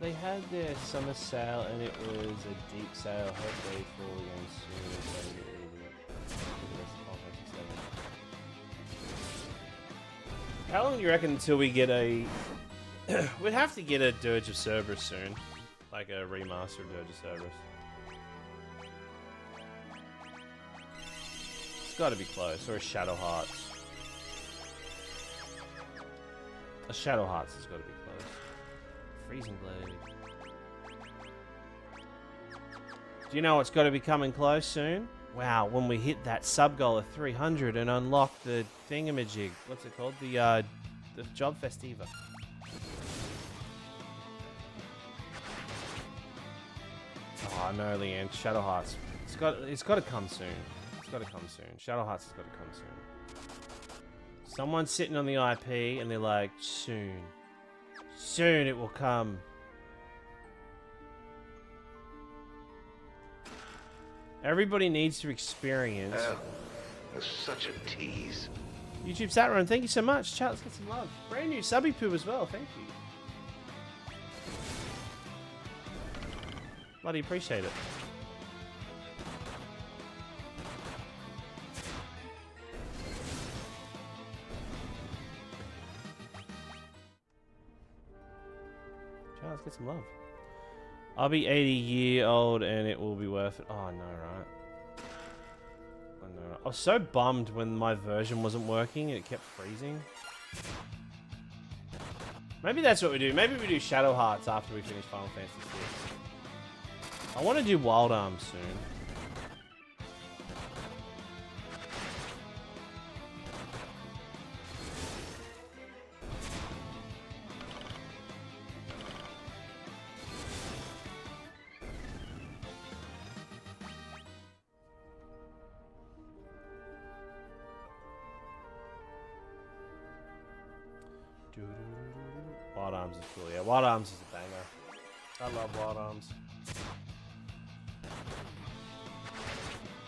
They had their summer sale and it was a deep sale. Hope they fall again soon. How long do you reckon until we get a... We'd have to get a Dirge of Cerberus soon. Like a remaster of Dirge of Cerberus. It's gotta be close. Or a Shadow Hearts. A Shadow Hearts has gotta be close. Freezing Blade. Do you know what's got to be coming close soon? Wow, when we hit that sub goal of 300 and unlock the thingamajig. What's it called? The Job Festiva. Oh no, Leanne. Shadow Hearts. It's got to come soon. It's got to come soon. Shadow Hearts has got to come soon. Someone's sitting on the IP and they're like, soon. Soon it will come. Everybody needs to experience. That's such a tease. YouTube Saturn, thank you so much. Chat, let's get some love. Brand new subby poo as well, thank you. Bloody appreciate it. Chat, let's get some love. I'll be 80-year-old and it will be worth it. Oh, no, right? I know. I was so bummed when my version wasn't working and it kept freezing. Maybe that's what we do. Maybe we do Shadow Hearts after we finish Final Fantasy VI. I want to do Wild Arms soon. Wild Arms is cool, yeah. Wild Arms is a banger. I love Wild Arms.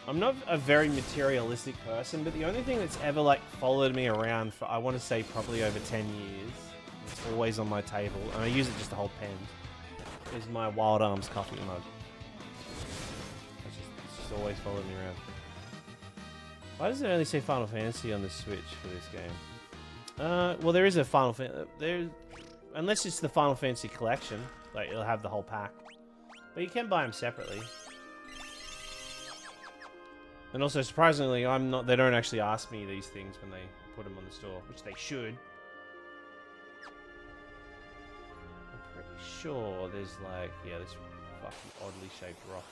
I'm not a very materialistic person, but the only thing that's ever like followed me around for, I want to say, probably over 10 years, it's always on my table, and I use it just to hold pens, is my Wild Arms coffee mug. It's just always followed me around. Why does it only say Final Fantasy on the Switch for this game? Well, there is a Final Fantasy, unless it's the Final Fantasy collection, like it'll have the whole pack. But you can buy them separately. And also, surprisingly, they don't actually ask me these things when they put them on the store, which they should. I'm pretty sure there's like, yeah, this fucking oddly shaped rock.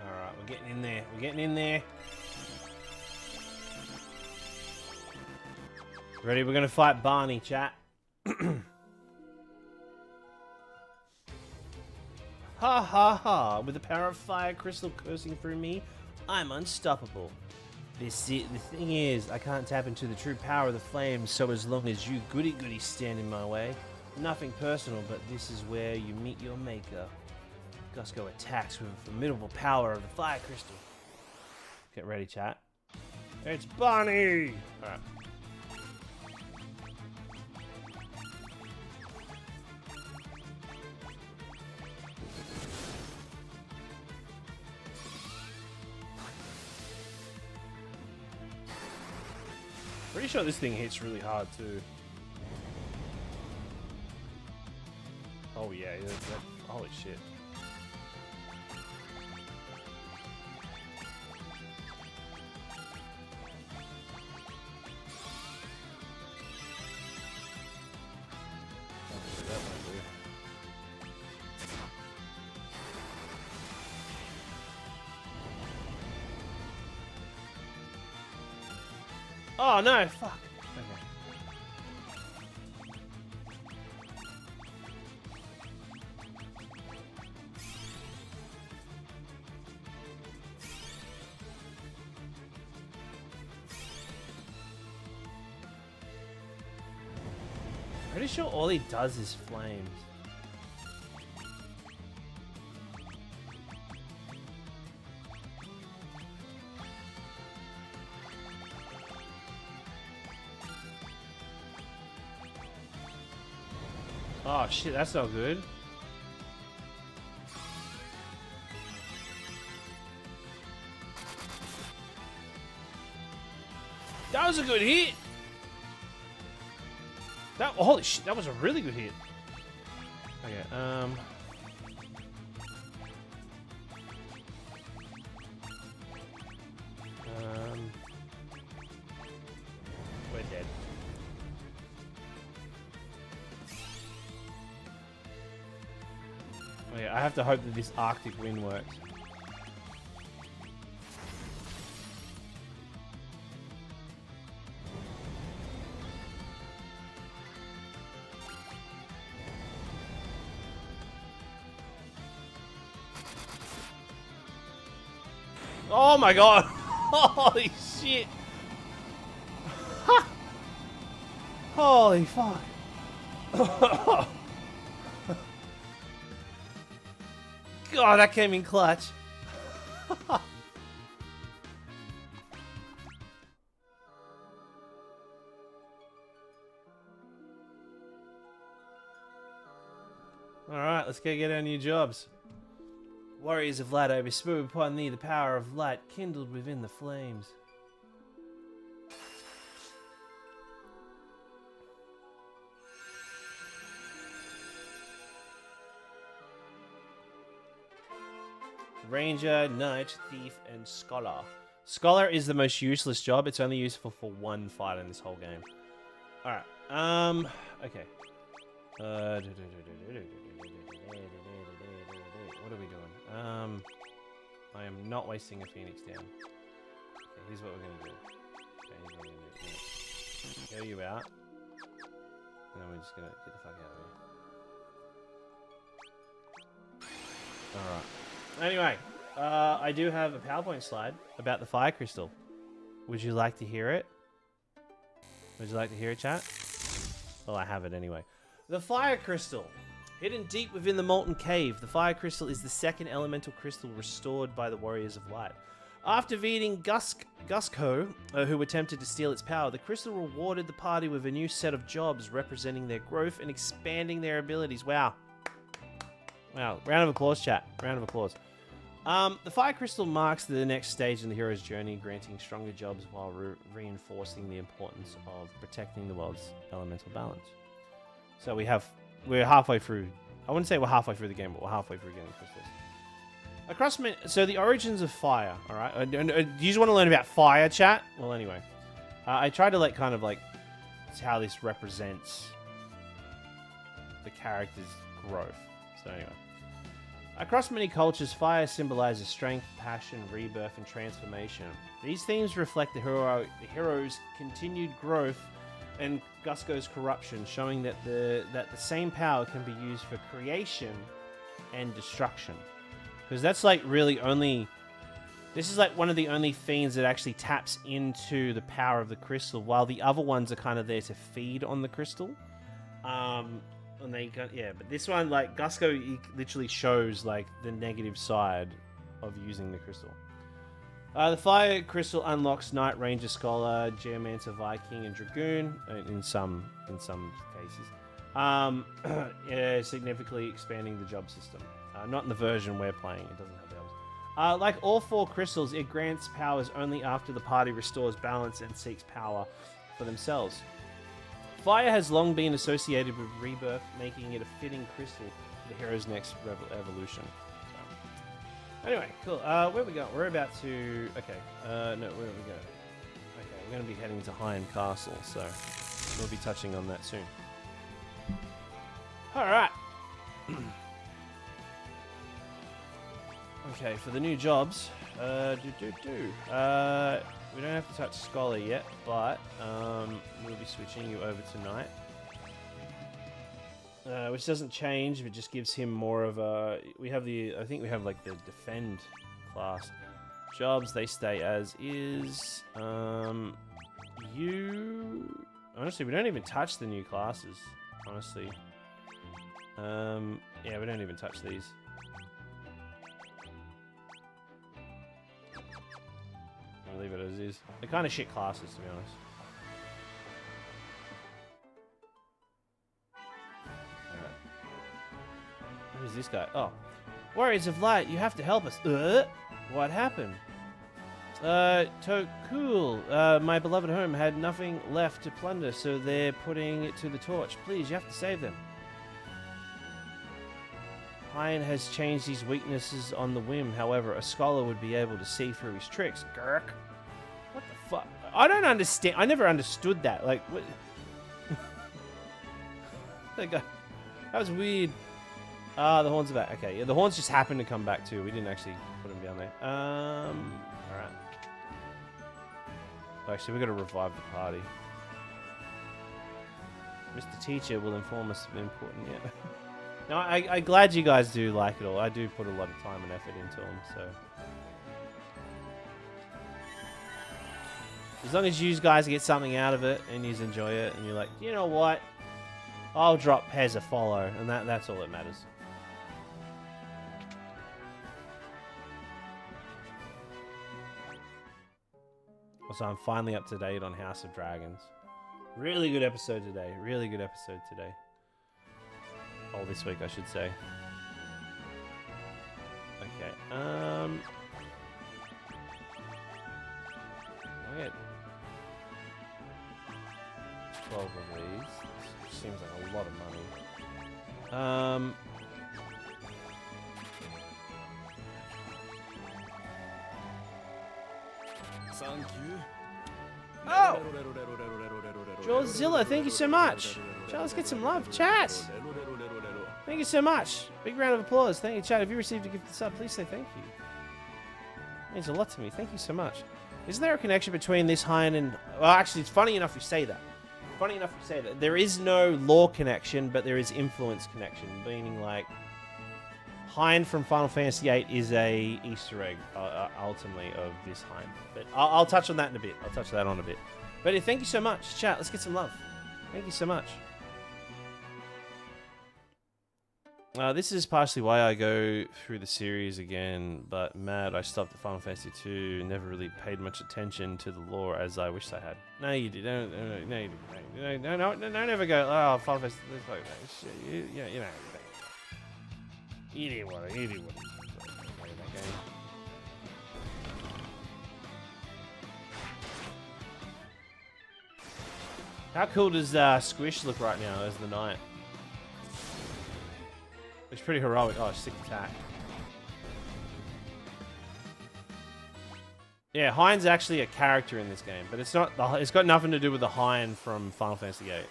Alright, we're getting in there. We're getting in there. Ready? We're gonna fight Barney, chat. Ha ha ha! With the power of fire crystal coursing through me, I'm unstoppable. The thing is, I can't tap into the true power of the flames, so as long as you goody-goody stand in my way, nothing personal, but this is where you meet your maker. Gusco attacks with the formidable power of the fire crystal. Get ready, chat. It's Barney! Alright. Pretty sure this thing hits really hard too. Oh yeah, holy shit. Oh no, fuck. Okay. Pretty sure all he does is flames. Oh shit, that's not good. That was a good hit. Holy shit, that was a really good hit. Okay, we're dead. Okay, I have to hope that this Arctic wind works. Oh my god! Holy shit! Holy fuck! God, that came in clutch. Alright, let's go get our new jobs. Warriors of light, I bestow upon thee the power of light kindled within the flames. Ranger, Knight, Thief, and Scholar. Scholar is the most useless job. It's only useful for one fight in this whole game. Alright, okay. What are we doing? I am not wasting a Phoenix down. Okay, here's what we're gonna do. Okay, here's what we're gonna do. Go you out. And then we're just gonna get the fuck out of here. Alright. Anyway, I do have a PowerPoint slide about the fire crystal. Would you like to hear it? Would you like to hear it, chat? Well, I have it anyway. The fire crystal. Hidden deep within the molten cave, the fire crystal is the second elemental crystal restored by the Warriors of Light. After defeating Gusko, who attempted to steal its power, the crystal rewarded the party with a new set of jobs representing their growth and expanding their abilities. Wow. Wow. Round of applause, chat. Round of applause. The fire crystal marks the next stage in the hero's journey, granting stronger jobs while reinforcing the importance of protecting the world's elemental balance. So we're halfway through. I wouldn't say we're halfway through the game, but we're halfway through getting crystals. So the origins of fire. All right. Do you just want to learn about fire, chat? Well, anyway, I tried to kind of see how this represents the character's growth. So anyway. Across many cultures, fire symbolizes strength, passion, rebirth, and transformation. These themes reflect the hero's continued growth and Gusko's corruption, showing that the same power can be used for creation and destruction. Because that's really only... This is one of the only themes that actually taps into the power of the crystal, while the other ones are kind of there to feed on the crystal. And they got, yeah, but this one, Gusko, he literally shows the negative side of using the crystal. The fire crystal unlocks Knight, Ranger, Scholar, Geomancer, Viking, and Dragoon in some cases. Yeah, significantly expanding the job system. Not in the version we're playing; it doesn't have jobs. Like all four crystals, it grants powers only after the party restores balance and seeks power for themselves. Fire has long been associated with rebirth, making it a fitting crystal for the hero's next evolution. So. Anyway, cool. Where we go? We're about to... Okay. No, where do we go? Okay, we're going to be heading to Highen Castle, so we'll be touching on that soon. Alright. Okay, for the new jobs, we don't have to touch Scholar yet, but we'll be switching you over to Knight. Which doesn't change, but just gives him more of a... I think we have the Defend class. Jobs, they stay as is. Honestly, we don't even touch the new classes, honestly. Yeah, we don't even touch these. I'll leave it as is. They're kind of shit classes, to be honest. Alright. Who's this guy? Oh. Warriors of Light, you have to help us. What happened? Cool. My beloved home had nothing left to plunder, so they're putting it to the torch. Please, you have to save them. Highen has changed these weaknesses on the whim. However, a scholar would be able to see through his tricks. Gurk. What the fuck? I don't understand. I never understood that. What? That was weird. Ah, the horns are back. Okay, yeah, the horns just happened to come back too. We didn't actually put them down there. Alright. Actually, we got to revive the party. Mr. Teacher will inform us of important yet. No, I'm glad you guys do like it all. I do put a lot of time and effort into them, so... As long as you guys get something out of it, and you enjoy it, and you're like, you know what? I'll drop Pez a follow, and that's all that matters. Also, I'm finally up to date on House of Dragons. Really good episode today. Really good episode today. Oh, this week, I should say. Okay, I get 12 of these. Which seems like a lot of money. Thank you. Oh! Jawzilla, thank you so much. Chat, let's get some love. Chat! Thank you so much. Big round of applause. Thank you, chat. If you received a gift sub, please say thank you. It means a lot to me. Thank you so much. Isn't there a connection between this Hein and... Well, actually, it's funny enough you say that. Funny enough you say that. There is no lore connection, but there is influence connection. Meaning, like... Hein from Final Fantasy VIII is a Easter egg, ultimately, of this Hein. But I'll touch on that in a bit. I'll touch that on a bit. But thank you so much. Chat, let's get some love. Thank you so much. This is partially why I go through the series again, but mad I stopped at Final Fantasy II and never really paid much attention to the lore as I wished I had. No, you did. No, you did. No, never go, oh, Final Fantasy, you know. You didn't want to, play that game. How cool does Squish look right now as the knight? It's pretty heroic. Oh, sick attack. Yeah, Hein's actually a character in this game, but it's not. It's got nothing to do with the Hein from Final Fantasy VIII.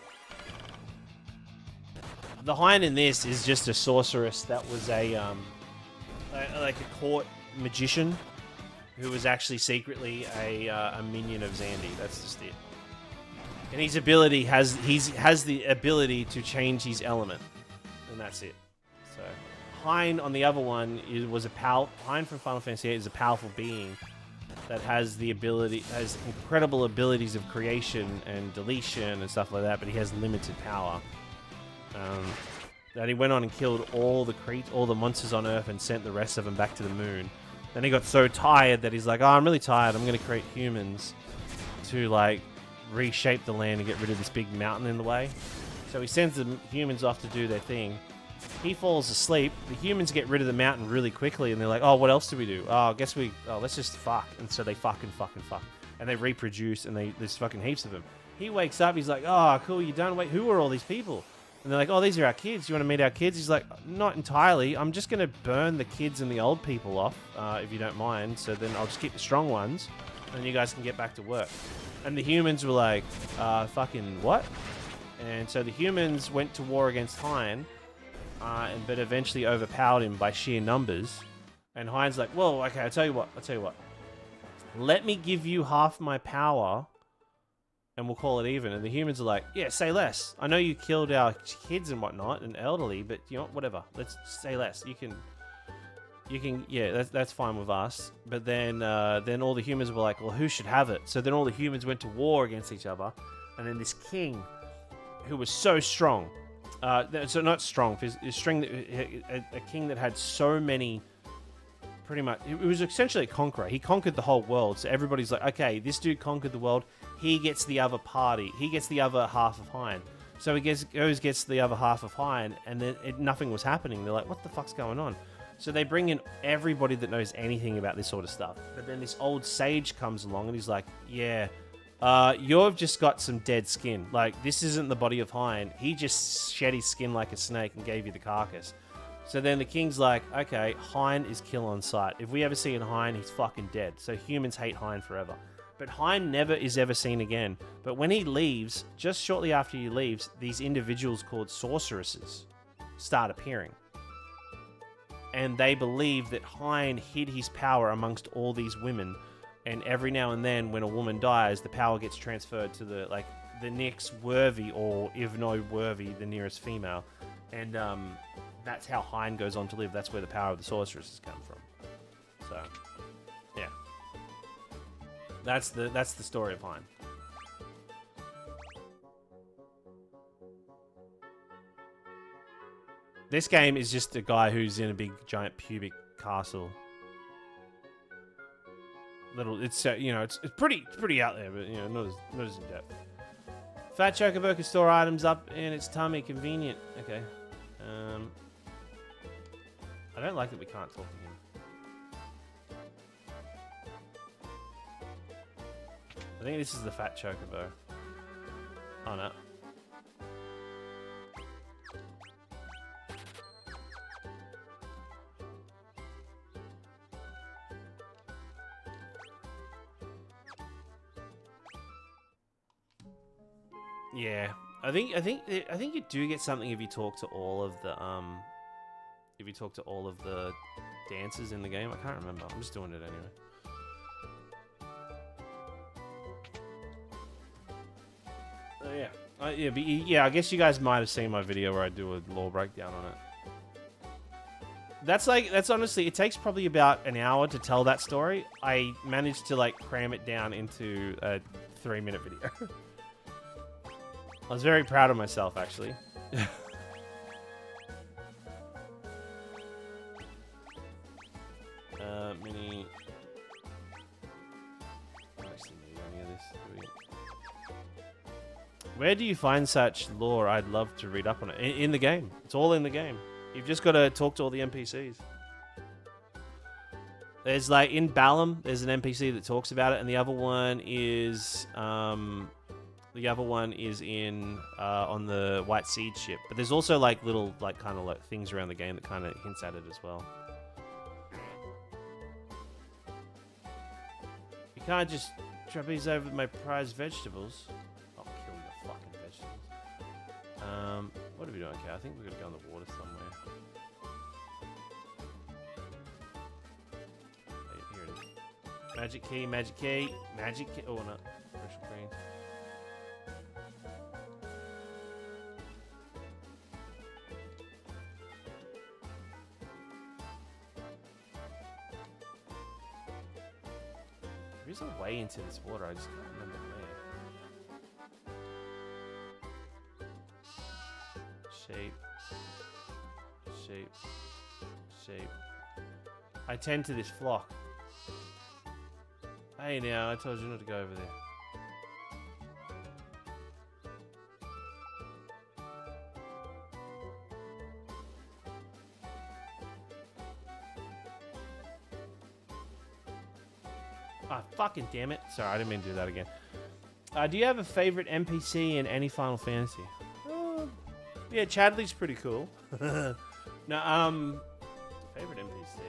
The Hein in this is just a sorceress that was like a court magician who was actually secretly a minion of Xandy. That's just it. And his ability has the ability to change his element, and that's it. So Hein on the other one was Hein from Final Fantasy VIII is a powerful being that has incredible abilities of creation and deletion and stuff like that, but he has limited power. That he went on and killed all the monsters on Earth and sent the rest of them back to the moon. Then he got so tired that he's like, oh, I'm really tired. I'm going to create humans to like reshape the land and get rid of this big mountain in the way. So he sends the humans off to do their thing. He falls asleep. The humans get rid of the mountain really quickly, and they're like, oh, what else do we do? Oh, let's just fuck. And so they fuck. And they reproduce, and there's fucking heaps of them. He wakes up, he's like, oh, cool, you done? Wait, who are all these people? And they're like, oh, these are our kids. You want to meet our kids? He's like, not entirely. I'm just going to burn the kids and the old people off, if you don't mind. So then I'll just keep the strong ones, and you guys can get back to work. And the humans were like, fucking what? And so the humans went to war against Hein, but eventually overpowered him by sheer numbers. And Hein's like, well, okay, I'll tell you what. Let me give you half my power, and we'll call it even. And the humans are like, yeah, say less. I know you killed our kids and whatnot and elderly, but you know, whatever. Let's say less. You can, yeah, that's fine with us. But then all the humans were like, well, who should have it? So then all the humans went to war against each other, and then this king, who was so strong, so not strong, a king that had so many. Pretty much, it was essentially a conqueror. He conquered the whole world. So everybody's like, okay, this dude conquered the world. He gets the other party. He gets the other half of Hein. So he gets the other half of Hein, and then nothing was happening. They're like, what the fuck's going on? So they bring in everybody that knows anything about this sort of stuff. But then this old sage comes along, and he's like, yeah, you've just got some dead skin. Like, this isn't the body of Hein. He just shed his skin like a snake and gave you the carcass. So then the king's like, okay, Hein is kill on sight. If we ever see an Hein, he's fucking dead. So humans hate Hein forever. But Hein never is ever seen again. But when he leaves, just shortly after he leaves, these individuals called sorceresses start appearing. And they believe that Hein hid his power amongst all these women. And every now and then, when a woman dies, the power gets transferred to the next worthy, or if no worthy, the nearest female. And that's how Hein goes on to live. That's where the power of the sorceresses come from. So, yeah, that's the story of Hein. This game is just a guy who's in a big giant pubic castle. It's it's pretty out there, but not as in depth. Fat Chocobo can store items up in its tummy. Convenient. Okay. I don't like that we can't talk to him. I think this is the Fat Chocobo. Oh no. Yeah. I think you do get something if you talk to all of the dancers in the game. I can't remember. I'm just doing it anyway. Yeah, I guess you guys might have seen my video where I do a lore breakdown on it. That's honestly, it takes probably about an hour to tell that story. I managed to like cram it down into a 3-minute video. I was very proud of myself, actually. Mini. I don't actually need any of this, do we? Where do you find such lore? I'd love to read up on it. In the game. It's all in the game. You've just got to talk to all the NPCs. There's like in Balam, there's an NPC that talks about it, and the other one is in on the White Seed ship. But there's also like little like kind of like things around the game that kind of hints at it as well. You can't just trapeze over my prized vegetables. I'll kill your fucking vegetables. What are we doing? Okay, I think we're gonna go in the water somewhere. Here it is. Magic key, magic key, magic key. Oh, no. Special green. There's a way into this water, I just can't remember where. Shape. Shape. Shape. I tend to this flock. Hey now, I told you not to go over there. Ah, fucking damn it. Sorry, I didn't mean to do that again. Do you have a favorite NPC in any Final Fantasy? Yeah, Chadley's pretty cool. No, favorite NPC.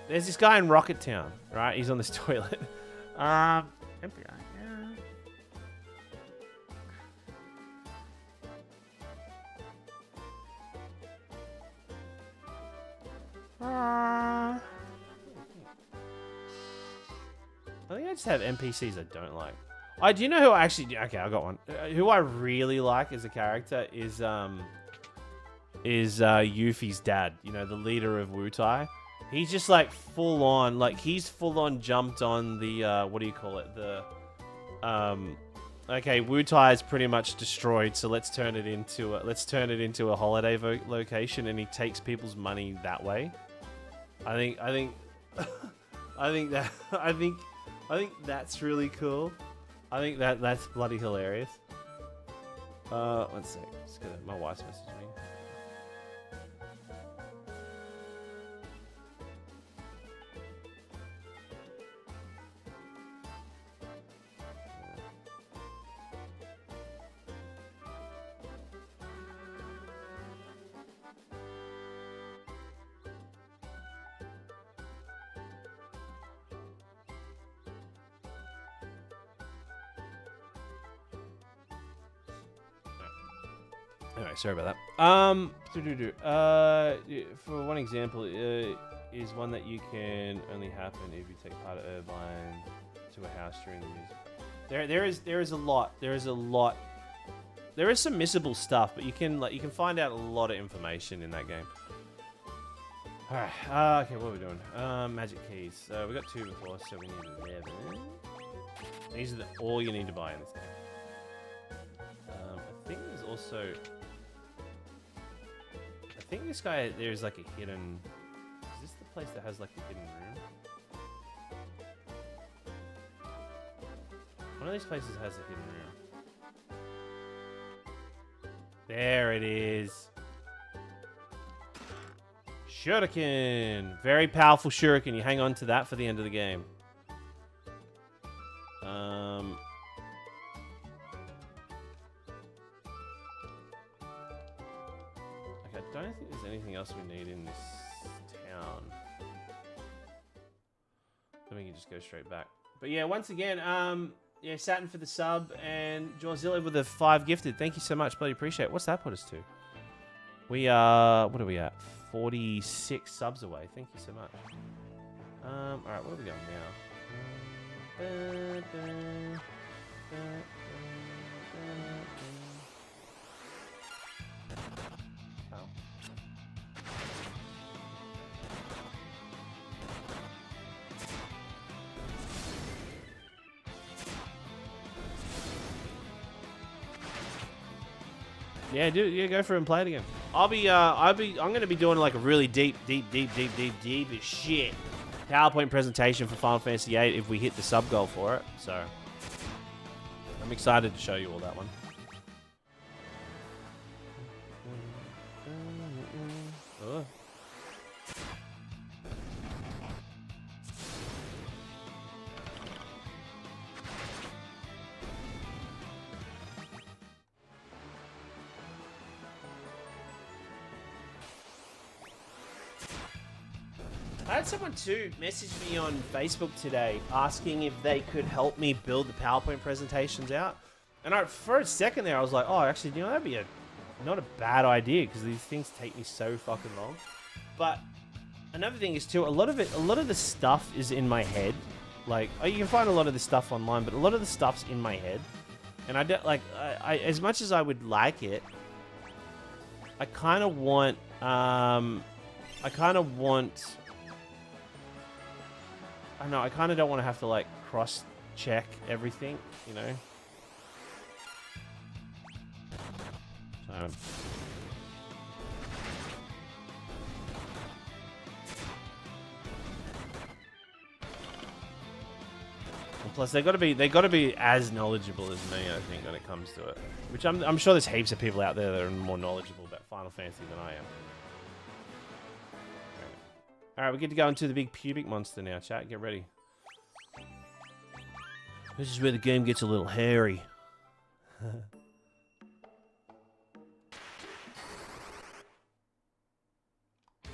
There's this guy in Rocket Town, right? He's on this toilet. NPC, yeah. I think I just have NPCs I don't like. Do you know who I actually... Okay, I got one. Who I really like as a character is Yuffie's dad. You know, the leader of Wutai. He's just like full on... Like, he's full on jumped on the... what do you call it? The... Okay, Wutai is pretty much destroyed, so let's turn it into a holiday location, and he takes people's money that way. I think that's really cool. I think that's bloody hilarious. One sec. Just gonna, my wife's messaging me. Anyway, sorry about that. For one example, is one that you can only happen if you take part of Irvine to a house during the music. There is a lot. There is some missable stuff, but you can find out a lot of information in that game. All right. Okay, what are we doing? Magic keys. We got 2 before, so we need 11. These are all you need to buy in this game. I think there's also. I think this guy, there's like a hidden... Is this the place that has like the hidden room? One of these places has a hidden room. There it is. Shuriken! Very powerful Shuriken. You hang on to that for the end of the game. I don't think there's anything else we need in this town. Then we can just go straight back. But yeah, once again, Yeah, Saturn for the sub, and Jawzilla with the 5 gifted. Thank you so much. Bloody appreciate it. What's that put us to? We are... What are we at? 46 subs away. Thank you so much. Alright, where are we going now? Oh. Yeah, go for it and play it again. I'm gonna be doing like a really deep as shit PowerPoint presentation for Final Fantasy VIII if we hit the sub goal for it. So I'm excited to show you all that one. Oh. I had someone too message me on Facebook today asking if they could help me build the PowerPoint presentations out. And for a second there, I was like, oh, actually, you know, that'd be not a bad idea because these things take me so fucking long. But another thing is too, a lot of the stuff is in my head. Like, you can find a lot of this stuff online, but a lot of the stuff's in my head. And I don't like, I as much as I would like it, I kind of want, I know, I kind of don't want to have to, like, cross-check everything, you know? So... And plus, they got to be as knowledgeable as me, I think, when it comes to it. Which I'm sure there's heaps of people out there that are more knowledgeable about Final Fantasy than I am. Alright, we get to go into the big pubic monster now, chat. Get ready. This is where the game gets a little hairy.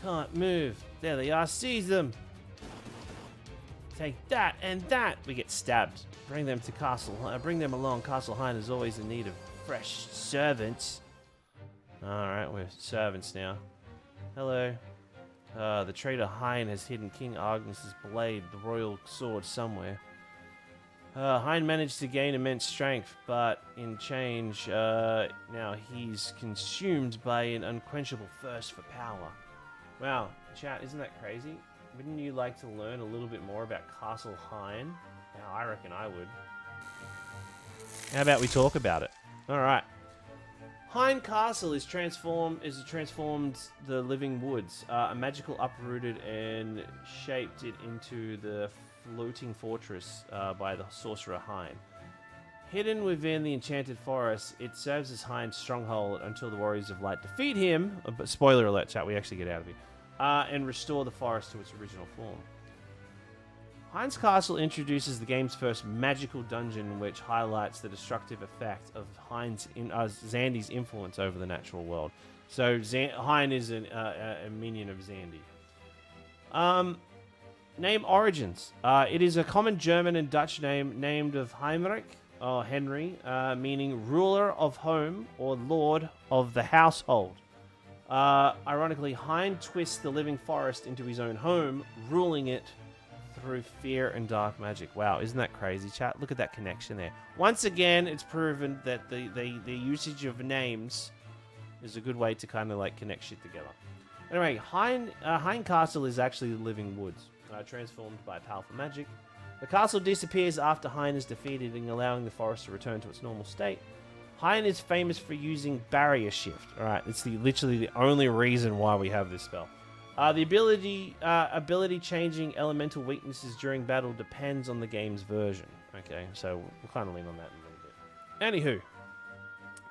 Can't move. There they are. Seize them. Take that and that. We get stabbed. Bring them to Castle. Bring them along. Castle Hein is always in need of fresh servants. Alright, we're servants now. Hello. The traitor Hein has hidden King Agnes's blade, the royal sword, somewhere. Hein managed to gain immense strength, but in change, now he's consumed by an unquenchable thirst for power. Wow, chat, isn't that crazy? Wouldn't you like to learn a little bit more about Castle Hein? Now, I reckon I would. How about we talk about it? Alright. Hein Castle is transformed the living woods. A magical uprooted and shaped it into the floating fortress by the sorcerer Hein. Hidden within the enchanted forest, it serves as Hein's stronghold until the Warriors of Light defeat him. Spoiler alert, chat, we actually get out of here. And restore the forest to its original form. Hein's Castle introduces the game's first magical dungeon, which highlights the destructive effect of Zandy's influence over the natural world. So Hein is a minion of Zandy. Name origins. It is a common German and Dutch name named of Heinrich, or Henry, meaning ruler of home or lord of the household. Ironically, Hein twists the living forest into his own home, ruling it through fear and dark magic. Wow, isn't that crazy, chat? Look at that connection there. Once again, it's proven that the usage of names is a good way to kind of like connect shit together. Anyway, Hein Castle is actually the living woods, transformed by powerful magic. The castle disappears after Hein is defeated, and allowing the forest to return to its normal state. Hein is famous for using barrier shift. Alright, it's literally the only reason why we have this spell. The ability changing elemental weaknesses during battle depends on the game's version. Okay, so we'll kind of lean on that a little bit. Anywho,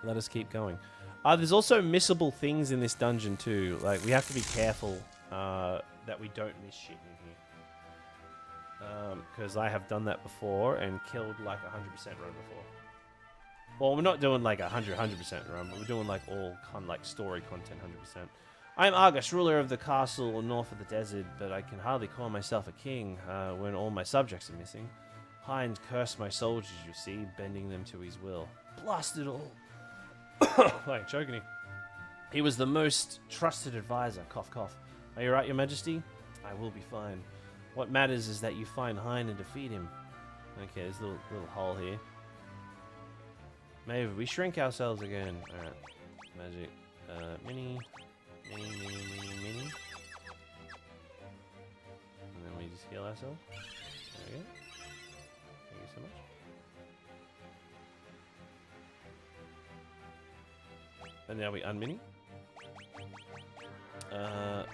let us keep going. There's also missable things in this dungeon too. Like, we have to be careful that we don't miss shit in here. Because I have done that before and killed like 100% run before. Well, we're not doing like 100% run, but we're doing like all like story content 100%. I am Argus, ruler of the castle north of the desert, but I can hardly call myself a king when all my subjects are missing. Hind cursed my soldiers, you see, bending them to his will. Blast it all. Like, choking him. He was the most trusted advisor. Cough, cough. Are you right, your majesty? I will be fine. What matters is that you find Hind and defeat him. Okay, there's a little hole here. Maybe we shrink ourselves again. Alright. Magic. Mini. And then we just heal ourselves. There we go. Thank you so much. And now we unmini. Mini. Alright.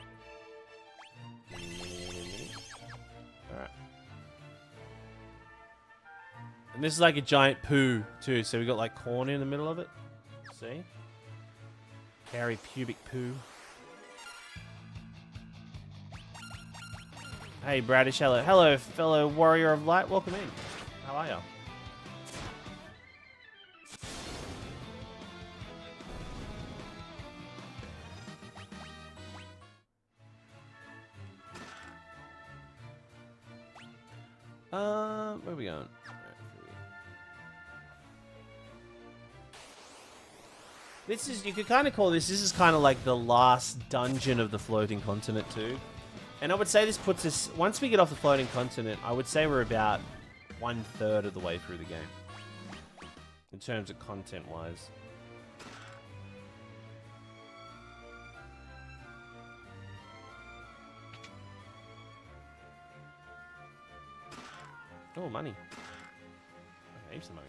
And this is like a giant poo too, so we got like corn in the middle of it. See? Hairy pubic poo. Hey Bradish, hello. Hello, fellow warrior of light. Welcome in. How are ya? Where are we going? This is, you could kind of call this is kind of like the last dungeon of the floating continent too. And I would say this puts us, once we get off the floating continent, I would say we're about 1/3 of the way through the game. In terms of content wise. Oh, money. Okay, heaps of money.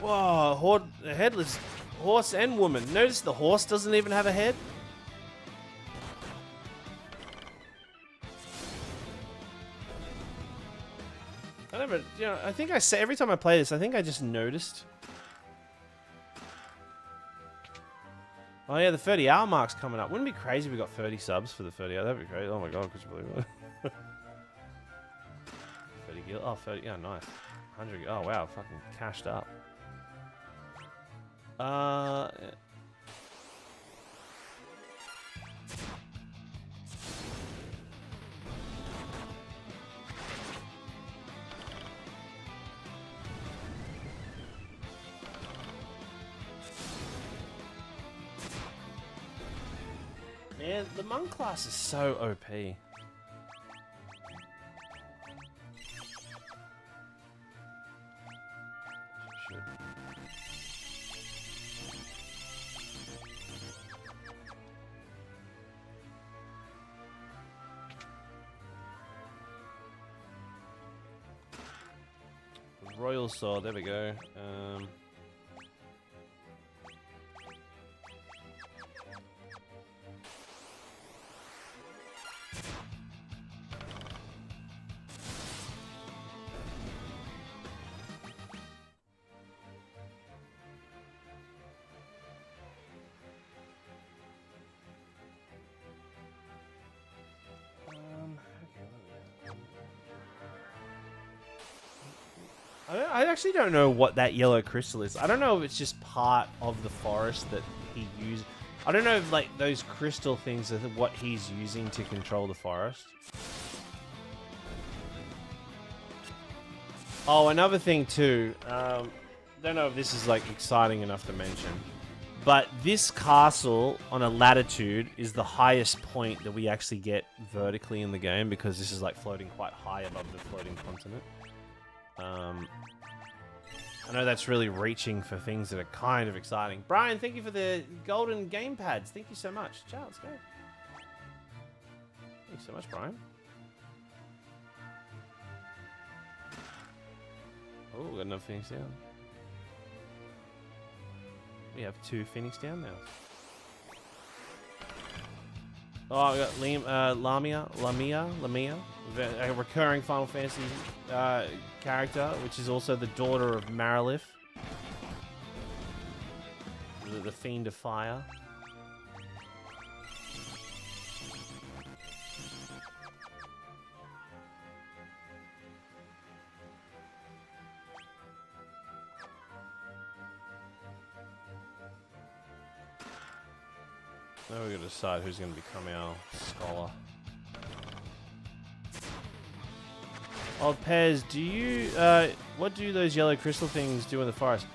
Whoa, a headless horse and woman. Notice the horse doesn't even have a head. I never, you know, I think I say every time I play this, I think I just noticed. Oh yeah, the 30-hour mark's coming up. Wouldn't it be crazy if we got 30 subs for the 30 hour? That'd be crazy. Oh my god, could you believe it? 30 gil. Oh, 30. Yeah, nice. 100. Oh wow, fucking cashed up. Yeah. Man, the monk class is so OP. Shit. Royal Sword, there we go. I actually don't know what that yellow crystal is. I don't know if it's just part of the forest that he used. I don't know if like those crystal things are what he's using to control the forest. Oh, another thing too. Don't know if this is like exciting enough to mention, but this castle on a latitude is the highest point that we actually get vertically in the game because this is like floating quite high above the floating continent. I know that's really reaching for things that are kind of exciting. Brian, thank you for the golden game pads. Thank you so much. Ciao, let's go. Thank you so much, Brian. Oh, got another Phoenix down. We have 2 Phoenix down now. Oh, we got Lamia, a recurring Final Fantasy character, which is also the daughter of Marilith, the Fiend of Fire. Now we're going to decide who's going to become our scholar. Oh, Pez, do you... what do those yellow crystal things do in the forest?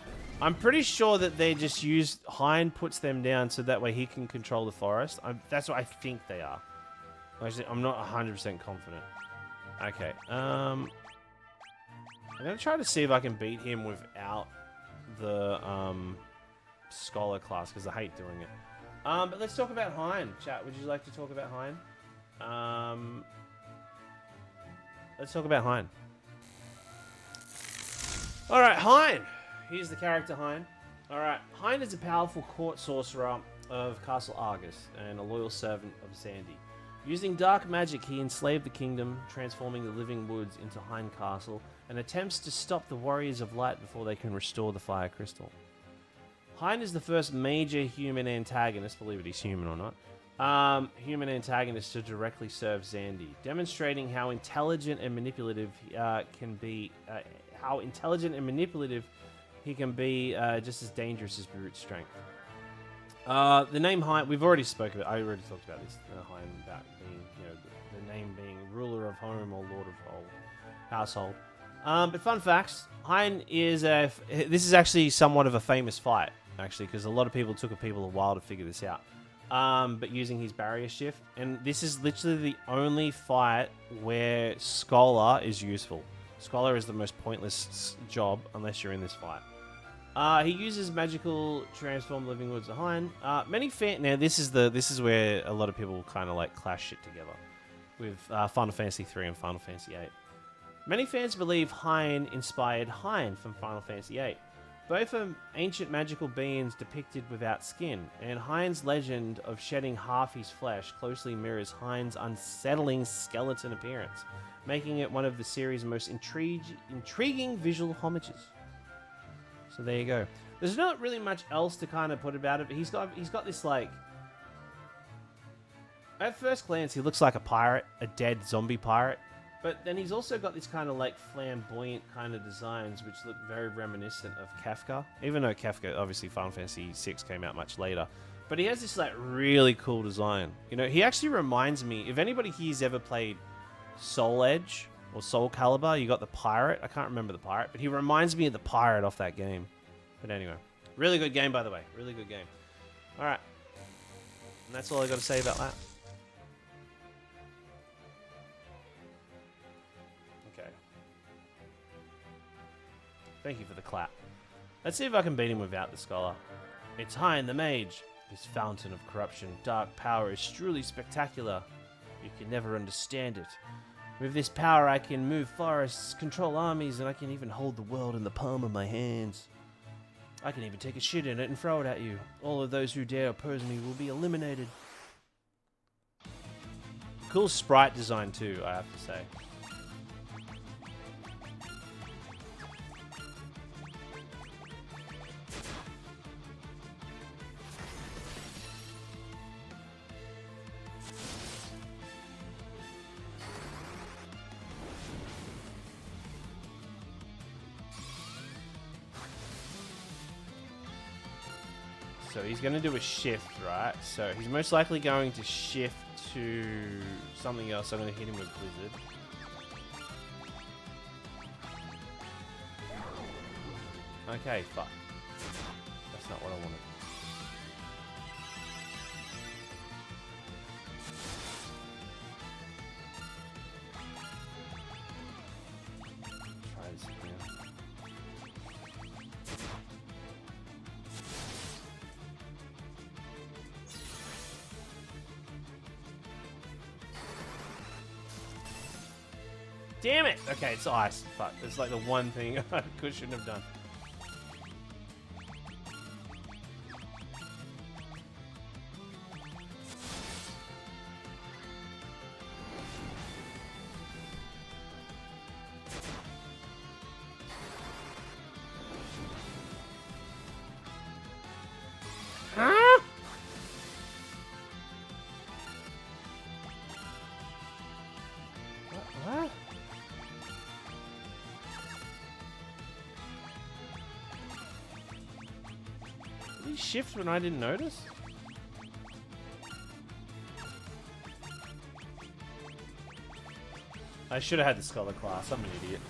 I'm pretty sure that they just use... Hind puts them down so that way he can control the forest. That's what I think they are. Actually, I'm not 100% confident. Okay. I'm going to try to see if I can beat him without the scholar class, because I hate doing it. But let's talk about Hind. Chat, would you like to talk about Hind? Let's talk about Hind. Alright, Hind. Here's the character Hind. Alright, Hind is a powerful court sorcerer of Castle Argus and a loyal servant of Sandy. Using dark magic, he enslaved the kingdom, transforming the living woods into Hind Castle, and attempts to stop the Warriors of Light before they can restore the Fire Crystal. Hind is the first major human antagonist, believe it, he's human or not, human antagonist to directly serve Xandi, demonstrating how intelligent and manipulative he can be, just as dangerous as brute strength. The name Hind, we've already spoken about. I already talked about this. Hind, about being, the name being ruler of home or lord of whole household. But fun facts: Hind is this is actually somewhat of a famous fight, actually, because a lot of people took a while to figure this out. But using his barrier shift, and this is literally the only fight where Scholar is useful. Scholar is the most pointless job unless you're in this fight. He uses magical transform living woods of Hind. Now this is where a lot of people kind of like clash shit together with Final Fantasy III and Final Fantasy VIII. Many fans believe Hind inspired Hind from Final Fantasy VIII. Both are ancient magical beings depicted without skin, and Hind's legend of shedding half his flesh closely mirrors Hind's unsettling skeleton appearance, making it one of the series' most intriguing visual homages. So there you go. There's not really much else to kind of put about it, but he's got this, like... At first glance, he looks like a pirate, a dead zombie pirate. But then he's also got this kind of like flamboyant kind of designs which look very reminiscent of Kafka. Even though Kafka, obviously Final Fantasy VI came out much later. But he has this like really cool design. He actually reminds me, if anybody here's ever played Soul Edge or Soul Calibur, you got the pirate. I can't remember the pirate, but he reminds me of the pirate off that game. But anyway, really good game, by the way. Really good game. All right. And that's all I got to say about that. Thank you for the clap. Let's see if I can beat him without the scholar. It's Hind the Mage. His fountain of corruption, dark power is truly spectacular. You can never understand it. With this power I can move forests, control armies, and I can even hold the world in the palm of my hands. I can even take a shit in it and throw it at you. All of those who dare oppose me will be eliminated. Cool sprite design too, I have to say. So he's going to do a shift, right? So he's most likely going to shift to something else. I'm going to hit him with Blizzard. Okay, fuck. That's not what I wanted. Try this again. Damn it! Okay, it's ice. Fuck. It's like the one thing I shouldn't have done. Huh? What? Did he shift when I didn't notice? I should have had the Scholar class. I'm an idiot.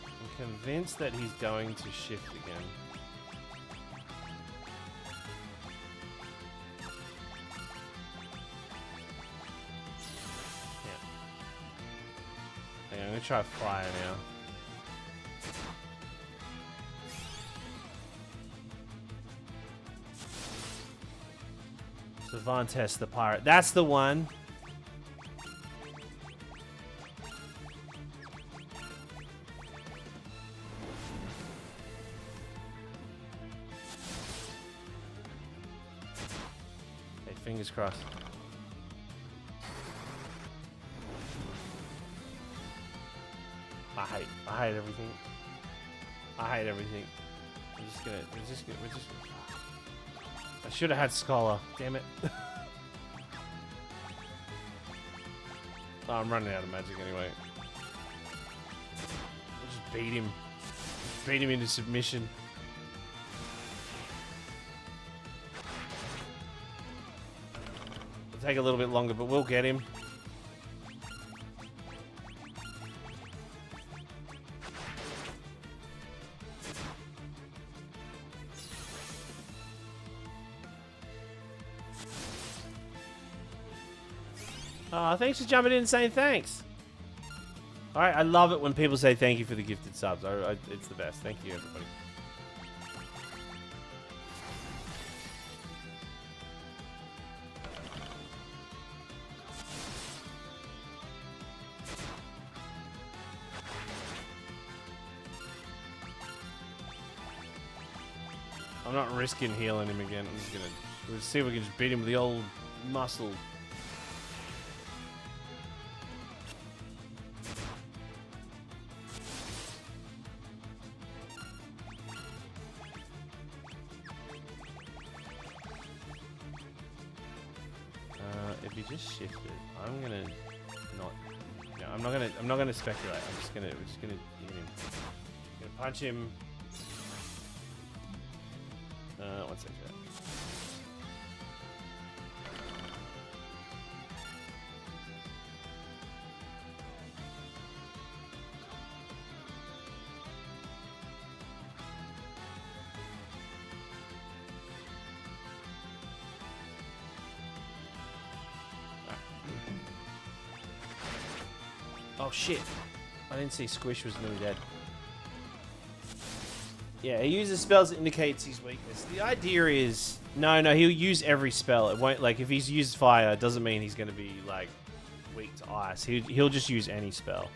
I'm convinced that he's going to shift again. I'm gonna try fire now. Cervantes the pirate. That's the one. Hey, fingers crossed. I hate everything. I hate everything. We're just gonna. I should have had Scholar. Damn it. Oh, I'm running out of magic anyway. We'll just beat him. Beat him into submission. It'll take a little bit longer, but we'll get him. Oh, thanks for jumping in and saying thanks. Alright, I love it when people say thank you for the gifted subs. It's the best. Thank you, everybody. I'm not risking healing him again. I'm just gonna see if we can just beat him with the old muscle. If he just shifted, I'm gonna not. No, I'm not gonna speculate. We're just gonna hit him. Gonna punch him. One second. Oh shit! I didn't see Squish was nearly dead. Yeah, he uses spells that indicates his weakness. The idea is... No, he'll use every spell. It won't... Like, if he's used fire, it doesn't mean he's going to be, like, weak to ice. He'll just use any spell.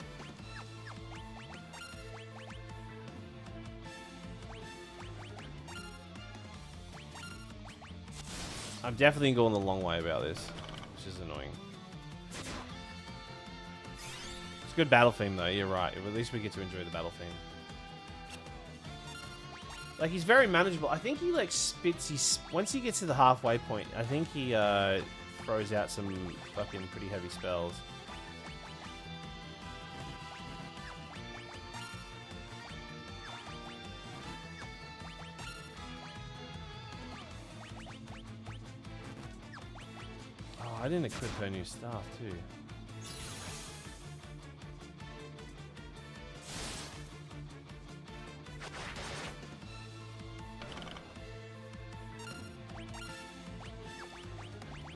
I'm definitely going the long way about this, which is annoying. It's a good battle theme, though. You're right. At least we get to enjoy the battle theme. Like, he's very manageable. I think he, like, spits... Once he gets to the halfway point, I think he, throws out some fucking pretty heavy spells. Oh, I didn't equip her new staff, too.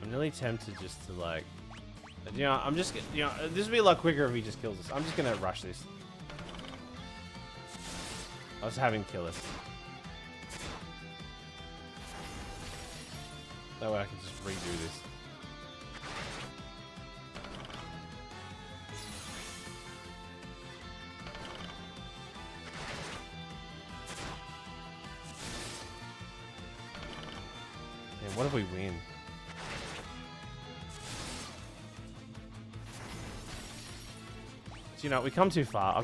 I'm really tempted just to, like, you know, I'm just, you know, this would be a lot quicker if he just kills us. I'm just gonna rush this. I was having kill us. That way I can just redo this. Man, what if we win? You know, we come too far. I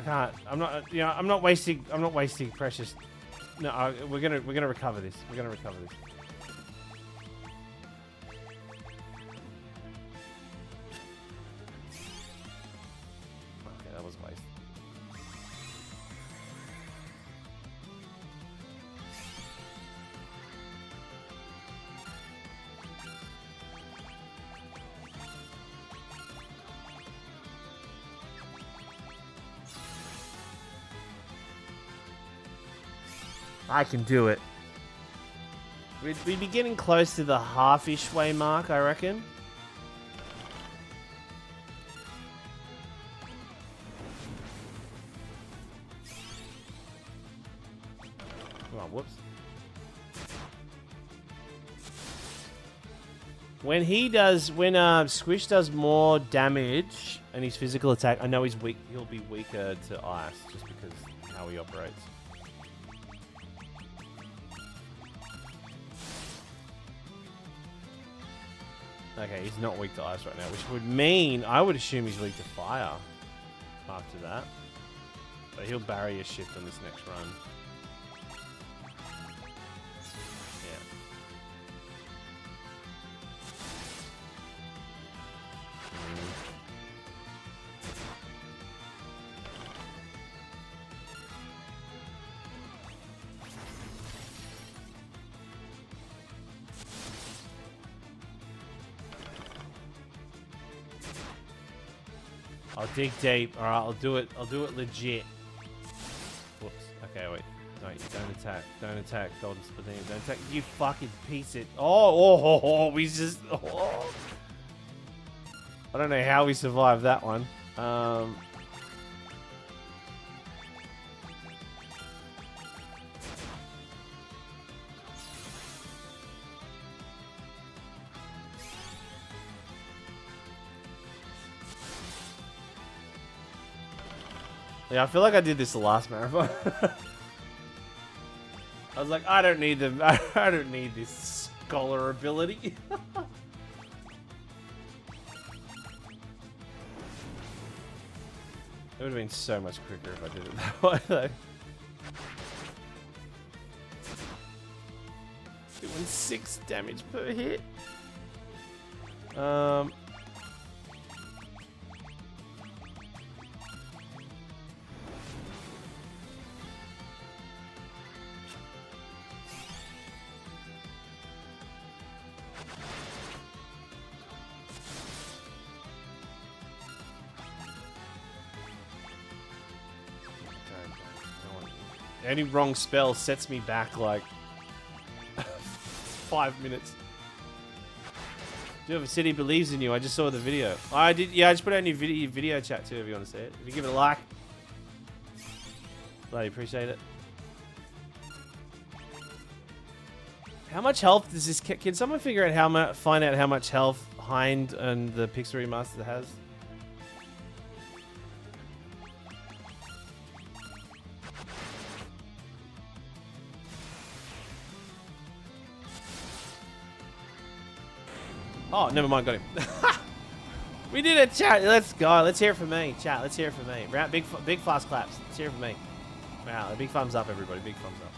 can't. I'm not. You know, I'm not wasting precious. No, we're gonna recover this. We're gonna recover this. I can do it. We'd be getting close to the half-ish way mark, I reckon. Oh, whoops. When Squish does more damage and his physical attack, I know he's weak. He'll be weaker to ice just because of how he operates. Okay, he's not weak to ice right now, which would mean I would assume he's weak to fire after that. But he'll barrier shift on this next run. I'll dig deep. All right, I'll do it. I'll do it legit. Whoops. Okay, wait. No, don't attack. Don't attack. Golden Splatoon. Don't attack. You fucking piece it. Oh, we just. Oh. I don't know how we survived that one. Yeah, I feel like I did this the last marathon. I was like, I don't need this scholar ability. It would have been so much quicker if I did it that way, though. Doing 6 damage per hit. Any wrong spell sets me back like 5 minutes. Do you have a city believes in you? I just saw the video. I did. Yeah, I just put it on your video chat too if you want to see it. If you give it a like, bloody appreciate it. How much health does this? Can someone figure out find out how much health Hind and the Pixel Remaster has? Oh, never mind, got him. We did it, chat. Let's go. Let's hear it from me, chat. Let's hear it from me. Big fast claps. Let's hear it from me. Wow, a big thumbs up, everybody. Big thumbs up.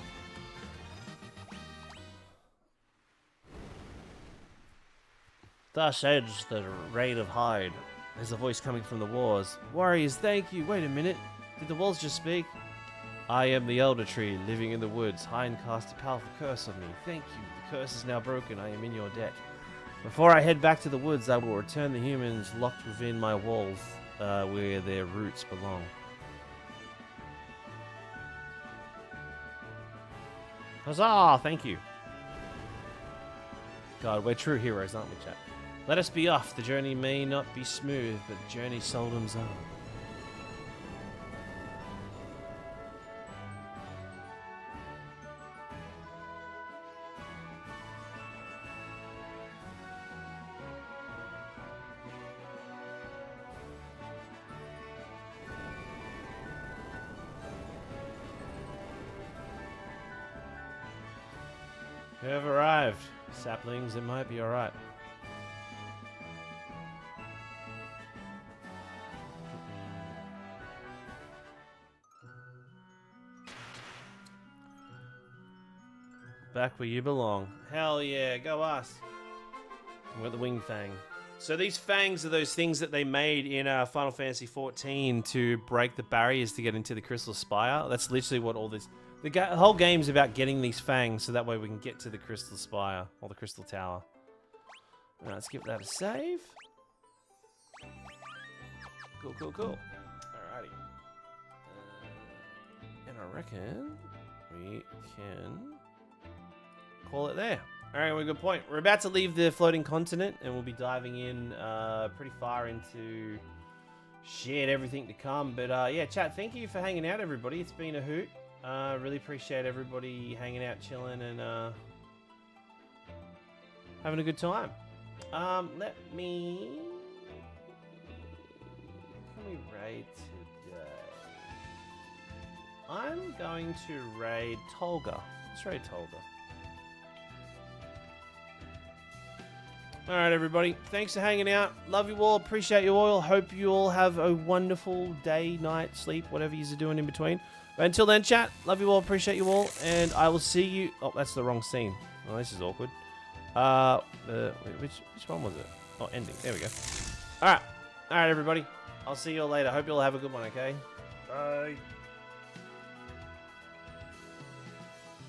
Thus ends the reign of Hyde. There's a voice coming from the wars. Warriors, thank you. Wait a minute. Did the walls just speak? I am the Elder Tree, living in the woods. Hyde cast a powerful curse on me. Thank you. The curse is now broken. I am in your debt. Before I head back to the woods, I will return the humans locked within my walls, where their roots belong. Huzzah! Thank you. God, we're true heroes, aren't we, chat? Let us be off. The journey may not be smooth, but the journey seldom's on. We have arrived. Saplings, it might be alright. Back where you belong. Hell yeah, go us. We got the wing fang. So these fangs are those things that they made in Final Fantasy XIV to break the barriers to get into the Crystal Spire. That's literally what all this... The whole game's about getting these fangs so that way we can get to the Crystal Spire or the Crystal Tower. Right, let's give that a save. Cool, cool, cool. Alrighty. And I reckon we can call it there. All right, well, good point. We're about to leave the floating continent, and we'll be diving in pretty far into shit, everything to come. But yeah, chat, thank you for hanging out, everybody. It's been a hoot. Really appreciate everybody hanging out, chilling, and having a good time. Let me... Can we raid today? I'm going to raid Tolga. Let's raid Tolga. Alright, everybody. Thanks for hanging out. Love you all. Appreciate you all. Hope you all have a wonderful day, night, sleep, whatever you're doing in between. But until then, chat, love you all. Appreciate you all. And I will see you... Oh, that's the wrong scene. Oh, this is awkward. Which one was it? Oh, ending. There we go. Alright. Alright, everybody. I'll see you all later. Hope you all have a good one, okay? Bye.